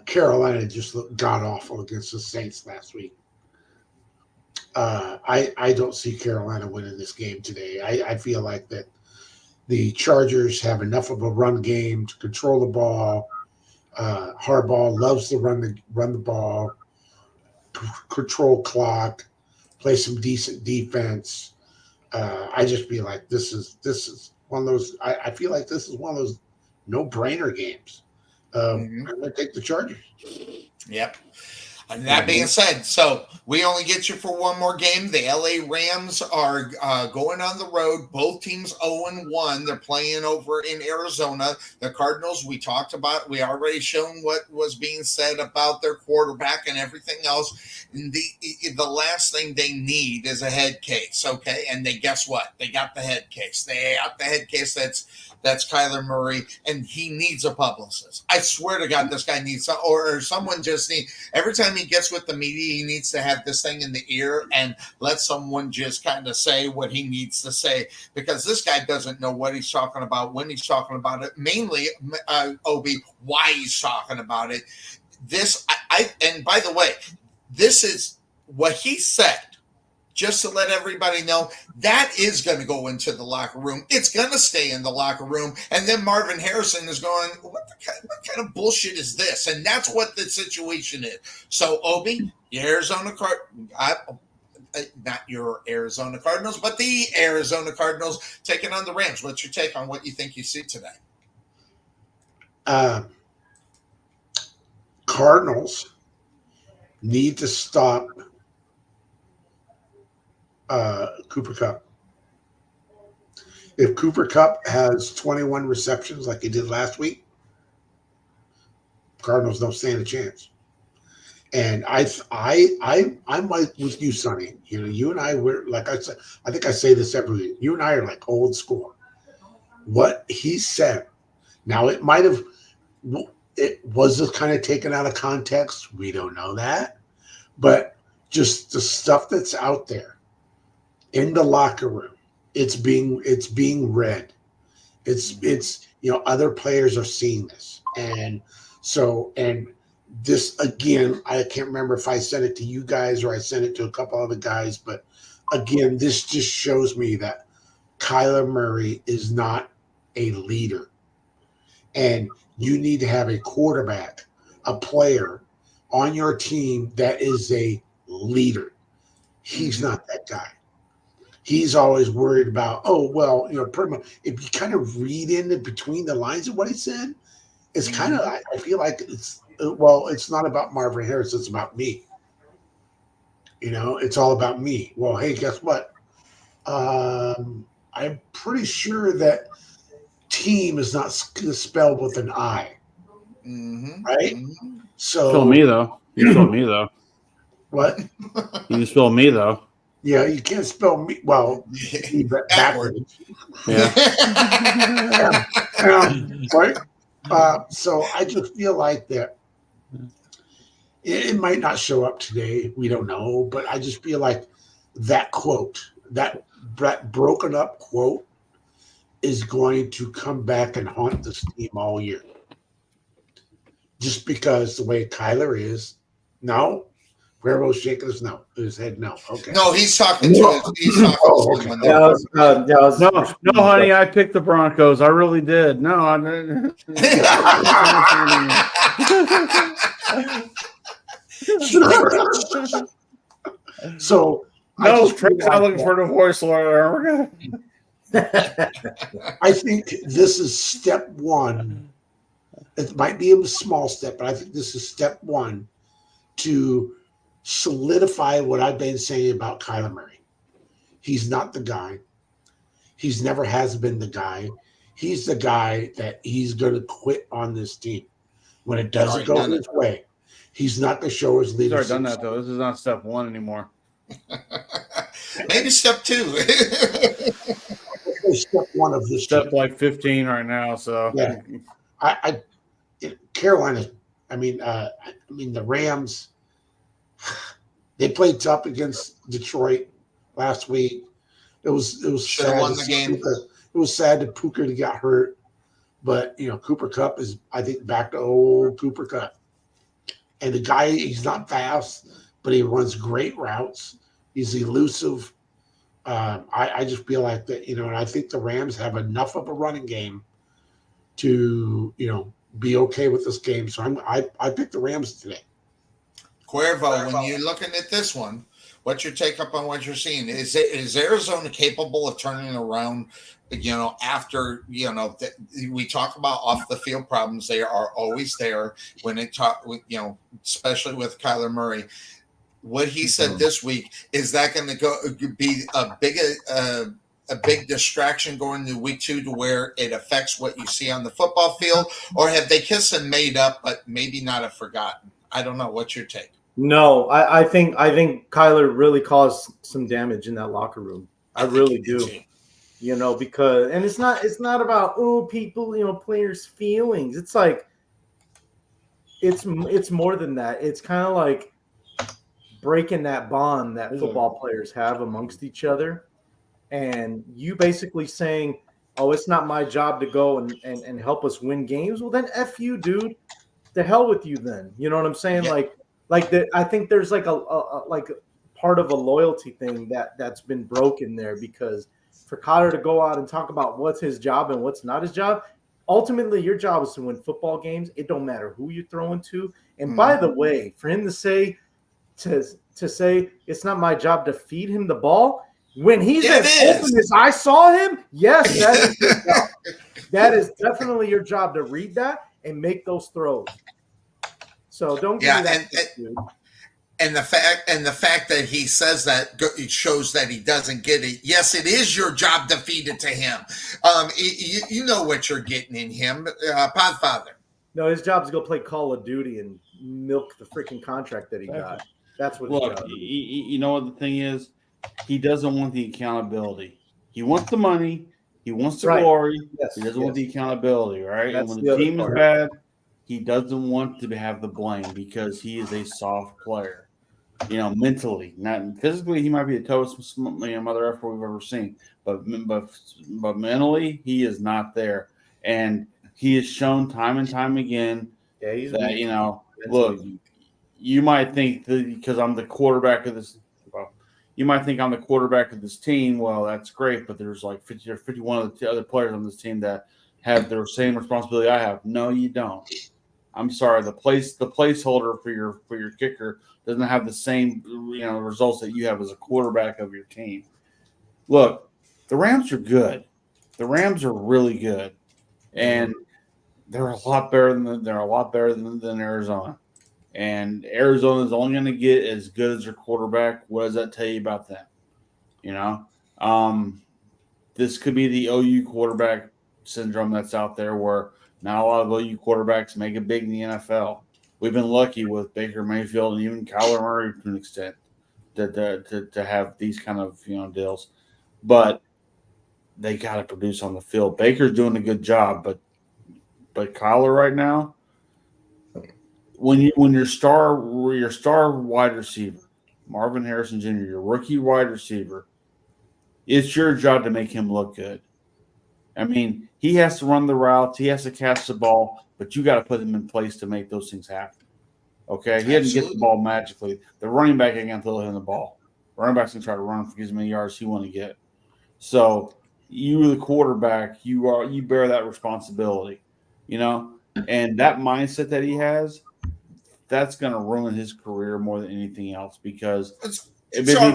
Speaker 6: Carolina just looked god awful against the Saints last week. I don't see Carolina winning this game today. I feel like that the Chargers have enough of a run game to control the ball. Harbaugh loves to run the ball, control clock, play some decent defense. I just feel like this is one of those. I feel like this is one of those no-brainer games. I'm going to take the Chargers.
Speaker 1: Yep. And that being said, so we only get you for one more game. The LA Rams are going on the road. Both teams 0-1. They're playing over in Arizona. The Cardinals, we talked about. We already shown what was being said about their quarterback and everything else. And the last thing they need is a head case, okay? And guess what? They got the head case. They got the head case that's Kyler Murray, and he needs a publicist. I swear to God, this guy needs or someone just needs. Every time he gets with the media, he needs to have this thing in the ear and let someone just kind of say what he needs to say, because this guy doesn't know what he's talking about, when he's talking about it, mainly, Obi, why he's talking about it. And by the way, this is what he said. Just to let everybody know, that is going to go into the locker room. It's going to stay in the locker room. And then Marvin Harrison is going, what kind of bullshit is this? And that's what the situation is. So, Obi, the Arizona not your Arizona Cardinals, but the Arizona Cardinals taking on the Rams. What's your take on what you think you see today?
Speaker 6: Cardinals need to stop Cooper Kupp. If Cooper Kupp has 21 receptions like he did last week, Cardinals don't stand a chance. And I'm like with you, Sonny. You know, you and I were like I said. I think I say this every week. You and I are like old school. What he said. Now it might have. It was kind of taken out of context. We don't know that, but just the stuff that's out there in the locker room, it's being read. It's other players are seeing this, and this again, I can't remember if I sent it to you guys or I sent it to a couple other guys, but again, this just shows me that Kyler Murray is not a leader, and you need to have a quarterback, a player on your team that is a leader. He's not that guy. He's always worried about, pretty much if you kind of read in between the lines of what he said, it's kind of, I feel like it's not about Marvin Harris, it's about me. It's all about me. Well, hey, guess what? I'm pretty sure that team is not spelled with an I. Right? So
Speaker 2: Spell me though. You spell me though.
Speaker 6: What?
Speaker 2: You can spell me though.
Speaker 6: Yeah, you can't spell me. Well, backwards.
Speaker 2: Yeah.
Speaker 6: Right. So I just feel like that it might not show up today. We don't know, but I just feel like that quote, that broken up quote, is going to come back and haunt this team all year. Just because the way Kyler is. No. Cuervo's shaking his head no. Okay.
Speaker 1: No, he's talking to his. He's talking to
Speaker 2: him. No, honey, I picked the Broncos. I really did. No, I didn't.
Speaker 6: So
Speaker 2: Trent's not looking for a divorce lawyer.
Speaker 6: I think this is step one. It might be a small step, but I think this is step one to solidify what I've been saying about Kyler Murray. He's not the guy. He's never has been the guy. He's the guy that he's going to quit on this team when it doesn't go his way. He's not going to show his leadership.
Speaker 2: He's already done that, though. This is not step one anymore.
Speaker 1: Maybe step two.
Speaker 6: Step one of this.
Speaker 2: Step like 15 right now. So
Speaker 6: yeah, Carolina. I mean, the Rams. They played tough against Detroit last week. It was sad.
Speaker 1: Won the game.
Speaker 6: It was sad that Puka got hurt, but Cooper Kupp is, I think, back to old Cooper Kupp. And the guy, he's not fast, but he runs great routes. He's elusive. I just feel like that, and I think the Rams have enough of a running game to, be okay with this game. So I picked the Rams today.
Speaker 1: Cuervo, when you're looking at this one, what's your take up on what you're seeing? Is Arizona capable of turning around? After we talk about off the field problems, they are always there when it talk. Especially with Kyler Murray. What he said this week, is that going to be a big distraction going to week 2 to where it affects what you see on the football field, or have they kissed and made up, but maybe not have forgotten? I don't know. What's your take?
Speaker 4: No, I think Kyler really caused some damage in that locker room. I really do. Because it's not about people, players' feelings. It's like it's more than that. It's kind of like breaking that bond that football players have amongst each other, and you basically saying, "Oh, it's not my job to go and help us win games." Well, then F you, dude. The hell with you then. You know what I'm saying?
Speaker 1: Yeah.
Speaker 4: I think there's like a part of a loyalty thing that's been broken there, because for Kyler to go out and talk about what's his job and what's not his job, ultimately your job is to win football games. It don't matter who you're throwing to. And by the way, for him to say to say it's not my job to feed him the ball when he's
Speaker 1: Yeah,
Speaker 4: as
Speaker 1: it is.
Speaker 4: open as I saw him? Yes, that is your job. That is definitely your job to read that and make those throws. So don't give me that.
Speaker 1: And the fact that he says that it shows that he doesn't get it. Yes, it is your job to feed it to him. You know what you're getting in him, Podfather.
Speaker 4: No, his job is to go play Call of Duty and milk the freaking contract that he got. That's what his job is.
Speaker 2: You know what the thing is? He doesn't want the accountability. He wants the money. He wants the glory. Yes, he doesn't want the accountability, right?
Speaker 4: That's
Speaker 2: and when the team is bad, he doesn't want to have the blame because he is a soft player. Mentally, not physically, he might be the toughest mother effer we've ever seen, but mentally, he is not there, and he has shown time and time again that look, you might think that because I'm the quarterback of this, you might think I'm the quarterback of this team. Well, that's great, but there's like 50 or 51 of the other players on this team that have the same responsibility I have. No, you don't. I'm sorry. The placeholder for your kicker doesn't have the same results that you have as a quarterback of your team. Look, the Rams are good. The Rams are really good, and they're a lot better than Arizona. And Arizona is only going to get as good as their quarterback. What does that tell you about them? This could be the OU quarterback syndrome that's out there, where not a lot of OU quarterbacks make it big in the NFL. We've been lucky with Baker Mayfield and even Kyler Murray to an extent to have these kind of deals, but they got to produce on the field. Baker's doing a good job, but Kyler right now, when your star wide receiver, Marvin Harrison Jr., your rookie wide receiver, it's your job to make him look good. I mean, he has to run the routes, he has to catch the ball, but you got to put him in place to make those things happen. Okay, he didn't get the ball magically. The running back ain't gonna throw him the ball. The running back's gonna try to run for as many yards as he want to get. So you, the quarterback, you bear that responsibility, and that mindset that he has, that's gonna ruin his career more than anything else because because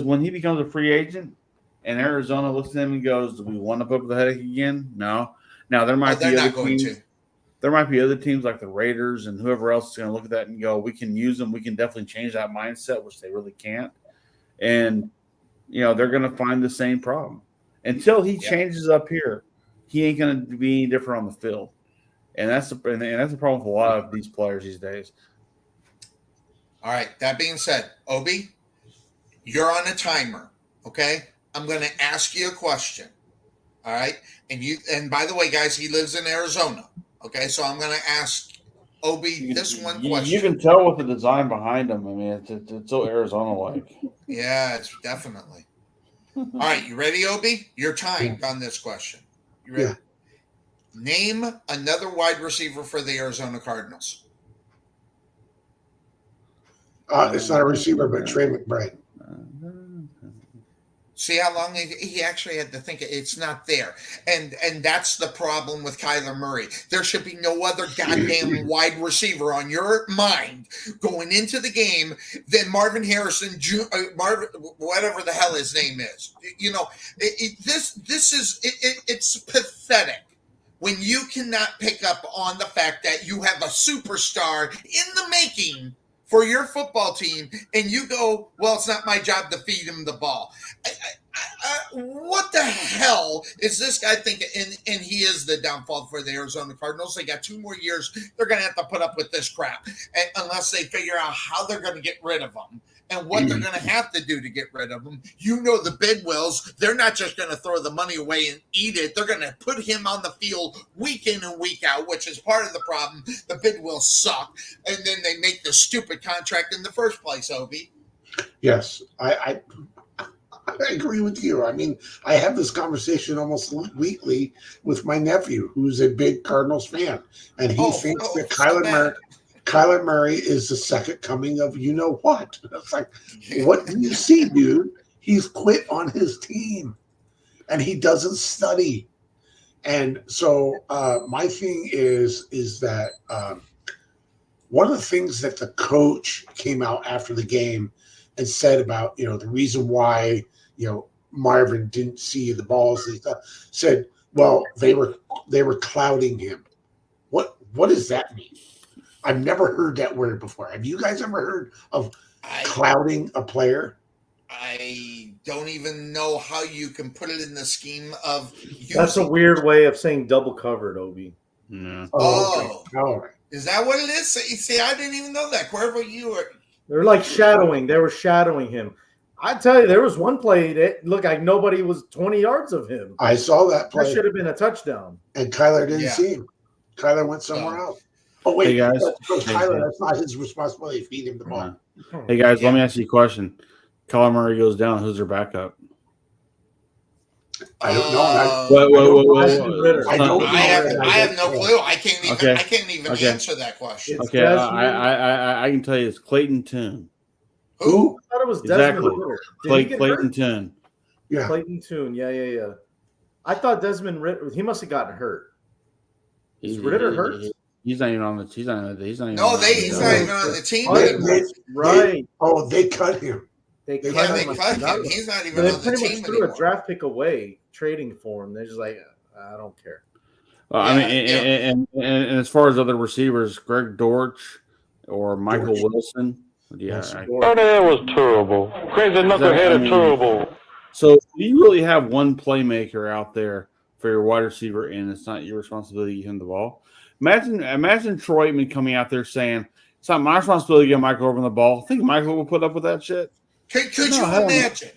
Speaker 2: when he becomes a free agent and Arizona looks at him and goes, "Do we want to put up the headache again?" No. Now there might be other teams. There might be other teams like the Raiders and whoever else is going to look at that and go, "We can use them. We can definitely change that mindset," which they really can't. And they're going to find the same problem until he changes up here. He ain't going to be any different on the field, and that's the problem with a lot of these players these days.
Speaker 1: All right. That being said, Obi, you're on a timer. Okay, I'm going to ask you a question. All right, and by the way, guys, he lives in Arizona. Okay, so I'm going to ask Obi this one question.
Speaker 2: You can tell with the design behind him. I mean, it's so Arizona-like.
Speaker 1: Yeah, it's definitely. All right, you ready, Obi? You're timed on this question. You ready?
Speaker 6: Yeah.
Speaker 1: Name another wide receiver for the Arizona Cardinals.
Speaker 6: It's not a receiver, but Trey McBride.
Speaker 1: See how long he actually had to think it's not there. And that's the problem with Kyler Murray. There should be no other goddamn wide receiver on your mind going into the game than Marvin Harrison, whatever the hell his name is. It's pathetic when you cannot pick up on the fact that you have a superstar in the making for your football team, and you go, "Well, it's not my job to feed him the ball." What the hell is this guy thinking? And he is the downfall for the Arizona Cardinals. They got 2 more years. They're going to have to put up with this crap unless they figure out how they're going to get rid of him and what they're going to have to do to get rid of him. The Bidwills, they're not just going to throw the money away and eat it. They're going to put him on the field week in and week out, which is part of the problem. The Bidwills suck, and then they make the stupid contract in the first place, Obi.
Speaker 6: Yes, I agree with you. I mean, I have this conversation almost weekly with my nephew, who's a big Cardinals fan, and he thinks that Kyler Murray is the second coming of what. It's like, what do you see, dude? He's quit on his team, and he doesn't study. And so my thing is that one of the things that the coach came out after the game and said about, the reason why, Marvin didn't see the balls and stuff, said, well, they were clouding him. What does that mean? I've never heard that word before. Have you guys ever heard of clouding a player?
Speaker 1: I don't even know how you can put it in the scheme of
Speaker 4: That's a weird way of saying double covered, Obi.
Speaker 2: Yeah.
Speaker 1: Oh,
Speaker 6: okay. All right.
Speaker 1: Is that what it is? See, I didn't even know that. Cuervo, you were.
Speaker 4: They're like shadowing. They were shadowing him. I tell you, there was one play that looked like nobody was 20 yards of him.
Speaker 6: I saw that play.
Speaker 4: That should have been a touchdown.
Speaker 6: And Kyler didn't see him. Kyler went somewhere else. Oh, wait.
Speaker 2: Hey, guys.
Speaker 6: Kyler, that's not his responsibility to feed him the ball.
Speaker 2: Hey, guys, let me ask you a question. Kyler Murray goes down. Who's their backup?
Speaker 6: I don't know.
Speaker 1: I have no clue. I can't even answer that question.
Speaker 2: Okay, I can tell you it's Clayton Tune.
Speaker 6: Who?
Speaker 4: I thought it was Desmond
Speaker 2: Ritter. Clayton Tune.
Speaker 4: Yeah. Clayton Tune. Yeah. I thought Desmond Ritter. He must have gotten hurt. Is Ritter hurt?
Speaker 2: He's not even on the. He's not even
Speaker 1: he's not even on the team
Speaker 4: anymore. Right.
Speaker 6: They cut him.
Speaker 1: They cut him. He's not even on the team
Speaker 4: anymore. A draft pick away, trading for him. They're just like, I don't care.
Speaker 2: And as far as other receivers, Greg Dortch or Michael Wilson. Yeah,
Speaker 7: that was terrible. Crazy knuckleheaded terrible.
Speaker 2: So you really have one playmaker out there for your wide receiver, and it's not your responsibility to get him the ball. Imagine Troy Aikman coming out there saying, "It's not my responsibility to get Michael over the ball." Think Michael will put up with that shit?
Speaker 1: Could you imagine?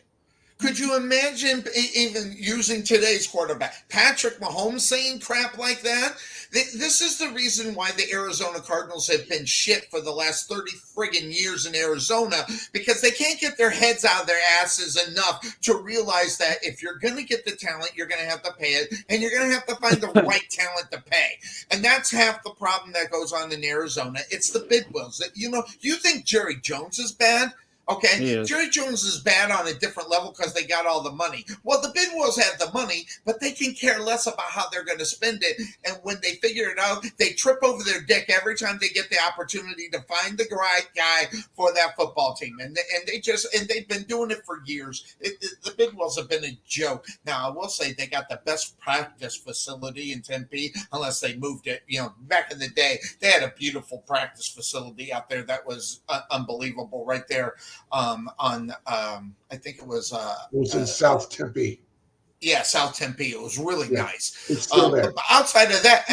Speaker 1: Could you imagine even using today's quarterback, Patrick Mahomes, saying crap like that? This is the reason why the Arizona Cardinals have been shit for the last 30 friggin' years in Arizona, because they can't get their heads out of their asses enough to realize that if you're going to get the talent, you're going to have to pay it, and you're going to have to find the right talent to pay. And that's half the problem that goes on in Arizona. It's the Bidwills. You think Jerry Jones is bad? Okay, Jerry Jones is bad on a different level because they got all the money. Well, the Bidwills have the money, but they can care less about how they're going to spend it. And when they figure it out, they trip over their dick every time they get the opportunity to find the right guy for that football team. And they've been doing it for years. The Bidwills have been a joke. Now, I will say they got the best practice facility in Tempe, unless they moved it. Back in the day, they had a beautiful practice facility out there that was unbelievable right there. I think it was
Speaker 6: in South Tempe.
Speaker 1: Yeah, South Tempe. It was really nice.
Speaker 6: It's still there.
Speaker 1: But outside of that,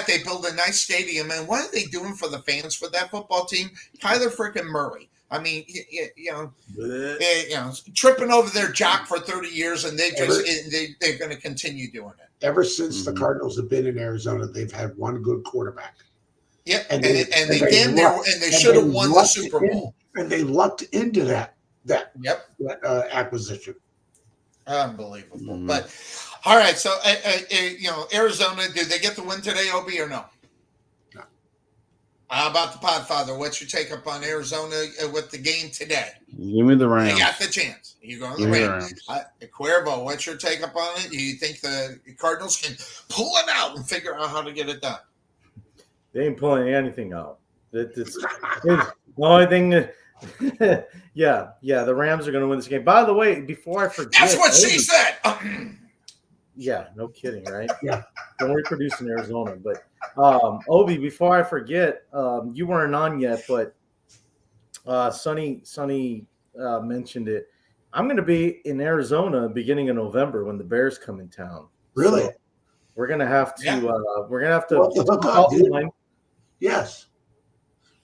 Speaker 1: they built a nice stadium. And what are they doing for the fans for that football team? Kyler freaking Murray. I mean, tripping over their jock for 30 years, and they're going to continue doing it.
Speaker 6: Ever since the Cardinals have been in Arizona, they've had one good quarterback.
Speaker 1: Yeah, and they should have won the Super Bowl.
Speaker 6: And they lucked into that acquisition.
Speaker 1: Unbelievable. Mm-hmm. But all right, so Arizona, did they get the win today, Obi, or no?
Speaker 6: No.
Speaker 1: How about the Podfather? What's your take up on Arizona with the game today?
Speaker 2: Give me the Rams.
Speaker 1: They got the chance. You're going to the Rams. Cuervo, what's your take up on it? Do you think the Cardinals can pull it out and figure out how to get it done?
Speaker 4: They ain't pulling anything out. It's the only thing that. Yeah, the Rams are going to win this game. By the way, before I forget,
Speaker 1: that's what she said.
Speaker 4: Yeah, no kidding, right?
Speaker 6: Yeah,
Speaker 4: don't reproduce in Arizona. But Obi, before I forget, you weren't on yet, but Sonny mentioned it. I'm going to be in Arizona beginning of November when the Bears come in town.
Speaker 6: Really?
Speaker 4: So we're going to have to.
Speaker 6: Yes,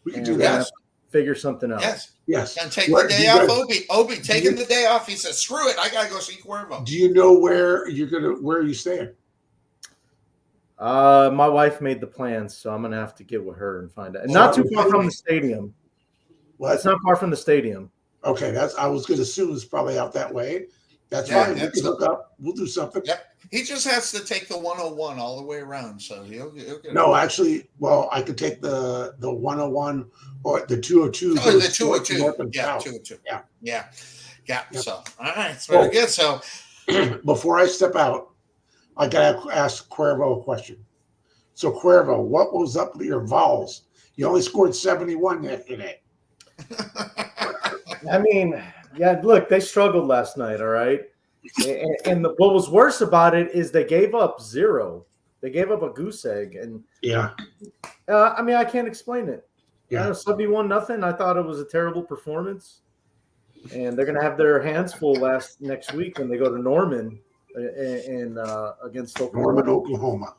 Speaker 6: we can do that.
Speaker 4: Figure something out.
Speaker 6: Yes.
Speaker 1: And take the day off, Obi. Obi taking the day off. He says, "Screw it, I gotta go see Cuervo."
Speaker 6: Do you know where are you staying?
Speaker 4: My wife made the plans, so I'm gonna have to get with her and find out. Not too far from the stadium.
Speaker 6: What?
Speaker 4: It's not far from the stadium.
Speaker 6: Okay, I was gonna assume it's probably out that way. That's fine. We can hook up. We'll do something.
Speaker 1: Yep. He just has to take the 101 all the way around. So he'll get
Speaker 6: actually, I could take the 101 or the 202.
Speaker 1: Oh, the 202. Yeah, 202. Yeah. So, all right. It's very good. So,
Speaker 6: before I step out, I got to ask Cuervo a question. So, Cuervo, what was up with your Vols You only scored 71 yesterday.
Speaker 4: I mean, yeah, look, they struggled last night, all right? And what was worse about it is they gave up 0. They gave up a goose egg. And,
Speaker 6: Yeah.
Speaker 4: I mean, I can't explain it.
Speaker 6: Yeah.
Speaker 4: 71-0. I thought it was a terrible performance. And they're going to have their hands full next week when they go to Norman against Oklahoma.
Speaker 6: Norman, Oklahoma.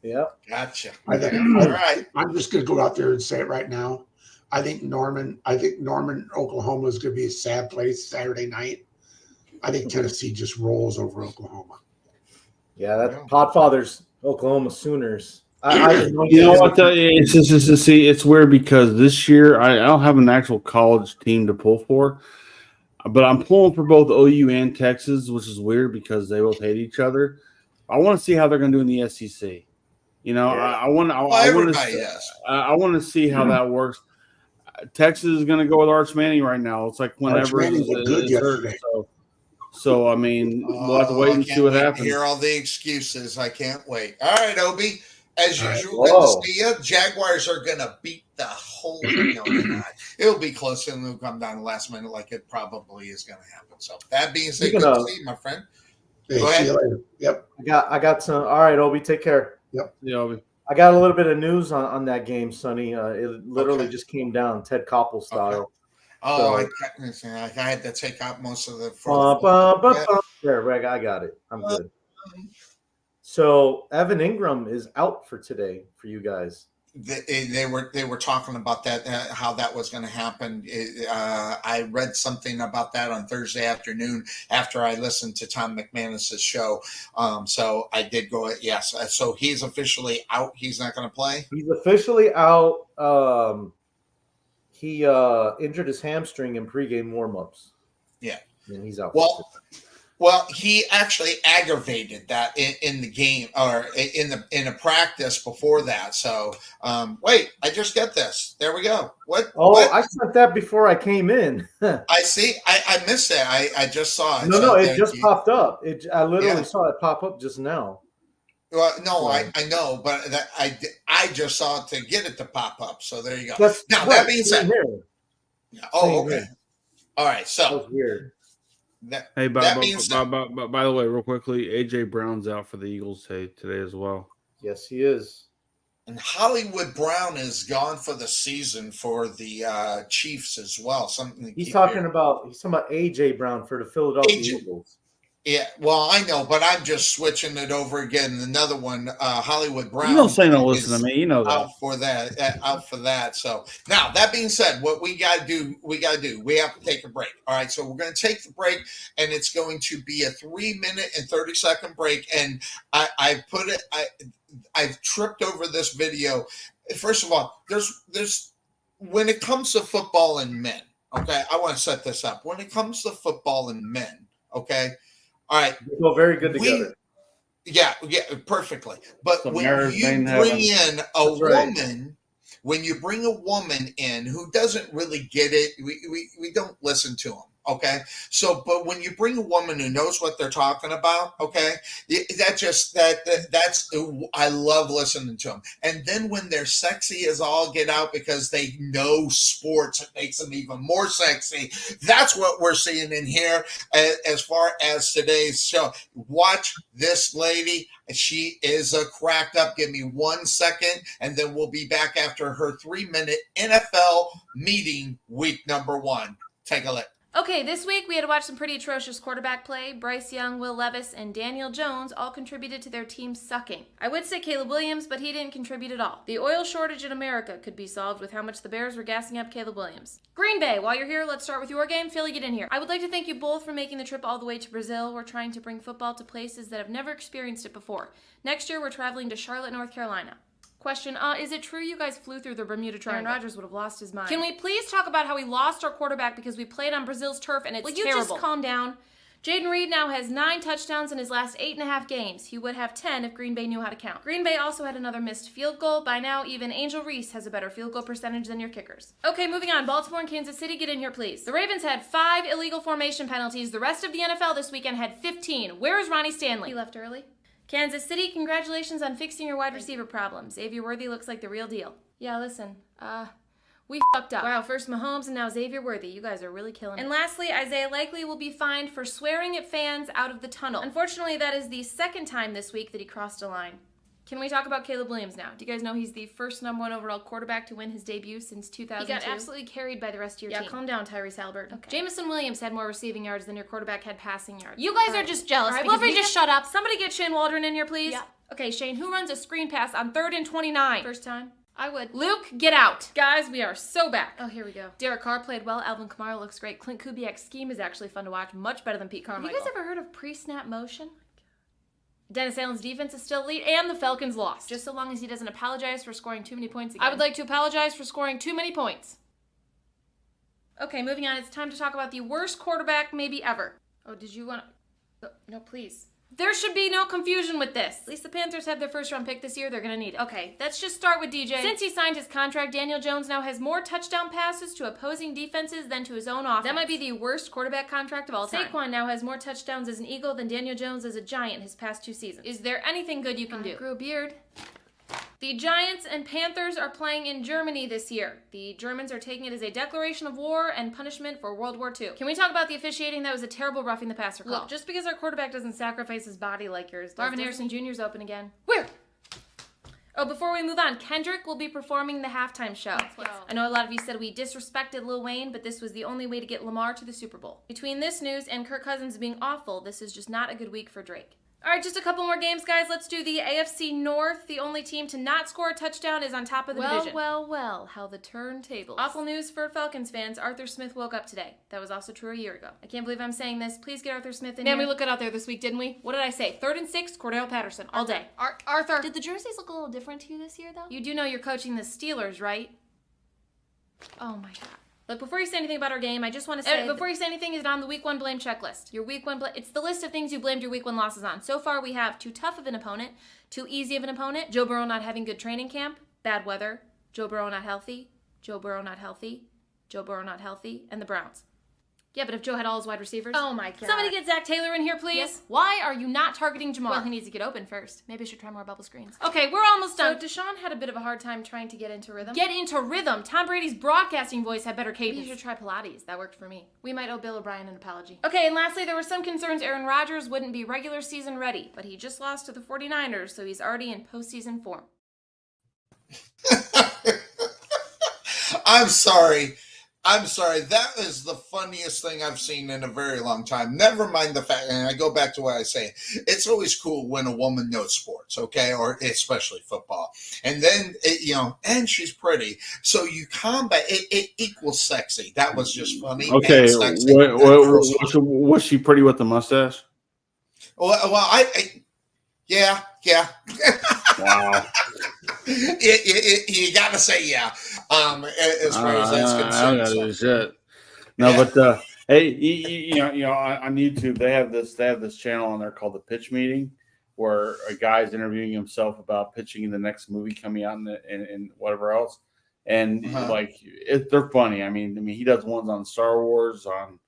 Speaker 4: Yeah.
Speaker 1: Gotcha.
Speaker 6: All right. I'm just going to go out there and say it right now. I think Norman, Oklahoma is going to be a sad place Saturday night. I think Tennessee just rolls over Oklahoma.
Speaker 4: Yeah, that's Podfather's Oklahoma Sooners.
Speaker 2: You know what? It's weird because this year I don't have an actual college team to pull for, but I'm pulling for both OU and Texas, which is weird because they both hate each other. I want to see how they're going to do in the SEC. You know, I want to see how that works. Texas is going to go with Arch Manning right now. It's like whenever
Speaker 6: good yesterday.
Speaker 2: So I mean, we'll have to wait and see what happens.
Speaker 1: Hear all the excuses. I can't wait. All right, Obi. As usual,
Speaker 4: Right.
Speaker 1: good to see you. Jaguars are going to beat the whole. No, they're not. It'll be close and it'll come down the last minute, like it probably is going to happen. So that being said, good to see you, my friend.
Speaker 6: Hey,
Speaker 1: Go ahead.
Speaker 6: see you later. Yep.
Speaker 4: I got some. All right, Obi, take care.
Speaker 6: Yep.
Speaker 2: Yeah, Obi.
Speaker 4: I got a little bit of news on that game, Sonny. It literally just came down Ted Koppel style.
Speaker 1: Okay. Oh, I had to take out most of the.
Speaker 4: There, Reg, I got it. I'm good. So Evan Ingram is out for today for you guys.
Speaker 1: They were talking about that, how that was going to happen. I read something about that on Thursday afternoon after I listened to Tom McManus's show. So I did go. Yes. So he's officially out. He's not going to play.
Speaker 4: He's officially out. He injured his hamstring in pregame warmups.
Speaker 1: Yeah,
Speaker 4: and he's out.
Speaker 1: Well, he actually aggravated that in the game or in a practice before that. So, wait, I just get this. There we go. What?
Speaker 4: I sent that before I came in.
Speaker 1: I see. I missed it. I just saw it.
Speaker 4: No, it just popped up. I literally saw it pop up just now.
Speaker 1: Well, no, I know, but I just saw it to get it to pop up. So there you go. That being said, okay. All right. So
Speaker 4: that was weird.
Speaker 2: Hey, by the way, real quickly, AJ Brown's out for the Eagles today as well.
Speaker 4: Yes, he is.
Speaker 1: And Hollywood Brown is gone for the season for the Chiefs as well.
Speaker 4: He's talking about AJ Brown for the Philadelphia Eagles.
Speaker 1: Yeah, well, I know, but I'm just switching it over again. Another one, Hollywood Brown.
Speaker 2: You don't say no. Listen to me. You know that.
Speaker 1: Out for that. So now that being said, what we got to do. We have to take a break. All right, so we're going to take the break, and it's going to be a 3-minute and 30-second break. And I've tripped over this video. First of all, there's when it comes to football and men. Okay, I want to set this up. When it comes to football and men, okay. All right.
Speaker 4: We go very good together.
Speaker 1: Yeah, perfectly. But when you bring in a woman, when you bring a woman in who doesn't really get it, we don't listen to them. Okay. So, but when you bring a woman who knows what they're talking about, okay, that's I love listening to them. And then when they're sexy as all get out because they know sports, it makes them even more sexy. That's what we're seeing in here as far as today's show. Watch this lady. She is a cracked up. Give me 1 second, and then we'll be back after her 3-minute NFL meeting week number 1. Take a look.
Speaker 8: Okay, this week we had to watch some pretty atrocious quarterback play. Bryce Young, Will Levis, and Daniel Jones all contributed to their team sucking. I would say Caleb Williams, but he didn't contribute at all. The oil shortage in America could be solved with how much the Bears were gassing up Caleb Williams. Green Bay, while you're here, let's start with your game. Philly, get in here. I would like to thank you both for making the trip all the way to Brazil. We're trying to bring football to places that have never experienced it before. Next year, we're traveling to Charlotte, North Carolina. Question, is it true you guys flew through the Bermuda Triangle? Aaron Rodgers would have lost his mind. Can we please talk about how we lost our quarterback because we played on Brazil's turf and it's terrible? Will you just calm down? Jaden Reed now has 9 touchdowns in his last 8.5 games. He would have 10 if Green Bay knew how to count. Green Bay also had another missed field goal. By now, even Angel Reese has a better field goal percentage than your kickers. Okay, moving on. Baltimore and Kansas City, get in here, please. The Ravens had 5 illegal formation penalties. The rest of the NFL this weekend had 15. Where is Ronnie Stanley? He left early. Kansas City, congratulations on fixing your wide receiver problem. Xavier Worthy looks like the real deal. Yeah, listen, We fucked up. Wow, first Mahomes and now Xavier Worthy. You guys are really killing it. And lastly, Isaiah Likely will be fined for swearing at fans out of the tunnel. Unfortunately, that is the second time this week that he crossed a line. Can we talk about Caleb Williams now? Do you guys know he's the first #1 overall quarterback to win his debut since 2002? He got absolutely carried by the rest of your team. Yeah, calm down, Tyrese Halliburton. Okay. Jamison Williams had more receiving yards than your quarterback had passing yards. You guys are just jealous. All right, Wilfred, just shut up. Somebody get Shane Waldron in here, please. Yeah. Okay, Shane, who runs a screen pass on 3rd and 29? First time. I would. Luke, get out. Guys, we are so back. Oh, here we go. Derek Carr played well. Alvin Kamara looks great. Clint Kubiak's scheme is actually fun to watch. Much better than Pete Carmichael. Have you guys ever heard of pre-snap motion? Dennis Allen's defense is still elite, and the Falcons lost. Just so long as he doesn't apologize for scoring too many points again. I would like to apologize for scoring too many points. Okay, moving on. It's time to talk about the worst quarterback maybe ever. Oh, did you want to... No, please. There should be no confusion with this. At least the Panthers have their first-round pick this year. They're going to need it. Okay, let's just start with DJ. Since he signed his contract, Daniel Jones now has more touchdown passes to opposing defenses than to his own offense. That might be the worst quarterback contract of all time. Saquon now has more touchdowns as an Eagle than Daniel Jones as a Giant his past 2 seasons. Is there anything good you can do? Grew a beard. The Giants and Panthers are playing in Germany this year. The Germans are taking it as a declaration of war and punishment for World War II. Can we talk about the officiating? That was a terrible roughing the passer call. Look, just because our quarterback doesn't sacrifice his body like yours does. Marvin Harrison Jr.'s open again. Where? Oh, before we move on, Kendrick will be performing the halftime show. I know a lot of you said we disrespected Lil Wayne, but this was the only way to get Lamar to the Super Bowl. Between this news and Kirk Cousins being awful, this is just not a good week for Drake. All right, just a couple more games, guys. Let's do the AFC North. The only team to not score a touchdown is on top of the division. Well, how the turntables. Awful news for Falcons fans. Arthur Smith woke up today. That was also true a year ago. I can't believe I'm saying this. Please get Arthur Smith in here. Man, we looked good out there this week, didn't we? What did I say? 3rd and 6, Cordell Patterson, all day. Arthur. Did the jerseys look a little different to you this year, though? You do know you're coaching the Steelers, right? Oh, my God. Look, before you say anything about our game, I just want to say... Before you say anything, is it on the Week 1 blame checklist? Your Week 1 blame... It's the list of things you blamed your Week 1 losses on. So far, we have too tough of an opponent, too easy of an opponent, Joe Burrow not having good training camp, bad weather, Joe Burrow not healthy, Joe Burrow not healthy, Joe Burrow not healthy, and the Browns. Yeah, but if Joe had all his wide receivers... Oh, my God. Somebody get Zach Taylor in here, please. Yes. Why are you not targeting Jamar? Well, he needs to get open first. Maybe I should try more bubble screens. Okay, we're almost done. So Deshaun had a bit of a hard time trying to get into rhythm. Get into rhythm? Tom Brady's broadcasting voice had better cadence. Maybe you should try Pilates. That worked for me. We might owe Bill O'Brien an apology. Okay, and lastly, there were some concerns Aaron Rodgers wouldn't be regular season ready, but he just lost to the 49ers, so he's already in postseason form.
Speaker 1: I'm sorry. That is the funniest thing I've seen in a very long time. Never mind the fact, and I go back to what I say, it's always cool when a woman knows sports, okay, or especially football. And then, and she's pretty. So you combat, it equals sexy. That was just funny.
Speaker 2: Okay, was she pretty with the mustache?
Speaker 1: Well, yeah.
Speaker 2: Wow.
Speaker 1: You got to say yeah. As far as that's concerned.
Speaker 2: I gotta do shit. No, yeah. But hey, on YouTube they have this channel on there called The Pitch Meeting, where a guy's interviewing himself about pitching in the next movie coming out and whatever else, and they're funny. I mean, he does ones on Star Wars, on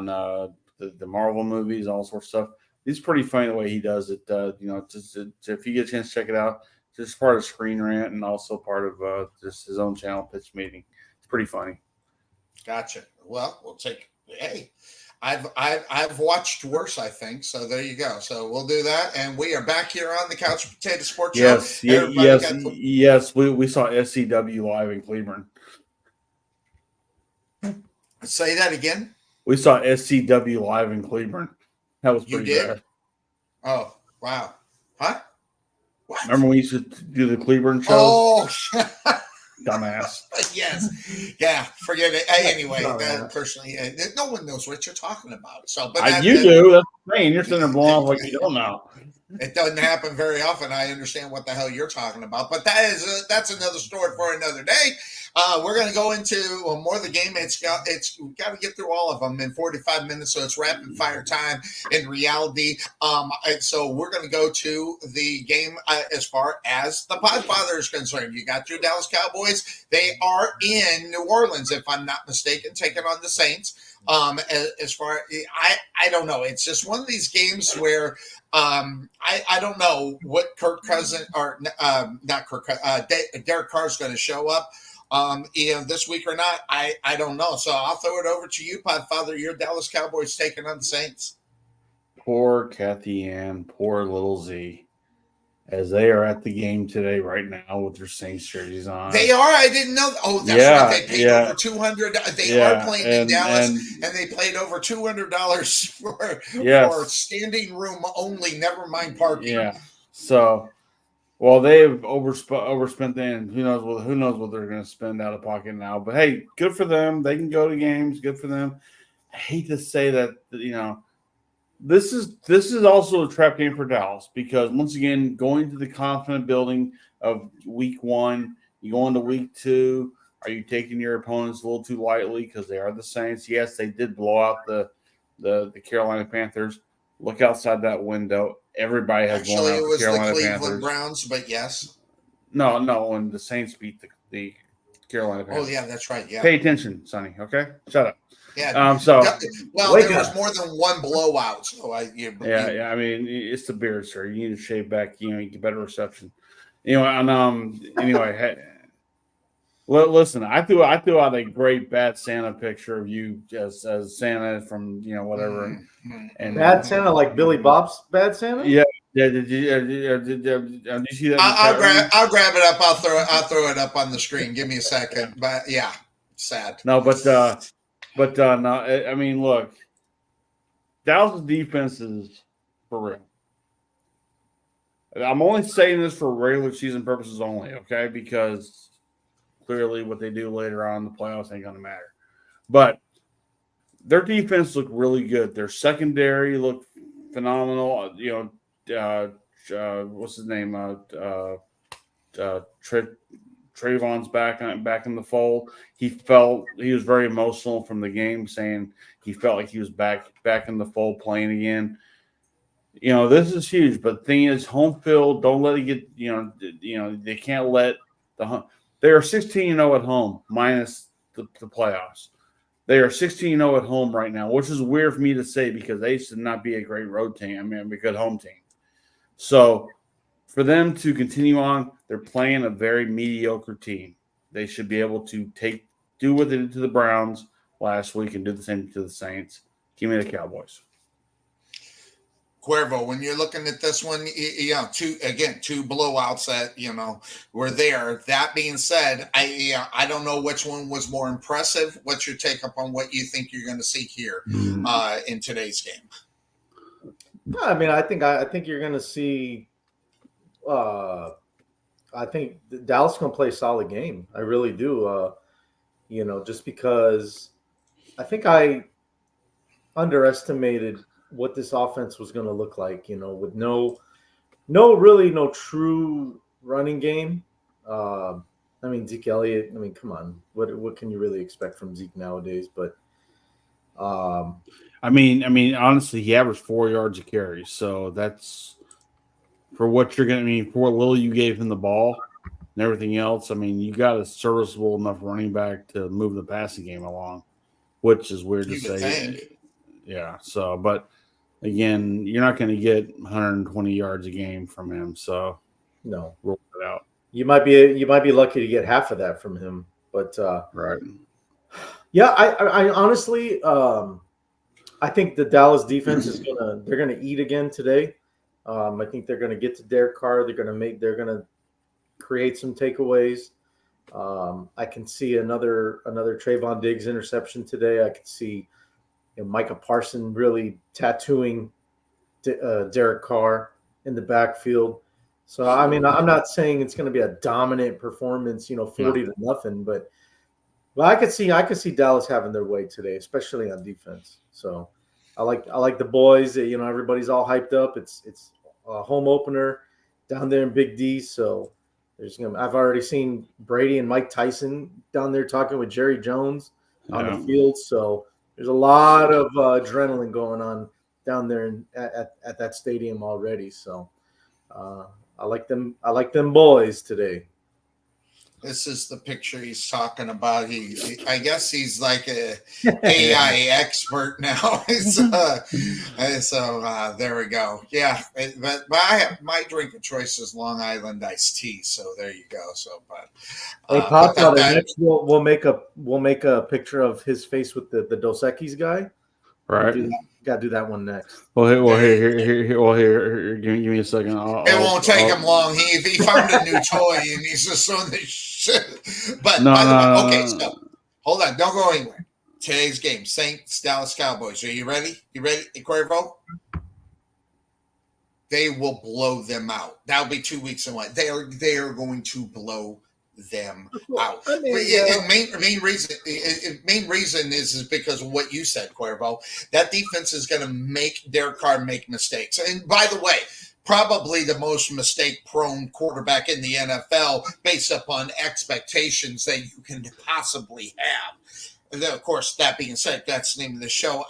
Speaker 2: the Marvel movies, all sorts of stuff. It's pretty funny the way he does it. Just if you get a chance to check it out. Just part of Screen Rant and also part of just his own channel, Pitch Meeting. It's pretty funny.
Speaker 1: Gotcha. Well, we'll take. Hey, I've watched worse, I think. So there you go. So we'll do that, and we are back here on the Couch Potato Sports Show.
Speaker 2: Yes. We saw SCW live in Cleveland.
Speaker 1: Say that again.
Speaker 2: We saw SCW live in Cleveland. That was pretty bad.
Speaker 1: Oh wow! Huh? What?
Speaker 2: Remember we used to do the Cleveland show?
Speaker 1: Oh,
Speaker 2: dumbass.
Speaker 1: Yes. Yeah, forget it. Anyway, personally, no one knows what you're talking about. So, but
Speaker 2: you do. That's the thing. You're sitting there blowing off like you don't know.
Speaker 1: It doesn't happen very often. I understand what the hell you're talking about, but that's another story for another day. We're going to go into more of the game. We got to get through all of them in 45 minutes, so it's rapid fire time in reality. So we're going to go to the game as far as the Podfather is concerned. You got your Dallas Cowboys. They are in New Orleans, if I'm not mistaken, taking on the Saints. As far I don't know. It's just one of these games where I don't know what Kirk Cousins or not Kirk Derek Carr is going to show up. this week or not, I don't know. So I'll throw it over to you, Podfather. Your Dallas Cowboys taking on the Saints.
Speaker 2: Poor Kathy Ann, poor little Z, as they are at the game today right now with their Saints jerseys on.
Speaker 1: They are. I didn't know. Oh, that's right. They paid over $200. They are playing in Dallas, and they paid over $200 for standing room only. Never mind parking.
Speaker 2: Yeah. So, well, they've overspent. Then who knows what they're going to spend out of pocket now? But hey, good for them. They can go to games. Good for them. I hate to say that. This is also a trap game for Dallas because once again, going to the confident building of week 1, you go into week 2. Are you taking your opponents a little too lightly because they are the Saints? Yes, they did blow out the Carolina Panthers. Look outside that window. Everybody has blown out the Carolina Panthers. Actually, it was the Cleveland
Speaker 1: Browns, but yes.
Speaker 2: No, when the Saints beat the Carolina Panthers.
Speaker 1: Oh yeah, that's right. Yeah.
Speaker 2: Pay attention, Sonny. Okay, shut up.
Speaker 1: Yeah.
Speaker 2: There
Speaker 1: was more than one blowout. So I
Speaker 2: mean, it's the beard, sir. You need to shave back. You get better reception. Anyway, listen. I threw out a great Bad Santa picture of you as Santa from whatever.
Speaker 1: Mm-hmm.
Speaker 4: And Bad Santa, like Billy Bob's Bad Santa.
Speaker 2: Yeah. Did you see that?
Speaker 1: I'll grab it up. I'll throw it up on the screen. Give me a second. But yeah, sad.
Speaker 2: No, but no. I mean, look, Dallas' defense is for real. I'm only saying this for regular season purposes only, okay? Because clearly, what they do later on in the playoffs ain't gonna matter. But their defense looked really good. Their secondary looked phenomenal. What's his name? Trayvon's back in the fold. He was very emotional from the game, saying he felt like he was back in the fold playing again. This is huge. But the thing is, home field. Don't let it get. They can't let they are 16-0 at home minus the playoffs. They are 16-0 at home right now, which is weird for me to say because they should not be a great road team. I mean, a good home team. So for them to continue on, they're playing a very mediocre team. They should be able to do what they did to the Browns last week and do the same to the Saints. Give me the Cowboys.
Speaker 1: Cuervo, when you're looking at this one, two blowouts that were there. That being said, I don't know which one was more impressive. What's your take up on what you think you're going to see here in today's game?
Speaker 4: I mean, I think you're going to see. I think Dallas going to play a solid game. I really do. Just because I think I underestimated what this offense was going to look like, with no true running game. I mean, Zeke Elliott, come on. What can you really expect from Zeke nowadays? But
Speaker 2: I mean, honestly, he averaged 4 yards a carry. So that's for what you're going to for what little you gave him the ball and everything else. I mean, you got a serviceable enough running back to move the passing game along, which is weird to say. Yeah. So, but again, you're not going to get 120 yards a game from him. So
Speaker 4: no,
Speaker 2: roll it out.
Speaker 4: You might be lucky to get half of that from him, but
Speaker 2: right.
Speaker 4: Yeah, I honestly, I think the Dallas defense they're gonna eat again today. I think they're gonna get to Derek Carr. They're gonna create some takeaways. I can see another Trayvon Diggs interception today. I could see Micah Parsons really tattooing Derek Carr in the backfield. So I mean, I'm not saying it's going to be a dominant performance, 40-0, but I could see Dallas having their way today, especially on defense. So I like the boys. Everybody's all hyped up. It's a home opener down there in Big D. So I've already seen Brady and Mike Tyson down there talking with Jerry Jones on the field. So there's a lot of adrenaline going on down there at that stadium already. So I like them boys today.
Speaker 1: This is the picture he's talking about. I guess he's like a AI expert now. So there we go. Yeah, but I have my drink of choice is Long Island iced tea. So there you go. So,
Speaker 4: Hey, Popfather, next we'll make a picture of his face with the Dos Equis guy.
Speaker 2: Right.
Speaker 4: Got to do that one next.
Speaker 2: Here. Give me a second.
Speaker 1: It won't take him long. He found a new toy and he's just on this shit. But
Speaker 2: No,
Speaker 1: by the way,
Speaker 2: no,
Speaker 1: okay,
Speaker 2: no.
Speaker 1: so hold on, don't go anywhere. Today's game, Saints, Dallas Cowboys. Are you ready? You ready, Cuervo? They will blow them out. That'll be 2 weeks in one. They are going to blow them out.
Speaker 4: I mean,
Speaker 1: main reason is because of what you said, Cuervo. That defense is going to make Derek Carr make mistakes. And by the way, probably the most mistake-prone quarterback in the NFL based upon expectations that you can possibly have. And then, of course, that being said, that's the name of the show.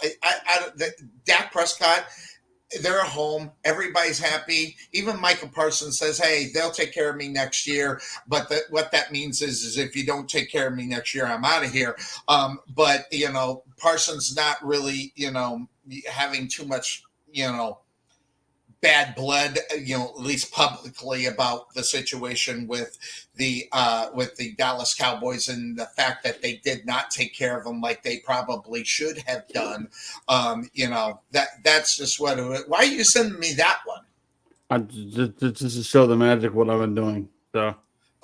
Speaker 1: Dak Prescott, they're at home. Everybody's happy. Even Michael Parsons says, hey, they'll take care of me next year. But what that means is if you don't take care of me next year, I'm out of here. But, Parsons not really, having too much, bad blood, at least publicly about the situation with the Dallas Cowboys and the fact that they did not take care of them like they probably should have done. That's just what it was. Why are you sending me that one?
Speaker 2: Just to show the magic what I've been doing. So.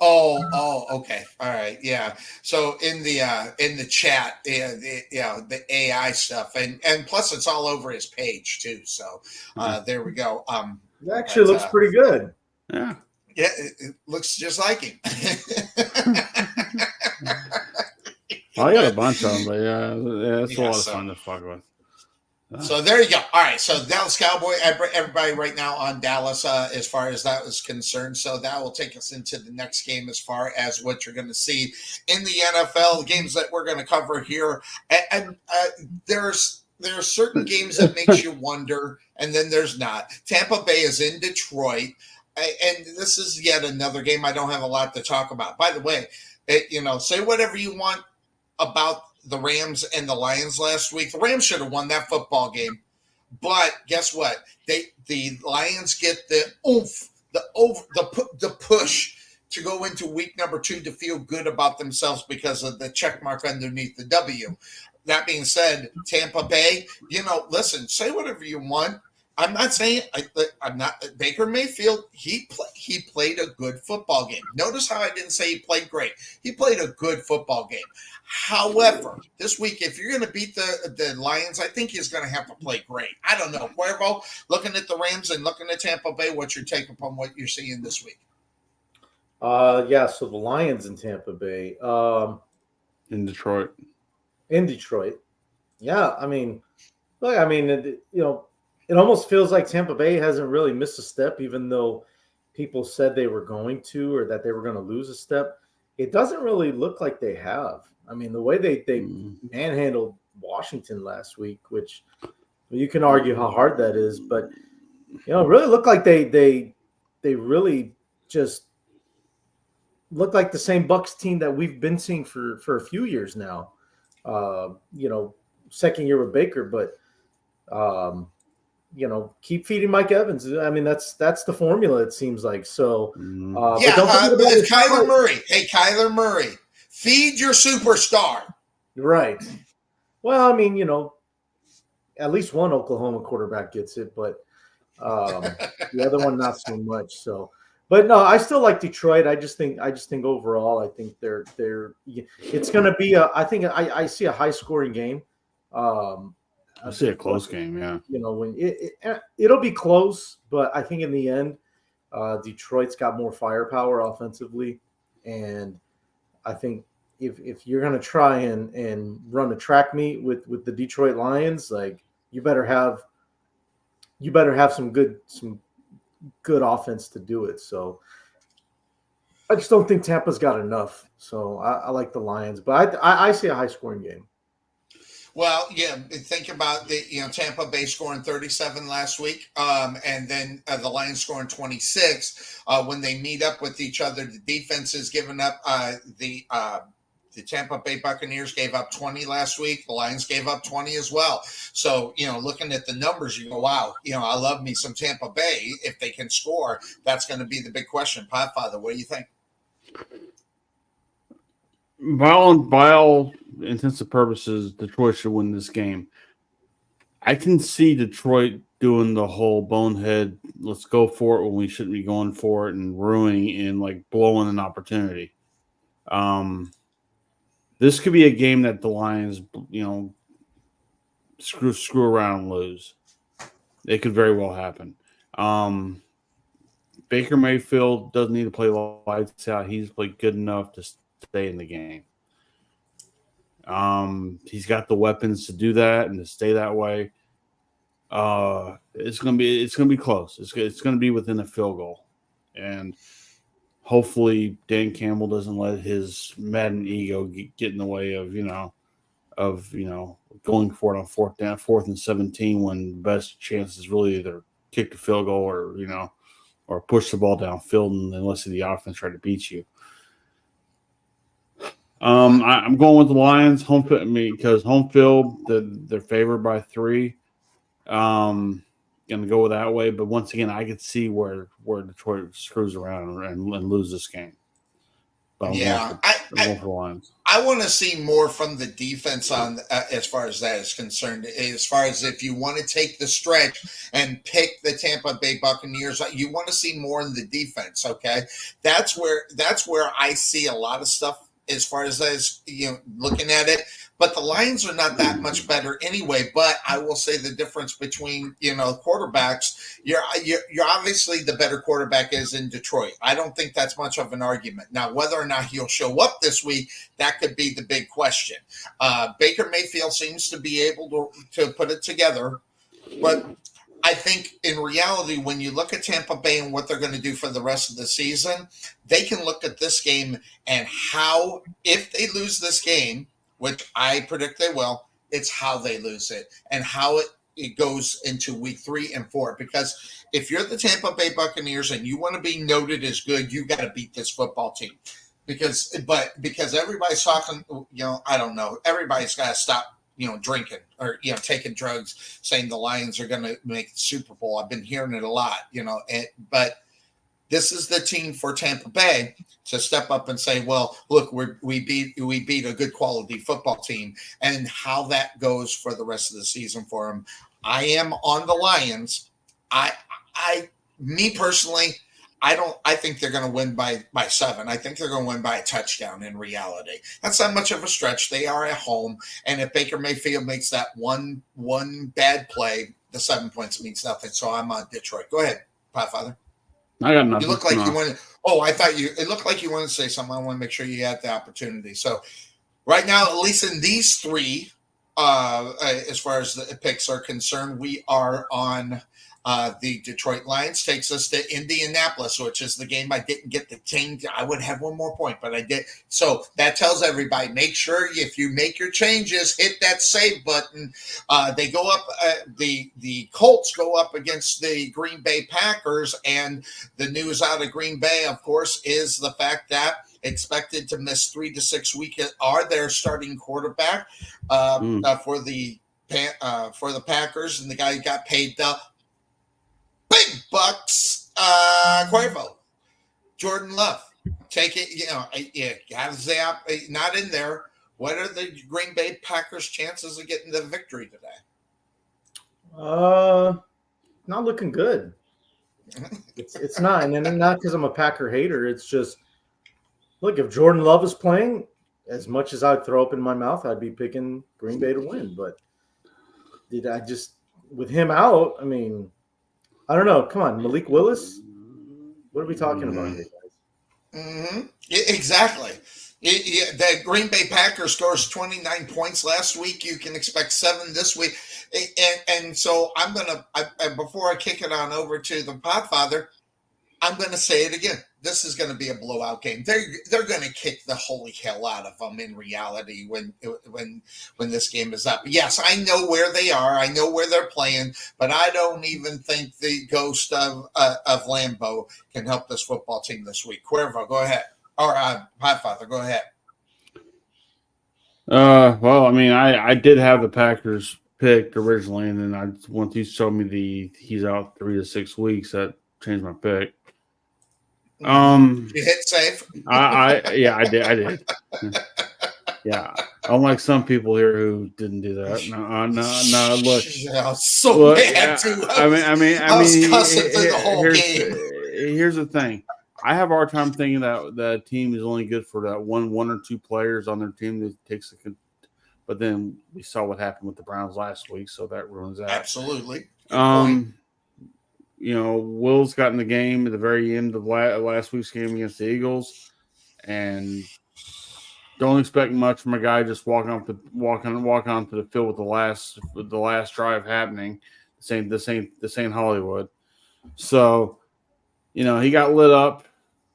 Speaker 1: Oh, okay, all right, yeah. So in the chat, the AI stuff, and plus it's all over his page too. So there we go.
Speaker 4: It actually looks pretty good.
Speaker 2: Yeah,
Speaker 1: it looks just like him.
Speaker 2: I got a bunch of them, but it's a lot of fun to fuck with.
Speaker 1: So there you go. All right. So Dallas Cowboy, everybody right now on Dallas as far as that is concerned. So that will take us into the next game as far as what you're going to see in the NFL, the games that we're going to cover here. And there are certain games that makes you wonder, and then there's not. Tampa Bay is in Detroit, and this is yet another game I don't have a lot to talk about. By the way, say whatever you want about the Rams and the Lions last week. The Rams should have won that football game. But guess what? The Lions get the oomph, the push to go into week number 2 to feel good about themselves because of the check mark underneath the W. That being said, Tampa Bay, listen, say whatever you want. I'm not saying I'm not Baker Mayfield. He played a good football game. Notice how I didn't say he played great. He played a good football game. However, this week, if you're going to beat the Lions, I think he's going to have to play great. I don't know. Cuervo, looking at the Rams and looking at Tampa Bay, what's your take upon what you're seeing this week?
Speaker 4: So the Lions in Tampa Bay.
Speaker 2: In Detroit.
Speaker 4: Yeah, it almost feels like Tampa Bay hasn't really missed a step, even though people said they were going to or that they were going to lose a step. It doesn't really look like they have. I mean, the way they manhandled Washington last week, which you can argue how hard that is, but it really looked like they really just looked like the same Bucs team that we've been seeing for a few years now. Second year with Baker, but keep feeding Mike Evans. I mean, that's the formula, it seems like. So,
Speaker 1: it's Kyler Murray. Hey, Kyler Murray, feed your superstar.
Speaker 4: Right. Well, I mean, at least one Oklahoma quarterback gets it, but the other one not so much. So, but no, I still like Detroit. I just think overall, I think they're. It's going to be I see a high scoring game.
Speaker 2: I see a close game, yeah.
Speaker 4: When it'll be close, but I think in the end, Detroit's got more firepower offensively, and I think if you're going to try and run a track meet with the Detroit Lions, like you better have some good offense to do it. So I just don't think Tampa's got enough. So I like the Lions, but I see a high scoring game.
Speaker 1: Well, yeah, think about Tampa Bay scoring 37 last week, and then the Lions scoring 26. When they meet up with each other, the defense is giving up. The Tampa Bay Buccaneers gave up 20 last week. The Lions gave up 20 as well. So, looking at the numbers, you go, wow, I love me some Tampa Bay. If they can score, that's going to be the big question. Podfather, what do you think?
Speaker 2: By all intents and purposes, Detroit should win this game. I can see Detroit doing the whole bonehead, let's go for it when we shouldn't be going for it, and ruining and like blowing an opportunity. This could be a game that the Lions, screw around and lose. It could very well happen. Baker Mayfield doesn't need to play lights out. He's played good enough to stay in the game. He's got the weapons to do that and to stay that way. It's gonna be close. It's gonna be within a field goal, and hopefully Dan Campbell doesn't let his Madden ego get in the way of going for it on fourth and 17 when the best chance is really either kick the field goal or push the ball downfield and then let's see the offense try to beat you. I'm going with the Lions because home field they're favored by 3. Going to go that way, but once again, I could see where Detroit screws around and lose this game. But I'm going for the Lions.
Speaker 1: I want to see more from the defense on as far as that is concerned. As far as if you want to take the stretch and pick the Tampa Bay Buccaneers, you want to see more in the defense. Okay, that's where I see a lot of stuff as far as that is, looking at it. But the Lions are not that much better anyway. But I will say the difference between quarterbacks, you're obviously the better quarterback is in Detroit. I don't think that's much of an argument. Now, whether or not he'll show up this week, that could be the big question. Baker Mayfield seems to be able to put it together, but I think in reality, when you look at Tampa Bay and what they're going to do for the rest of the season, they can look at this game and how, if they lose this game, which I predict they will, it's how they lose it and how it goes into week 3 and 4. Because if you're the Tampa Bay Buccaneers and you want to be noted as good, you got to beat this football team. Because everybody's talking, I don't know, everybody's got to stop, drinking or, taking drugs, saying the Lions are going to make the Super Bowl. I've been hearing it a lot, but this is the team for Tampa Bay to step up and say, well, look, we beat a good quality football team, and how that goes for the rest of the season for them. I am on the Lions. Me personally, I think they're going to win by 7. I think they're going to win by a touchdown in reality. That's not much of a stretch. They are at home. And if Baker Mayfield makes that one bad play, the 7 points means nothing. So I'm on Detroit. Go ahead, Podfather.
Speaker 2: I got nothing.
Speaker 1: You look like you wanted. Oh, it looked like you wanted to say something. I want to make sure you had the opportunity. So right now, at least in these 3, as far as the picks are concerned, we are on the Detroit Lions. Takes us to Indianapolis, which is the game I didn't get to change. I would have one more point, but I did. So that tells everybody, make sure if you make your changes, hit that save button. They go up. The Colts go up against the Green Bay Packers, and the news out of Green Bay, of course, is the fact that expected to miss 3 to 6 weeks are their starting quarterback for the Packers, and the guy who got paid the big bucks, Cuervo, Jordan Love. Take it, not in there. What are the Green Bay Packers' chances of getting the victory today?
Speaker 4: Not looking good. It's not, and not because I'm a Packer hater. It's just, look, if Jordan Love is playing, as much as I'd throw up in my mouth, I'd be picking Green Bay to win. But with him out, I mean, I don't know. Come on, Malik Willis. What are we talking about here, guys?
Speaker 1: Mm-hmm. Exactly. The Green Bay Packers scores 29 points last week. You can expect 7 this week. And so before I kick it on over to the Podfather, I'm going to say it again. this is going to be a blowout game. They're going to kick the holy hell out of them in reality when this game is up. Yes, I know where they are. I know where they're playing, but I don't even think the ghost of Lambeau can help this football team this week. Cuervo, go ahead. Or Podfather, go ahead.
Speaker 2: Well, I mean, I did have the Packers picked originally, and then once you showed me he's out 3 to 6 weeks, that changed my pick.
Speaker 1: You hit save.
Speaker 2: I did. Yeah, unlike some people here who didn't do that. No. Look,
Speaker 1: so bad too.
Speaker 2: I mean,
Speaker 1: I was cussing through the whole game.
Speaker 2: Here's the thing. I have a hard time thinking that the team is only good for that one or two players on their team that takes the. But then we saw what happened with the Browns last week, so that ruins that.
Speaker 1: Absolutely. Good point.
Speaker 2: Wills got in the game at the very end of last week's game against the Eagles, and don't expect much from a guy just walking onto the field with the last drive happening. This ain't Hollywood. So, he got lit up,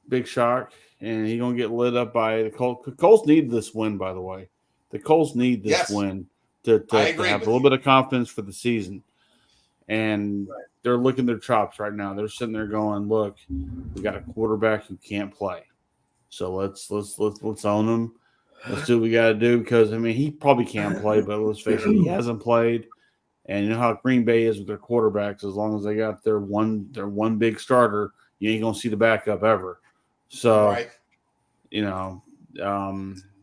Speaker 2: big shock, and he gonna get lit up by the Colts. The Colts need this win, by the way. The Colts need this win to have a little bit of confidence for the season. And they're licking their chops right now. They're sitting there going, "Look, we got a quarterback who can't play, so let's own him. Let's do what we got to do." Because he probably can't play, but let's face it, he hasn't played. And you know how Green Bay is with their quarterbacks. As long as they got their one big starter, you ain't gonna see the backup ever. So,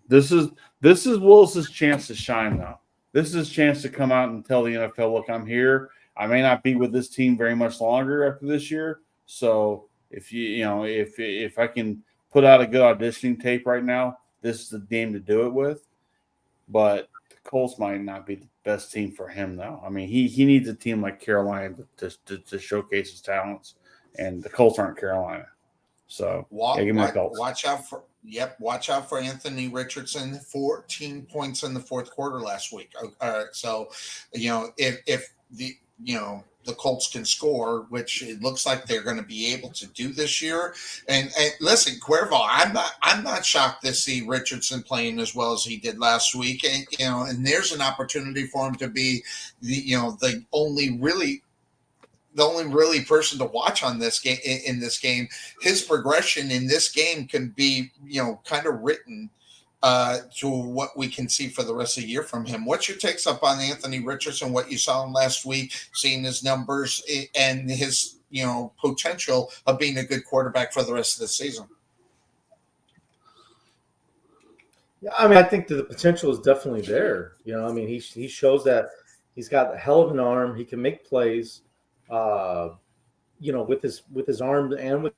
Speaker 2: this is Willis's chance to shine, though. This is his chance to come out and tell the NFL, "Look, I'm here. I may not be with this team very much longer after this year. So if I can put out a good auditioning tape right now, this is the game to do it with." But the Colts might not be the best team for him, though. He needs a team like Carolina to showcase his talents, and the Colts aren't Carolina. So give me the Colts.
Speaker 1: Watch out for Anthony Richardson. 14 points in the fourth quarter last week. All right, so if the Colts can score, which it looks like they're going to be able to do this year. And listen, Cuervo, I'm not shocked to see Richardson playing as well as he did last week. And and there's an opportunity for him to be the only really person to watch on this game in this game. His progression in this game can be kind of written to what we can see for the rest of the year from him. What's your takes up on Anthony Richardson, what you saw him last week, seeing his numbers and his potential of being a good quarterback for the rest of the season?
Speaker 4: Yeah, I think the potential is definitely there. He shows that he's got a hell of an arm. He can make plays, with his arms and with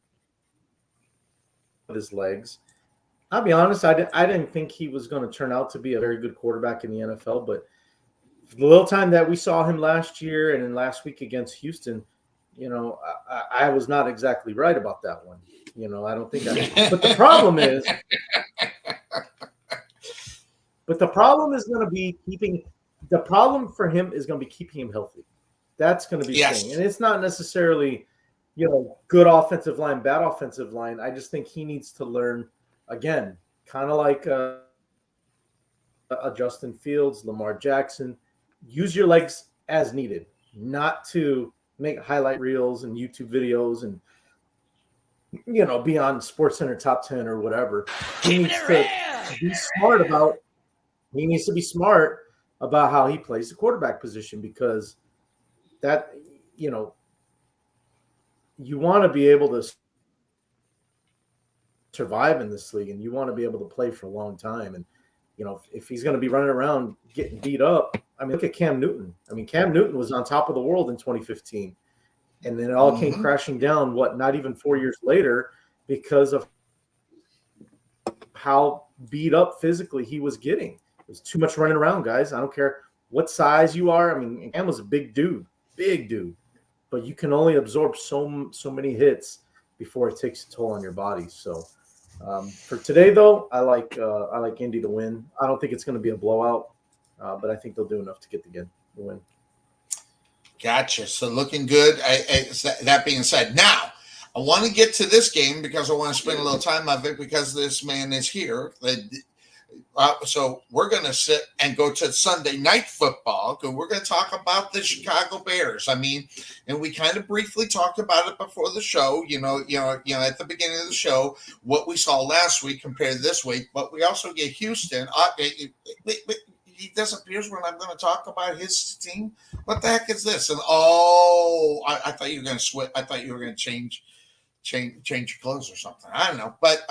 Speaker 4: his legs. I'll be honest, I didn't think he was going to turn out to be a very good quarterback in the NFL, but the little time that we saw him last year and in last week against Houston, I was not exactly right about that one. I don't think but the problem is going to be the problem for him is going to be keeping him healthy. That's going to be the thing. And it's not necessarily, good offensive line, bad offensive line. I just think he needs to learn, again, kind of like a Justin Fields, Lamar Jackson, use your legs as needed, not to make highlight reels and YouTube videos and, be on SportsCenter Top 10 or whatever. He needs to be smart about how he plays the quarterback position, because that, you want to be able to survive in this league, and you want to be able to play for a long time. And if he's going to be running around getting beat up, look at Cam Newton. Cam Newton was on top of the world in 2015, and then it all came crashing down. Not even 4 years later, because of how beat up physically he was getting. It was too much running around, guys. I don't care what size you are. Cam was a big dude, but you can only absorb so many hits before it takes a toll on your body. So for today, though, I like Indy to win. I don't think it's going to be a blowout, but I think they'll do enough to get the win.
Speaker 1: Gotcha. So looking good. That being said, now I want to get to this game because I want to spend a little time of it because this man is here. So we're going to sit and go to Sunday night football because we're going to talk about the Chicago Bears. I mean, and we kind of briefly talked about it before the show. At the beginning of the show, what we saw last week compared to this week. But we also get Houston. He disappears when I'm going to talk about his team. What the heck is this? And I thought you were going to switch. I thought you were going to change your clothes or something. I don't know. But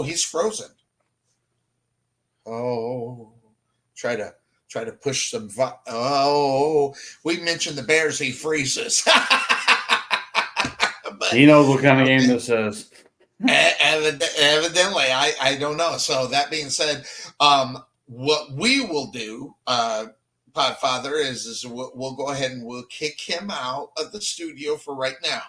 Speaker 1: he's frozen. Oh, try to push some. We mentioned the Bears. He freezes.
Speaker 2: But, he knows what kind of game this is.
Speaker 1: Evidently, I don't know. So that being said, what we will do, Podfather, is we'll go ahead and we'll kick him out of the studio for right now.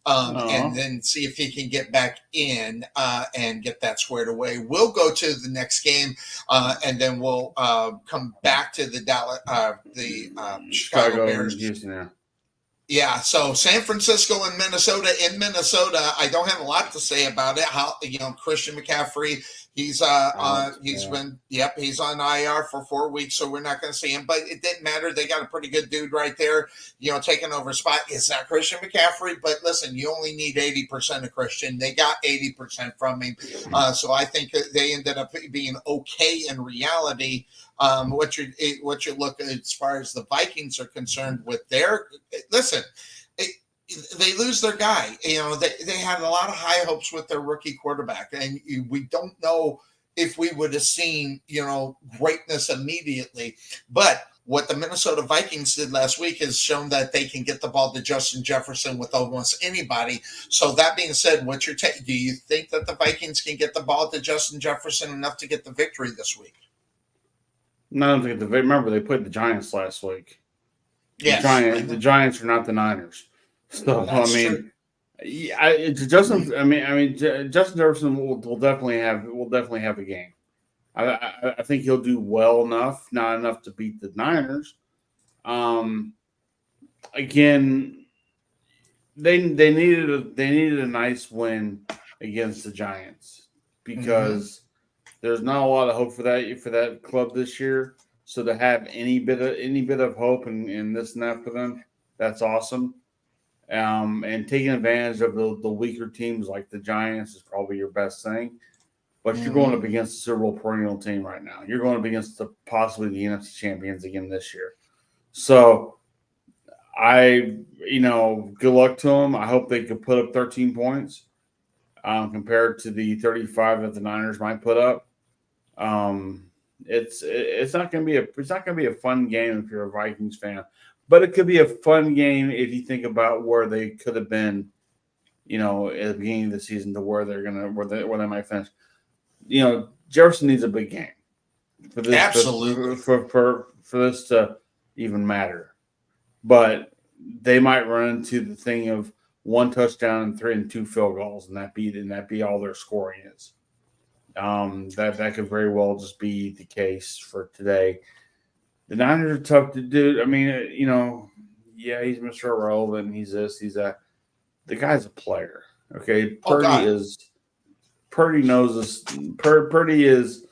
Speaker 1: And then see if he can get back in and get that squared away. We'll go to the next game, and then we'll come back to the Chicago Bears.
Speaker 2: Houston,
Speaker 1: yeah. So San Francisco and Minnesota. In Minnesota, I don't have a lot to say about it. Christian McCaffrey. He's he's on IR for 4 weeks, so we're not going to see him. But it didn't matter. They got a pretty good dude right there, taking over a spot. It's not Christian McCaffrey, but listen, you only need 80% of Christian. They got 80% from him, so I think they ended up being okay in reality. What you look at as far as the Vikings are concerned with their listen. They lose their guy. They had a lot of high hopes with their rookie quarterback, and we don't know if we would have seen, greatness immediately. But what the Minnesota Vikings did last week has shown that they can get the ball to Justin Jefferson with almost anybody. So that being said, what's your take? Do you think that the Vikings can get the ball to Justin Jefferson enough to get the victory this week?
Speaker 2: No, I don't think remember they played the Giants last week.
Speaker 1: Yes,
Speaker 2: the Giants are not the Niners. So
Speaker 1: true.
Speaker 2: Justin Jefferson will definitely have a game. I think he'll do well enough, not enough to beat the Niners. Again, they needed a nice win against the Giants because there's not a lot of hope for that club this year. So to have any bit of hope in this and that for them, that's awesome. And taking advantage of the weaker teams like the Giants is probably your best thing. But you're going up against the Super Bowl perennial team right now. You're going up against possibly the NFC champions again this year. So good luck to them. I hope they could put up 13 points compared to the 35 that the Niners might put up. It's not going to be a fun game if you're a Vikings fan. But it could be a fun game if you think about where they could have been, at the beginning of the season to where they might finish. Jefferson needs a big game for this.
Speaker 1: Absolutely.
Speaker 2: For this to even matter. But they might run into the thing of 1 touchdown and 3 and 2 field goals, and that be all their scoring is. That could very well just be the case for today. The Niners are tough to do. I mean, he's Mr. Irrelevant. He's this, he's that. The guy's a player. Okay. Purdy knows this. Purdy is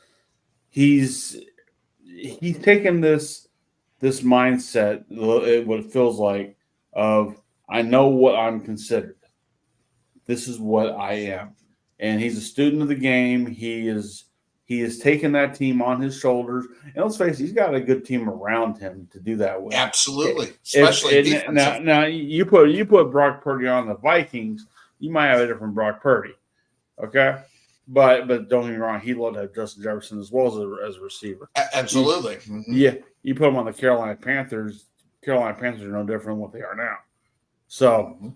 Speaker 2: he's taken this mindset, what it feels like, of I know what I'm considered. This is what I am. And he's a student of the game. He has taken that team on his shoulders. And let's face it, he's got a good team around him to do that with.
Speaker 1: Absolutely. Especially
Speaker 2: now you put Brock Purdy on the Vikings, you might have a different Brock Purdy. Okay? But don't get me wrong, he'd love to have Justin Jefferson as well as a receiver.
Speaker 1: Absolutely.
Speaker 2: Yeah. You put him on the Carolina Panthers. Carolina Panthers are no different than what they are now. So,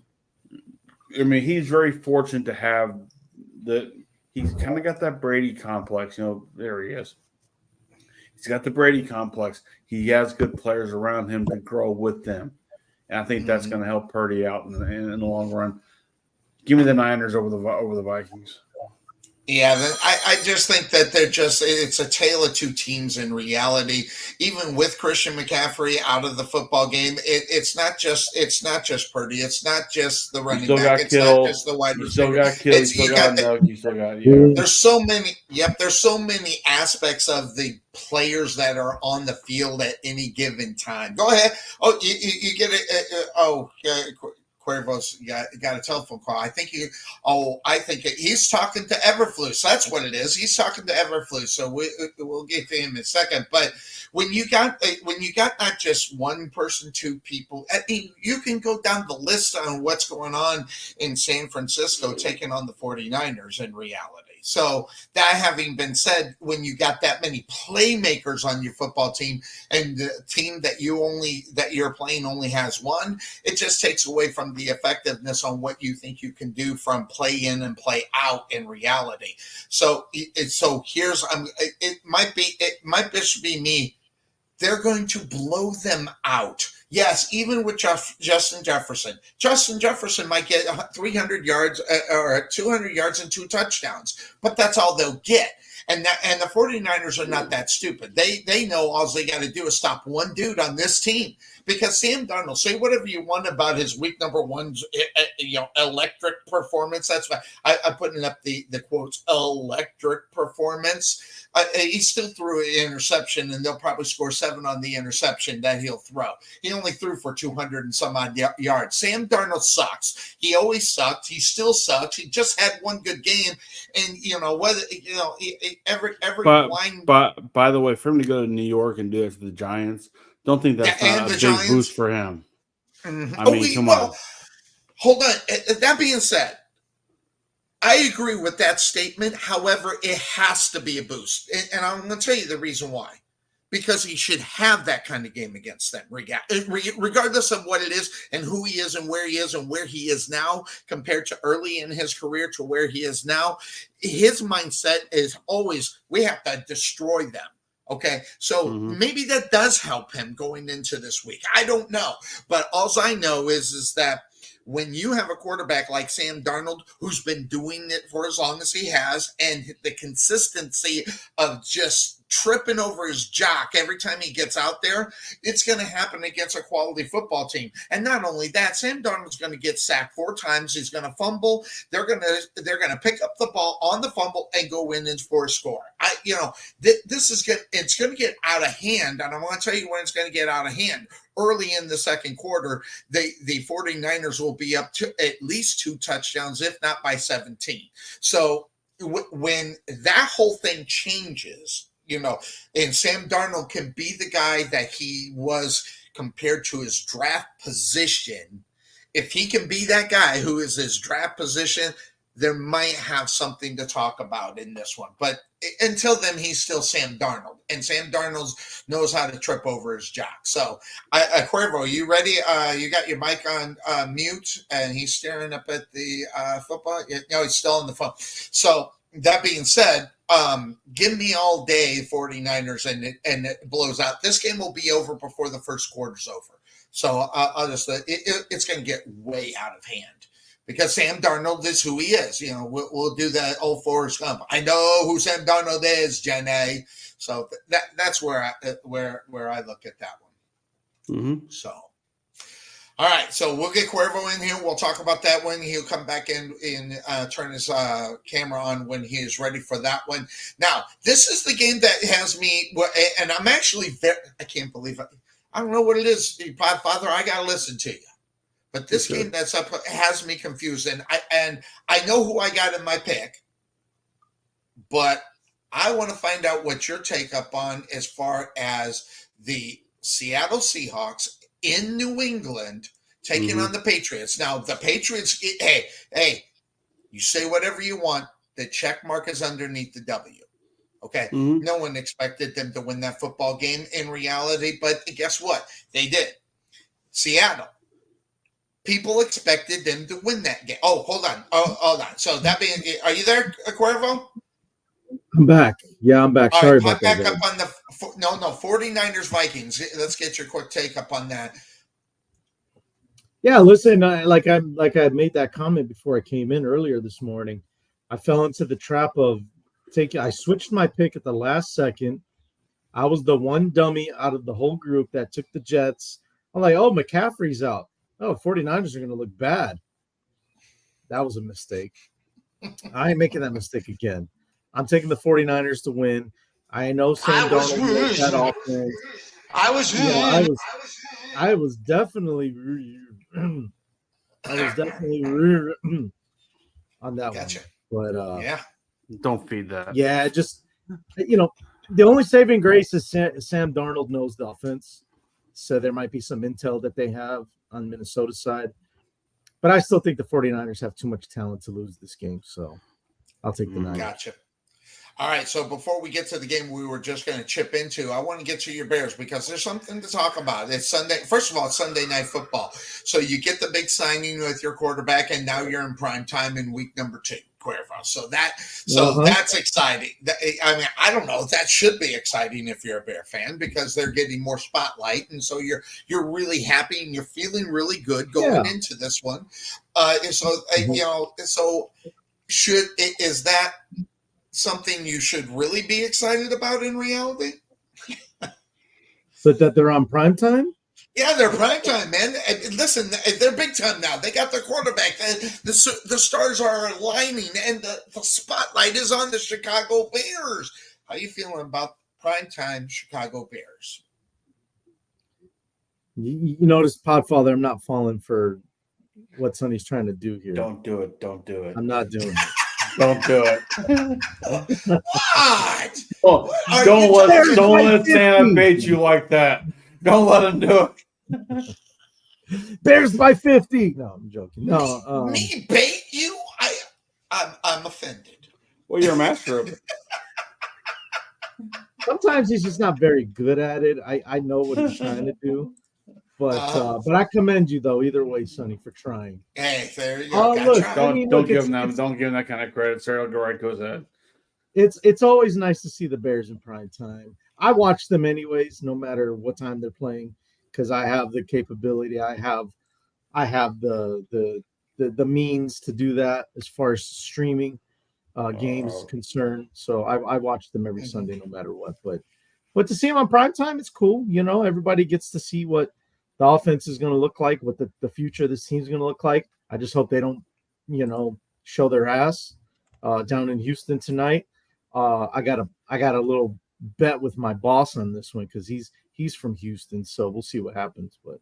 Speaker 2: I mean, he's very fortunate to have that. He's kind of got that Brady complex. There he is. He's got the Brady complex. He has good players around him to grow with them. And I think that's going to help Purdy out in the long run. Give me the Niners over the Vikings.
Speaker 1: Yeah, I just think that it's a tale of two teams in reality. Even with Christian McCaffrey out of the football game, it's not just Purdy, it's not just the
Speaker 2: You
Speaker 1: running
Speaker 2: still
Speaker 1: back,
Speaker 2: got
Speaker 1: it's not
Speaker 2: Kittle.
Speaker 1: just the wide
Speaker 2: You still
Speaker 1: receiver.
Speaker 2: got Kittle. You
Speaker 1: It's
Speaker 2: still
Speaker 1: you
Speaker 2: got
Speaker 1: got
Speaker 2: Nuck. You still got yeah.
Speaker 1: there's so many. Yep, there's so many aspects of the players that are on the field at any given time. Go ahead. Oh, you get it. Cuervo's got a telephone call. I think he's talking to Everflux. That's what it is. He's talking to Everflux. So we'll get to him in a second. But when you got not just one person, two people, I mean, you can go down the list on what's going on in San Francisco taking on the 49ers in reality. So that having been said, when you got that many playmakers on your football team and the team that you're playing only has one, it just takes away from the effectiveness on what you think you can do from play in and play out in reality. So here's it might just be me. They're going to blow them out. Yes, even with Justin Jefferson. Justin Jefferson might get 300 yards or 200 yards and 2 touchdowns, but that's all they'll get. And the 49ers are not that stupid. They know all they got to do is stop one dude on this team. Because Sam Darnold, say whatever you want about his week number 1, electric performance. That's why I'm putting up the quotes, electric performance. He still threw an interception, and they'll probably score 7 on the interception that he'll throw. He only threw for 200 and some odd yards. Sam Darnold sucks. He always sucked. He still sucks. He just had one good game, and
Speaker 2: But by the way, for him to go to New York and do it to the Giants, don't think that's not a big Giants boost for him.
Speaker 1: Mm-hmm.
Speaker 2: I mean, come on.
Speaker 1: Hold on. That being said, I agree with that statement. However, it has to be a boost. And I'm going to tell you the reason why. Because he should have that kind of game against them, regardless of what it is and who he is and where he is now compared to early in his career to where he is now. His mindset is always, we have to destroy them. Okay, so maybe that does help him going into this week. I don't know. But all I know is that when you have a quarterback like Sam Darnold, who's been doing it for as long as he has, and the consistency of just tripping over his jock every time he gets out there, it's going to happen against a quality football team. And not only that, Sam Darnold's going to get sacked 4 times. He's going to fumble. They're going to pick up the ball on the fumble and go in and for a score. This is good. It's going to get out of hand, and I want to tell you when it's going to get out of hand. Early in the second quarter, the 49ers will be up to at least 2 touchdowns, if not by 17. So when that whole thing changes, and Sam Darnold can be the guy that he was compared to his draft position. If he can be that guy who is his draft position, there might have something to talk about in this one. But until then, he's still Sam Darnold. And Sam Darnold knows how to trip over his jock. So, Cuervo, you ready? You got your mic on mute, and he's staring up at the football. No, he's still on the phone. So, that being said, give me all day 49ers, and it blows out. This game will be over before the first quarter's over. So, I'll just it's going to get way out of hand. Because Sam Darnold is who he is. We'll do that old Forrest Gump. I know who Sam Darnold is, Jenny. So that's where I look at that one.
Speaker 2: Mm-hmm.
Speaker 1: So, all right. So we'll get Cuervo in here. We'll talk about that one. He'll come back in and turn his camera on when he is ready for that one. Now, this is the game that has me, and I'm actually I can't believe it. I don't know what it is, Podfather. I got to listen to you. But this game that's up has me confused, and I know who I got in my pick, but I want to find out what your take up on as far as the Seattle Seahawks in New England taking on the Patriots. Now, the Patriots, hey, you say whatever you want. The check mark is underneath the W. Okay? No one expected them to win that football game in reality, but guess what? They did. Seattle. People expected them to win that game. Oh, hold on. So that being, are you there, Cuervo?
Speaker 9: I'm back. Yeah, I'm back.
Speaker 1: All
Speaker 9: Sorry
Speaker 1: right,
Speaker 9: about that.
Speaker 1: Back up on the 49ers Vikings. Let's get your quick take up on that.
Speaker 9: Yeah, listen, like I made that comment before I came in earlier this morning. I fell into the trap of I switched my pick at the last second. I was the one dummy out of the whole group that took the Jets. I'm like, oh, McCaffrey's out. Oh, 49ers are going to look bad. That was a mistake. I ain't making that mistake again. I'm taking the 49ers to win. I know Sam Darnold knows that offense. I was definitely on that
Speaker 1: Gotcha.
Speaker 9: one. But
Speaker 1: Yeah.
Speaker 2: Don't feed that.
Speaker 9: Yeah, just the only saving grace is Sam Darnold knows the offense. So there might be some intel that they have on Minnesota's side. But I still think the 49ers have too much talent to lose this game. So I'll take the Niners.
Speaker 1: Gotcha. All right. So before we get to the game we were just going to chip into, I want to get to your Bears because there's something to talk about. It's Sunday. First of all, it's Sunday Night Football. So you get the big signing with your quarterback, and now you're in prime time in week number 2. Cuervo. So that's exciting. I mean, I don't know. That should be exciting if you're a Bear fan because they're getting more spotlight, and so you're really happy and you're feeling really good going into this one. Is that something you should really be excited about in reality?
Speaker 9: But that they're on prime time?
Speaker 1: Yeah, they're prime time, man. Listen, they're big time now. They got their quarterback. The stars are aligning, and the spotlight is on the Chicago Bears. How you feeling about prime time Chicago Bears?
Speaker 9: You notice, Podfather, I'm not falling for what Sonny's trying to do here.
Speaker 2: Don't do it. Don't do it.
Speaker 9: I'm not doing it.
Speaker 2: Don't do it.
Speaker 1: What?
Speaker 2: Oh, don't let Santa bait you like that. Don't let him do it.
Speaker 9: Bears by 50. No, I'm joking. No,
Speaker 1: me bait you? I'm offended.
Speaker 2: Well, you're a master of it.
Speaker 9: Sometimes he's just not very good at it. I know what he's trying to do, but I commend you though. Either way, Sonny, for trying.
Speaker 1: Hey, there you go.
Speaker 9: Look,
Speaker 2: don't give him that kind of credit, sir. It'll go right to his head.
Speaker 9: It's always nice to see the Bears in prime time. I watch them anyways, no matter what time they're playing, because I have the capability. I have the means to do that as far as streaming games is concerned. So I watch them every Sunday, no matter what. But to see them on prime time, it's cool. Everybody gets to see what the offense is going to look like, what the future of this team is going to look like. I just hope they don't, show their ass down in Houston tonight. I got a little bet with my boss on this one because he's from Houston, so we'll see what happens. But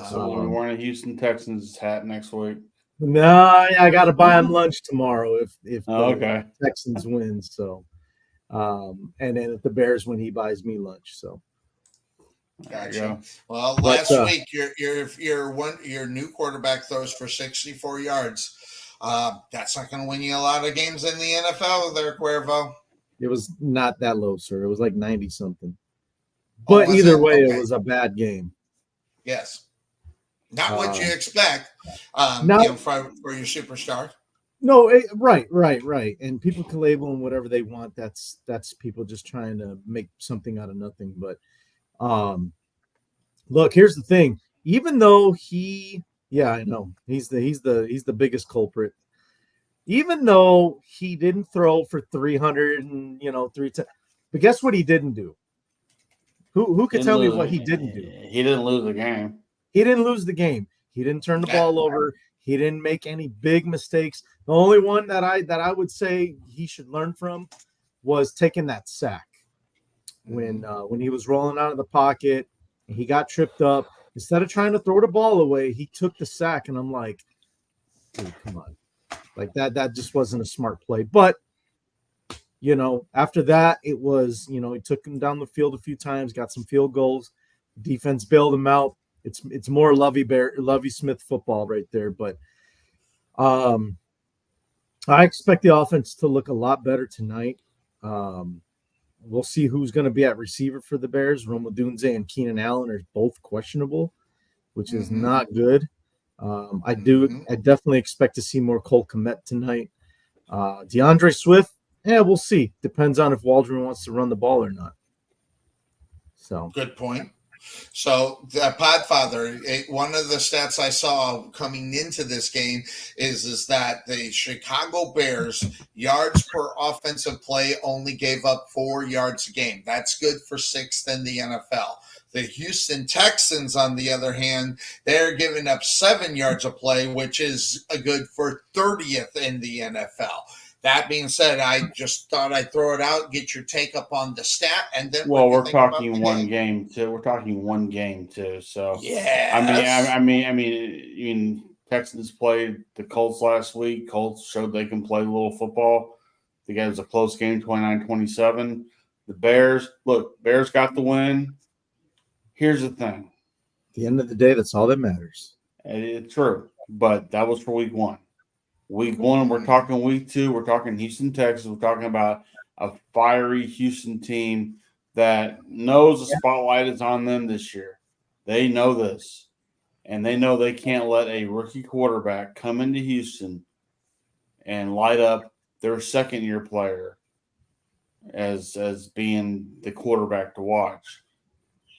Speaker 2: so we're wearing a Houston Texans hat next week.
Speaker 9: No, I got to buy him lunch tomorrow if the Texans win. So, and then if the Bears win, he buys me lunch. So,
Speaker 1: gotcha. Well, last week your new quarterback throws for 64 yards. That's not going to win you a lot of games in the NFL, there, Cuervo.
Speaker 9: It was not that low, sir. It was like 90 something. But either way, it was a bad game.
Speaker 1: Yes. Not what you expect for your superstar.
Speaker 9: No, right. And people can label him whatever they want. That's people just trying to make something out of nothing. But look, here's the thing. Even though I know he's the biggest culprit. Even though he didn't throw for 300 and 3 times, but guess what he didn't do? Who could tell me what he didn't do?
Speaker 2: He didn't lose the game.
Speaker 9: He didn't lose the game. He didn't turn the ball over. He didn't make any big mistakes. The only one that I would say he should learn from was taking that sack when he was rolling out of the pocket and he got tripped up. Instead of trying to throw the ball away, he took the sack, and I'm like, dude, come on. Like that just wasn't a smart play. But, after that, it was, he took him down the field a few times, got some field goals. Defense bailed him out. It's more Lovie Smith football right there. But I expect the offense to look a lot better tonight. We'll see who's going to be at receiver for the Bears. Rome Odunze and Keenan Allen are both questionable, which is not good. I definitely expect to see more Cole Kmet tonight. DeAndre Swift, we'll see. Depends on if Waldron wants to run the ball or not. So
Speaker 1: good point. So, the Podfather, one of the stats I saw coming into this game is that the Chicago Bears yards per offensive play only gave up 4 yards a game. That's good for 6th in the NFL. The Houston Texans, on the other hand, they're giving up 7 yards a play, which is a good for 30th in the NFL. That being said, I just thought I'd throw it out, get your take up on the stat, and then
Speaker 2: well, we're talking one game too. We're talking one game too. So
Speaker 1: yeah,
Speaker 2: I mean, Texans played the Colts last week. Colts showed they can play a little football. I think it was a close game, 29-27. The Bears got the win. Here's the thing.
Speaker 9: At the end of the day, that's all that matters.
Speaker 2: It's true, but that was for week 1. Week 1, we're talking week 2. We're talking Houston, Texas. We're talking about a fiery Houston team that knows the spotlight is on them this year. They know this, and they know they can't let a rookie quarterback come into Houston and light up their second-year player as being the quarterback to watch.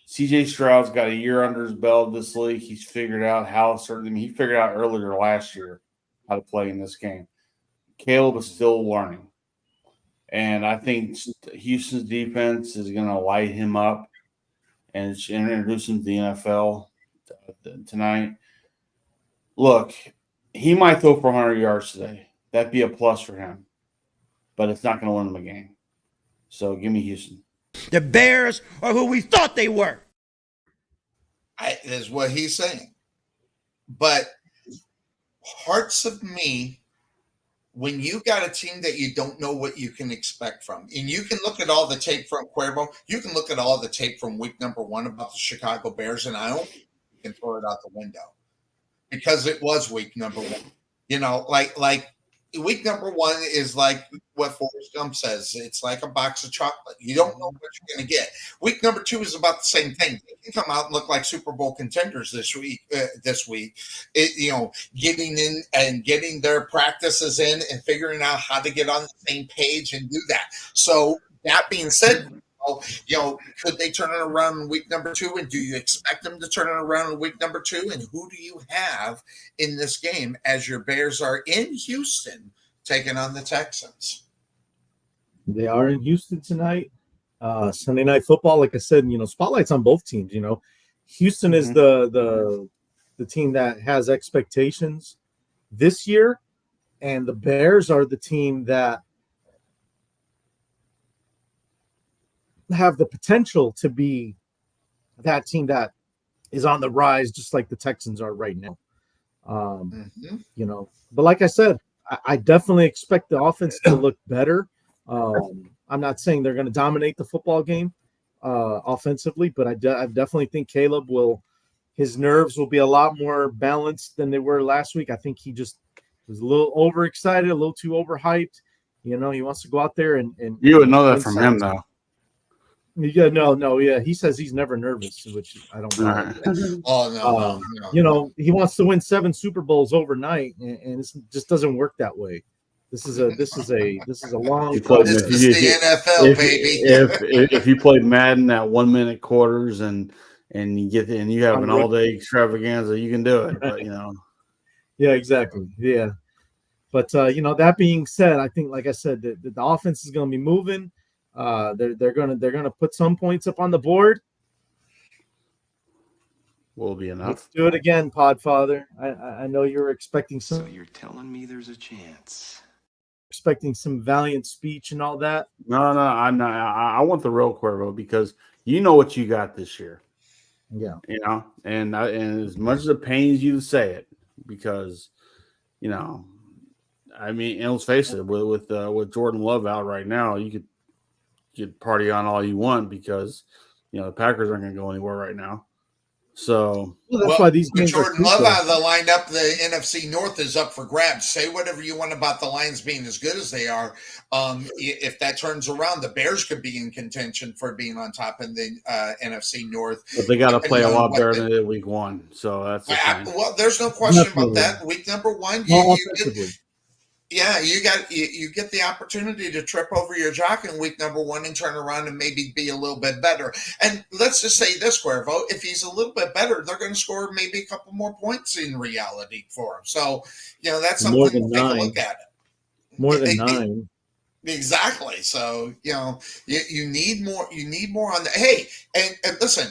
Speaker 2: CJ Stroud's got a year under his belt this league. He's figured out he figured out earlier last year how to play in this game. Caleb is still learning. And I think Houston's defense is going to light him up and introduce him to the NFL tonight. Look, he might throw for 100 yards today. That'd be a plus for him. But it's not going to win him a game. So give me Houston.
Speaker 3: The Bears are who we thought they were.
Speaker 1: Is what he's saying. But parts of me, when you got a team that you don't know what you can expect from, and you can look at all the tape from Cuervo, you can look at all the tape from week number 1 about the Chicago Bears, and I don't can throw it out the window because it was week number 1. You know, like week number 1 is like what Forrest Gump says. It's like a box of chocolate. You don't know what you're going to get. Week number 2 is about the same thing. They can come out and look like Super Bowl contenders this week. Getting in and getting their practices in and figuring out how to get on the same page and do that. So that being said, could they turn it around in week number 2? And do you expect them to turn it around in week number 2? And who do you have in this game as your Bears are in Houston taking on the Texans?
Speaker 9: They are in Houston tonight. Sunday Night Football, like I said, spotlight's on both teams. Houston is the team that has expectations this year, and the Bears are the team that have the potential to be that team that is on the rise, just like the Texans are right now. But like I said, I definitely expect the offense to look better. I'm not saying they're going to dominate the football game offensively, but I definitely think Caleb his nerves will be a lot more balanced than they were last week. I think he just was a little overexcited, a little too overhyped. He wants to go out there and
Speaker 2: you would know that from him, though.
Speaker 9: Yeah, no. He says he's never nervous, which I don't know.
Speaker 1: Oh no.
Speaker 9: He wants to win 7 Super Bowls overnight, and it just doesn't work that way. This is a long.
Speaker 1: This is the NFL, baby.
Speaker 2: If you played Madden at 1 minute quarters and you have an all day extravaganza, you can do it. But
Speaker 9: Yeah, exactly. Yeah, but that being said, I think, like I said, the offense is going to be moving. They're gonna put some points up on the board.
Speaker 2: Will be enough.
Speaker 9: Let's do it again, Podfather. I know you're expecting some.
Speaker 10: So you're telling me there's a chance?
Speaker 9: Expecting some valiant speech and all that.
Speaker 2: No, I'm not. I want the real Cuervo because you know what you got this year.
Speaker 9: Yeah.
Speaker 2: And as much as it pains you to say it, because and let's face it, with Jordan Love out right now, you could party on all you want because the Packers aren't going to go anywhere right now. So
Speaker 9: that's why these games
Speaker 1: Jordan Love out of the lineup, the NFC North is up for grabs. Say whatever you want about the Lions being as good as they are. If that turns around, the Bears could be in contention for being on top in the NFC North.
Speaker 2: But they got to play a lot better than they did week 1. So that's
Speaker 1: well, there's no question about that. Week number 1, Yeah, you get the opportunity to trip over your jock in week number 1 and turn around and maybe be a little bit better. And let's just say this, Cuervo, if he's a little bit better, they're going to score maybe a couple more points in reality for him. So, that's
Speaker 9: More
Speaker 1: something
Speaker 9: than
Speaker 1: to take a
Speaker 9: 9.
Speaker 1: look at.
Speaker 9: More than
Speaker 1: It-
Speaker 9: 9.
Speaker 1: Exactly. So, you need more. You need more on the. Hey, and listen,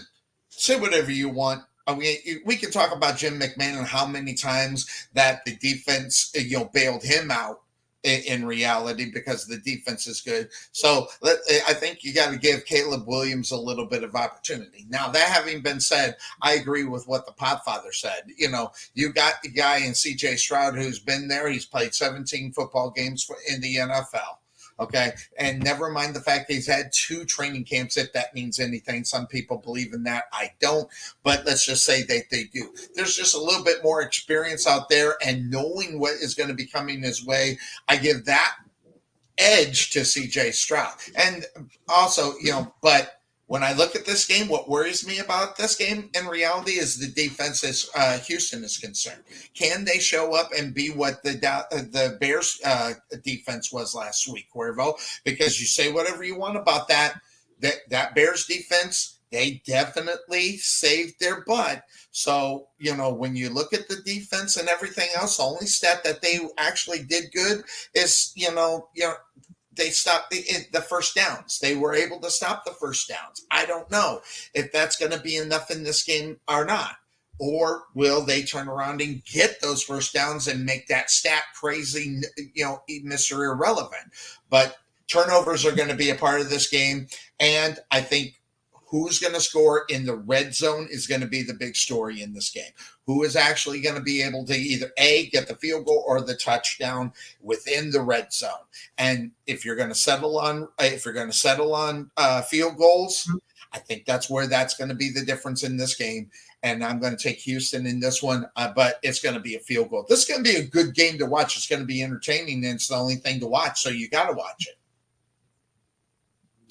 Speaker 1: say whatever you want. I mean, we can talk about Jim McMahon and how many times that the defense, bailed him out in reality because the defense is good. So I think you got to give Caleb Williams a little bit of opportunity. Now, that having been said, I agree with what the Podfather said. You got the guy in C.J. Stroud who's been there. He's played 17 football games in the NFL. Okay. And never mind the fact that he's had 2 training camps, if that means anything. Some people believe in that. I don't. But let's just say that they do. There's just a little bit more experience out there, and knowing what is going to be coming his way, I give that edge to CJ Stroud. And also, but when I look at this game, what worries me about this game in reality is the defense as Houston is concerned. Can they show up and be what the Bears defense was last week, Cuervo? Because you say whatever you want about that Bears defense, they definitely saved their butt. So, when you look at the defense and everything else, the only stat that they actually did good is, they stopped the first downs. They were able to stop the first downs. I don't know if that's going to be enough in this game or not. Or will they turn around and get those first downs and make that stat crazy, Mr. Irrelevant? But turnovers are going to be a part of this game. And I think who's going to score in the red zone is going to be the big story in this game. Who is actually going to be able to either get the field goal or the touchdown within the red zone? And if you're going to settle on field goals, I think that's where that's going to be the difference in this game. And I'm going to take Houston in this one, but it's going to be a field goal. This is going to be a good game to watch. It's going to be entertaining, and it's the only thing to watch. So you got to watch it.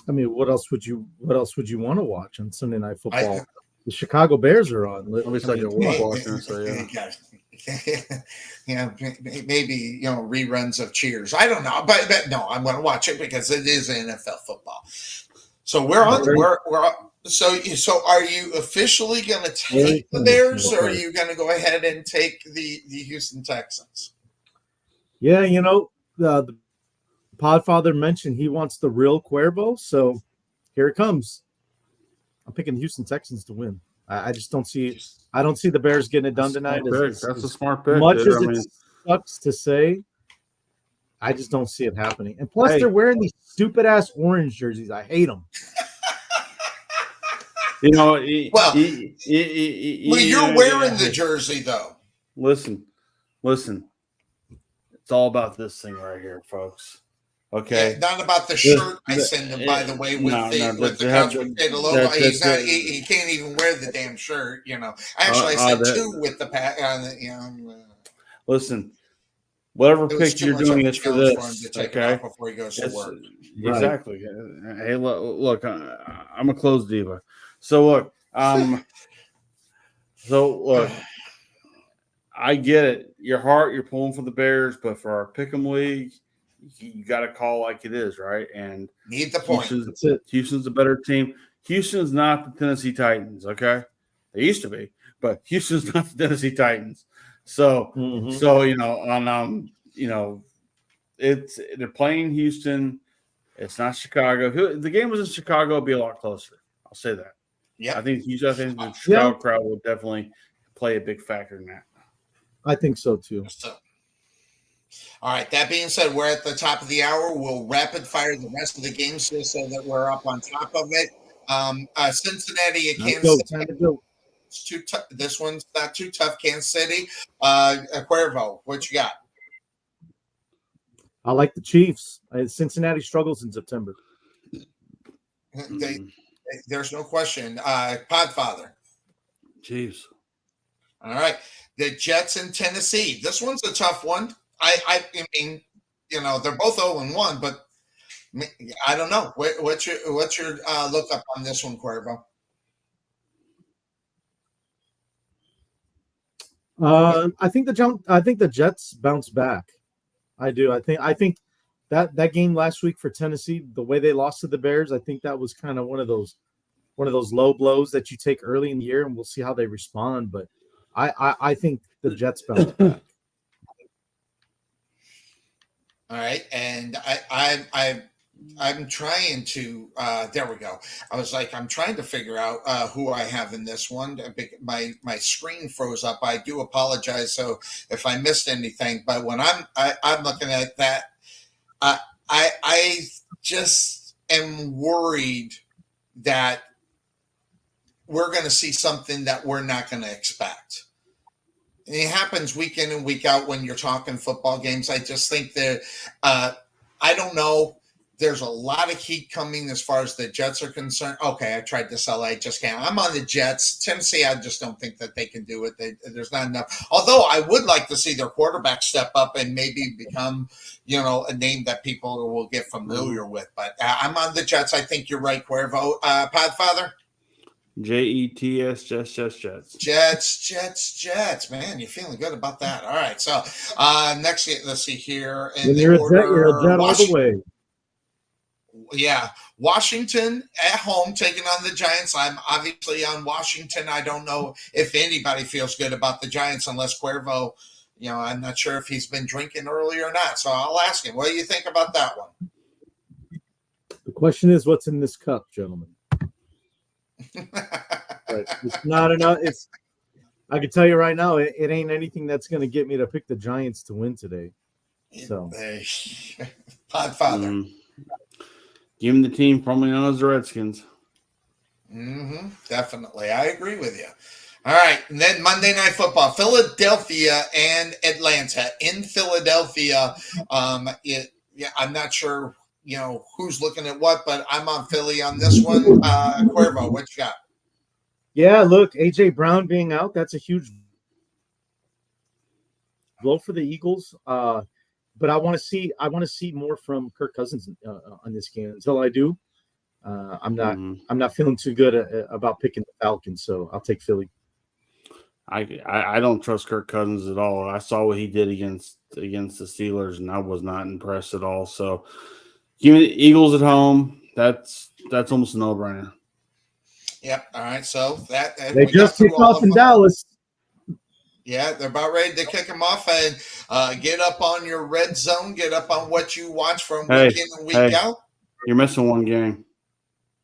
Speaker 9: I mean, what else would you want to watch on Sunday Night Football? The Chicago Bears are on.
Speaker 2: Let me say watching. So
Speaker 1: yeah, maybe reruns of Cheers. I don't know, but no, I'm going to watch it because it is NFL football. So we're on. So are you officially going to take the Bears, or are you going to go ahead and take the Houston Texans?
Speaker 9: Yeah, the Podfather mentioned he wants the real Cuervo, so here it comes. I'm picking the Houston Texans to win. I just don't see it. I don't see the Bears getting it done tonight.
Speaker 2: That's a smart pick.
Speaker 9: Much as it sucks to say, I just don't see it happening. And plus, they're wearing these stupid ass orange jerseys. I hate them.
Speaker 1: Well, you're wearing the jersey though.
Speaker 2: Listen. It's all about this thing right here, folks. Okay,
Speaker 1: not about the shirt I send him. By the way, with the couch potato logo, he can't even wear the damn shirt. Actually, I said 2 with the pack.
Speaker 2: Listen, whatever pick you're doing is for this. Okay,
Speaker 1: before he goes to work.
Speaker 2: Exactly. Right. Hey, look, I'm a clothes diva. So look, I get it. Your heart, you're pulling for the Bears, but for our pick'em league, you got to call like it is, right? And
Speaker 1: need the point.
Speaker 2: Houston's a better team. Houston's not the Tennessee Titans, okay? They used to be, but Houston's not the Tennessee Titans. So, they're playing Houston. It's not Chicago. If the game was in Chicago, it'd be a lot closer. I'll say that.
Speaker 1: Yeah,
Speaker 2: I think the Chicago crowd would definitely play a big factor in that.
Speaker 9: I think so too.
Speaker 1: All right. That being said, we're at the top of the hour. We'll rapid fire the rest of the games so that we're up on top of it. Cincinnati at Kansas City. It's too tough. This one's not too tough. Kansas City. Cuervo, what you got?
Speaker 9: I like the Chiefs. Cincinnati struggles in September.
Speaker 1: There's no question. Podfather.
Speaker 2: Chiefs.
Speaker 1: All right. The Jets in Tennessee. This one's a tough one. I mean, they're both 0-1, but I don't know. What's your look up on this one, Cuervo?
Speaker 9: I think the Jets bounce back. I do. I think that game last week for Tennessee, the way they lost to the Bears, I think that was kind of one of those low blows that you take early in the year, and we'll see how they respond. But I think the Jets bounce back.
Speaker 1: All right, and I'm trying to. There we go. I'm trying to figure out who I have in this one. My screen froze up. I do apologize. So if I missed anything, but when I'm looking at that, I just am worried that we're going to see something that we're not going to expect. And it happens week in and week out when you're talking football games. I just think that I don't know. There's a lot of heat coming as far as the Jets are concerned. Okay, I tried to sell. I just can't. I'm on the Jets. Tennessee, I just don't think that they can do it. There's not enough. Although I would like to see their quarterback step up and maybe become, a name that people will get familiar with. But I'm on the Jets. I think you're right, Cuervo. Podfather?
Speaker 2: Jets.
Speaker 1: Jets. Man, you're feeling good about that. All right. So next, let's see here.
Speaker 9: When you're a Jet all the way.
Speaker 1: Yeah, Washington at home taking on the Giants. I'm obviously on Washington. I don't know if anybody feels good about the Giants unless Cuervo, I'm not sure if he's been drinking early or not. So I'll ask him, what do you think about that one?
Speaker 9: The question is, what's in this cup, gentlemen? Right. It's not enough. I can tell you right now, it ain't anything that's going to get me to pick the Giants to win today. So,
Speaker 1: Podfather.
Speaker 2: Give him the team formerly known as the Redskins.
Speaker 1: Definitely. I agree with you. All right. And then Monday Night Football, Philadelphia and Atlanta. In Philadelphia, I'm not sure, who's looking at what, but I'm on Philly on this one. Cuervo, what you got?
Speaker 9: Yeah, look, A.J. Brown being out, that's a huge blow for the Eagles. But I want to see more from Kirk Cousins on this game. Until I do, I'm not feeling too good about picking the Falcons. So I'll take Philly.
Speaker 2: I don't trust Kirk Cousins at all. I saw what he did against the Steelers, and I was not impressed at all. So give me the Eagles at home. That's almost a no-brainer.
Speaker 1: Yep. All right. So
Speaker 9: they just kicked off in Dallas.
Speaker 1: Yeah, they're about ready to kick them off and get up on your red zone, get up on what you watch from week in and week out.
Speaker 2: You're missing one game.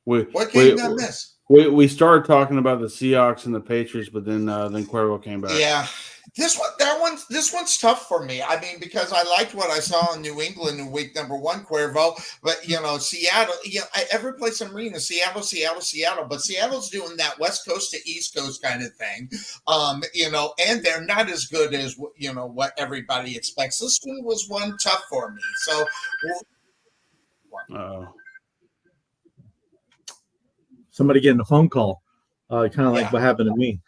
Speaker 1: What game did I miss?
Speaker 2: We started talking about the Seahawks and the Patriots, but then Cuervo came back.
Speaker 1: Yeah. This one's tough for me. I mean, because I liked what I saw in New England in week number 1, Cuervo. But Seattle. Every place I'm reading is Seattle. But Seattle's doing that West Coast to East Coast kind of thing. And they're not as good as what everybody expects. This one was one tough for me. So.
Speaker 9: Somebody getting a phone call, kind of like what happened to me.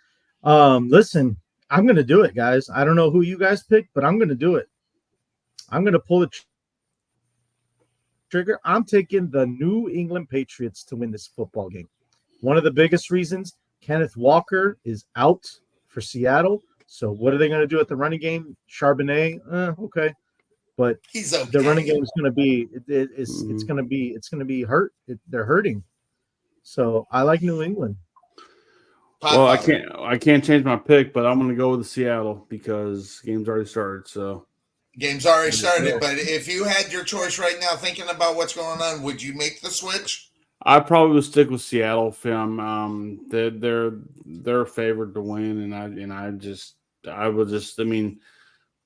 Speaker 9: Listen. I'm going to do it, guys. I don't know who you guys picked, but I'm going to do it. I'm going to pull the trigger. I'm taking the New England Patriots to win this football game. One of the biggest reasons, Kenneth Walker is out for Seattle. So what are they going to do at the running game? Charbonnet, okay. But
Speaker 1: he's okay.
Speaker 9: The running game is going to be it's going to be hurt. They're hurting. So I like New England.
Speaker 2: Well, I can't change my pick, but I'm going to go with the Seattle because game's already started. So
Speaker 1: game's already started, but if you had your choice right now, thinking about what's going on, would you make the switch?
Speaker 2: I probably would stick with Seattle. They're favored to win, I mean,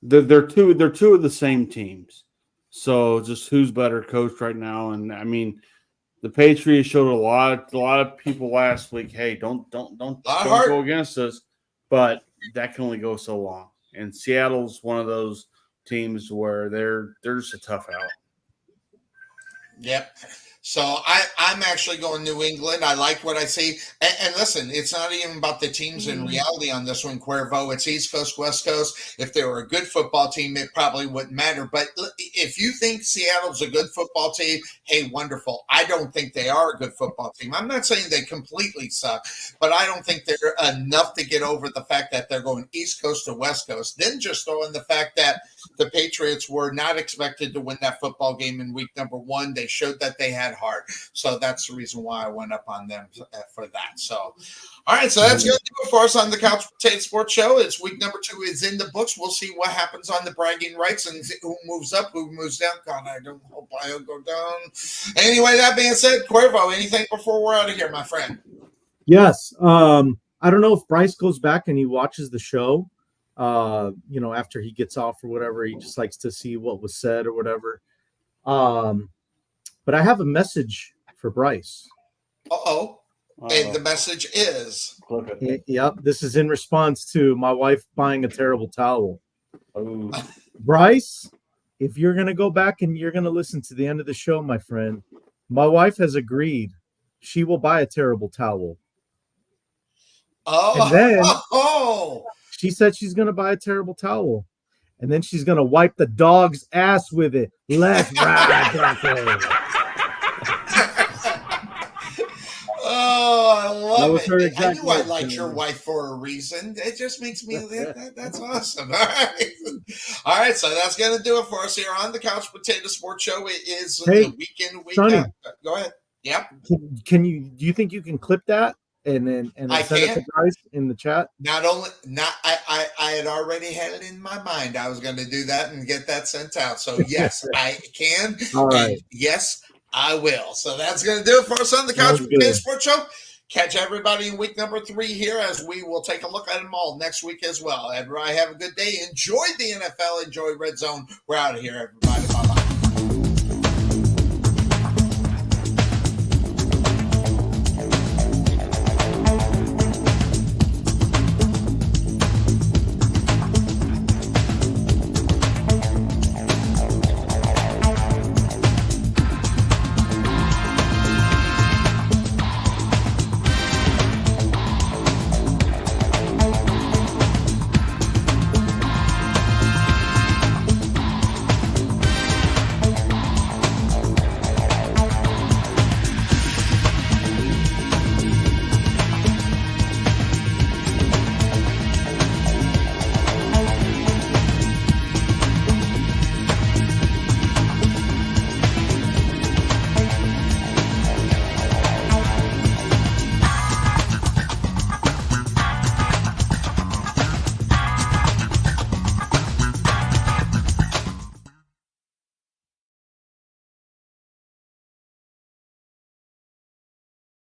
Speaker 2: they're two of the same teams. So just who's better coached right now, and I mean. The Patriots showed a lot of people last week. Hey, don't go against us, but that can only go so long. And Seattle's one of those teams where they're just a tough out.
Speaker 1: Yep. So I'm actually going New England. I like what I see. And listen, it's not even about the teams in reality on this one, Cuervo. It's East Coast, West Coast. If they were a good football team, it probably wouldn't matter. But if you think Seattle's a good football team, hey, wonderful. I don't think they are a good football team. I'm not saying they completely suck, but I don't think they're enough to get over the fact that they're going East Coast to West Coast. Then just throw in the fact that the Patriots were not expected to win that football game in week number 1. They showed that they had heart. So that's the reason why I went up on them for that. So, all right. So that's going to do it for us on the Couch Potato Sports Show. It's week number 2 is in the books. We'll see what happens on the bragging rights and who moves up, who moves down. God, I don't hope I'll go down. Anyway, that being said, Cuervo, anything before we're out of here, my friend?
Speaker 9: Yes. I don't know if Bryce goes back and he watches the show, after he gets off or whatever. He just likes to see what was said or whatever. But I have a message for Bryce.
Speaker 1: And the message is?
Speaker 9: Yep. This is in response to my wife buying a terrible towel. Bryce, if you're going to go back and you're going to listen to the end of the show, my friend, my wife has agreed she will buy a terrible towel. And then she said she's going to buy a terrible towel. And then she's going to wipe the dog's ass with it. Left, right,
Speaker 1: Oh, I love it. I knew I liked
Speaker 9: reaction.
Speaker 1: your wife for a reason. It just makes me that's awesome. All right. All right. So that's going to do it for us here on the Couch Potato Sports Show. It is the weekend.
Speaker 9: Sonny,
Speaker 1: go ahead. Yep.
Speaker 9: Do you think you can clip that and then send it to Bryce in the chat?
Speaker 1: I had already had it in my mind. I was going to do that and get that sent out. So yes, I can.
Speaker 9: All right.
Speaker 1: And yes, I will. So that's going to do it for us on the Couch Potato Sports Show. Catch everybody in week number 3 here as we will take a look at them all next week as well. Everybody have a good day. Enjoy the NFL. Enjoy Red Zone. We're out of here, everybody. Bye-bye.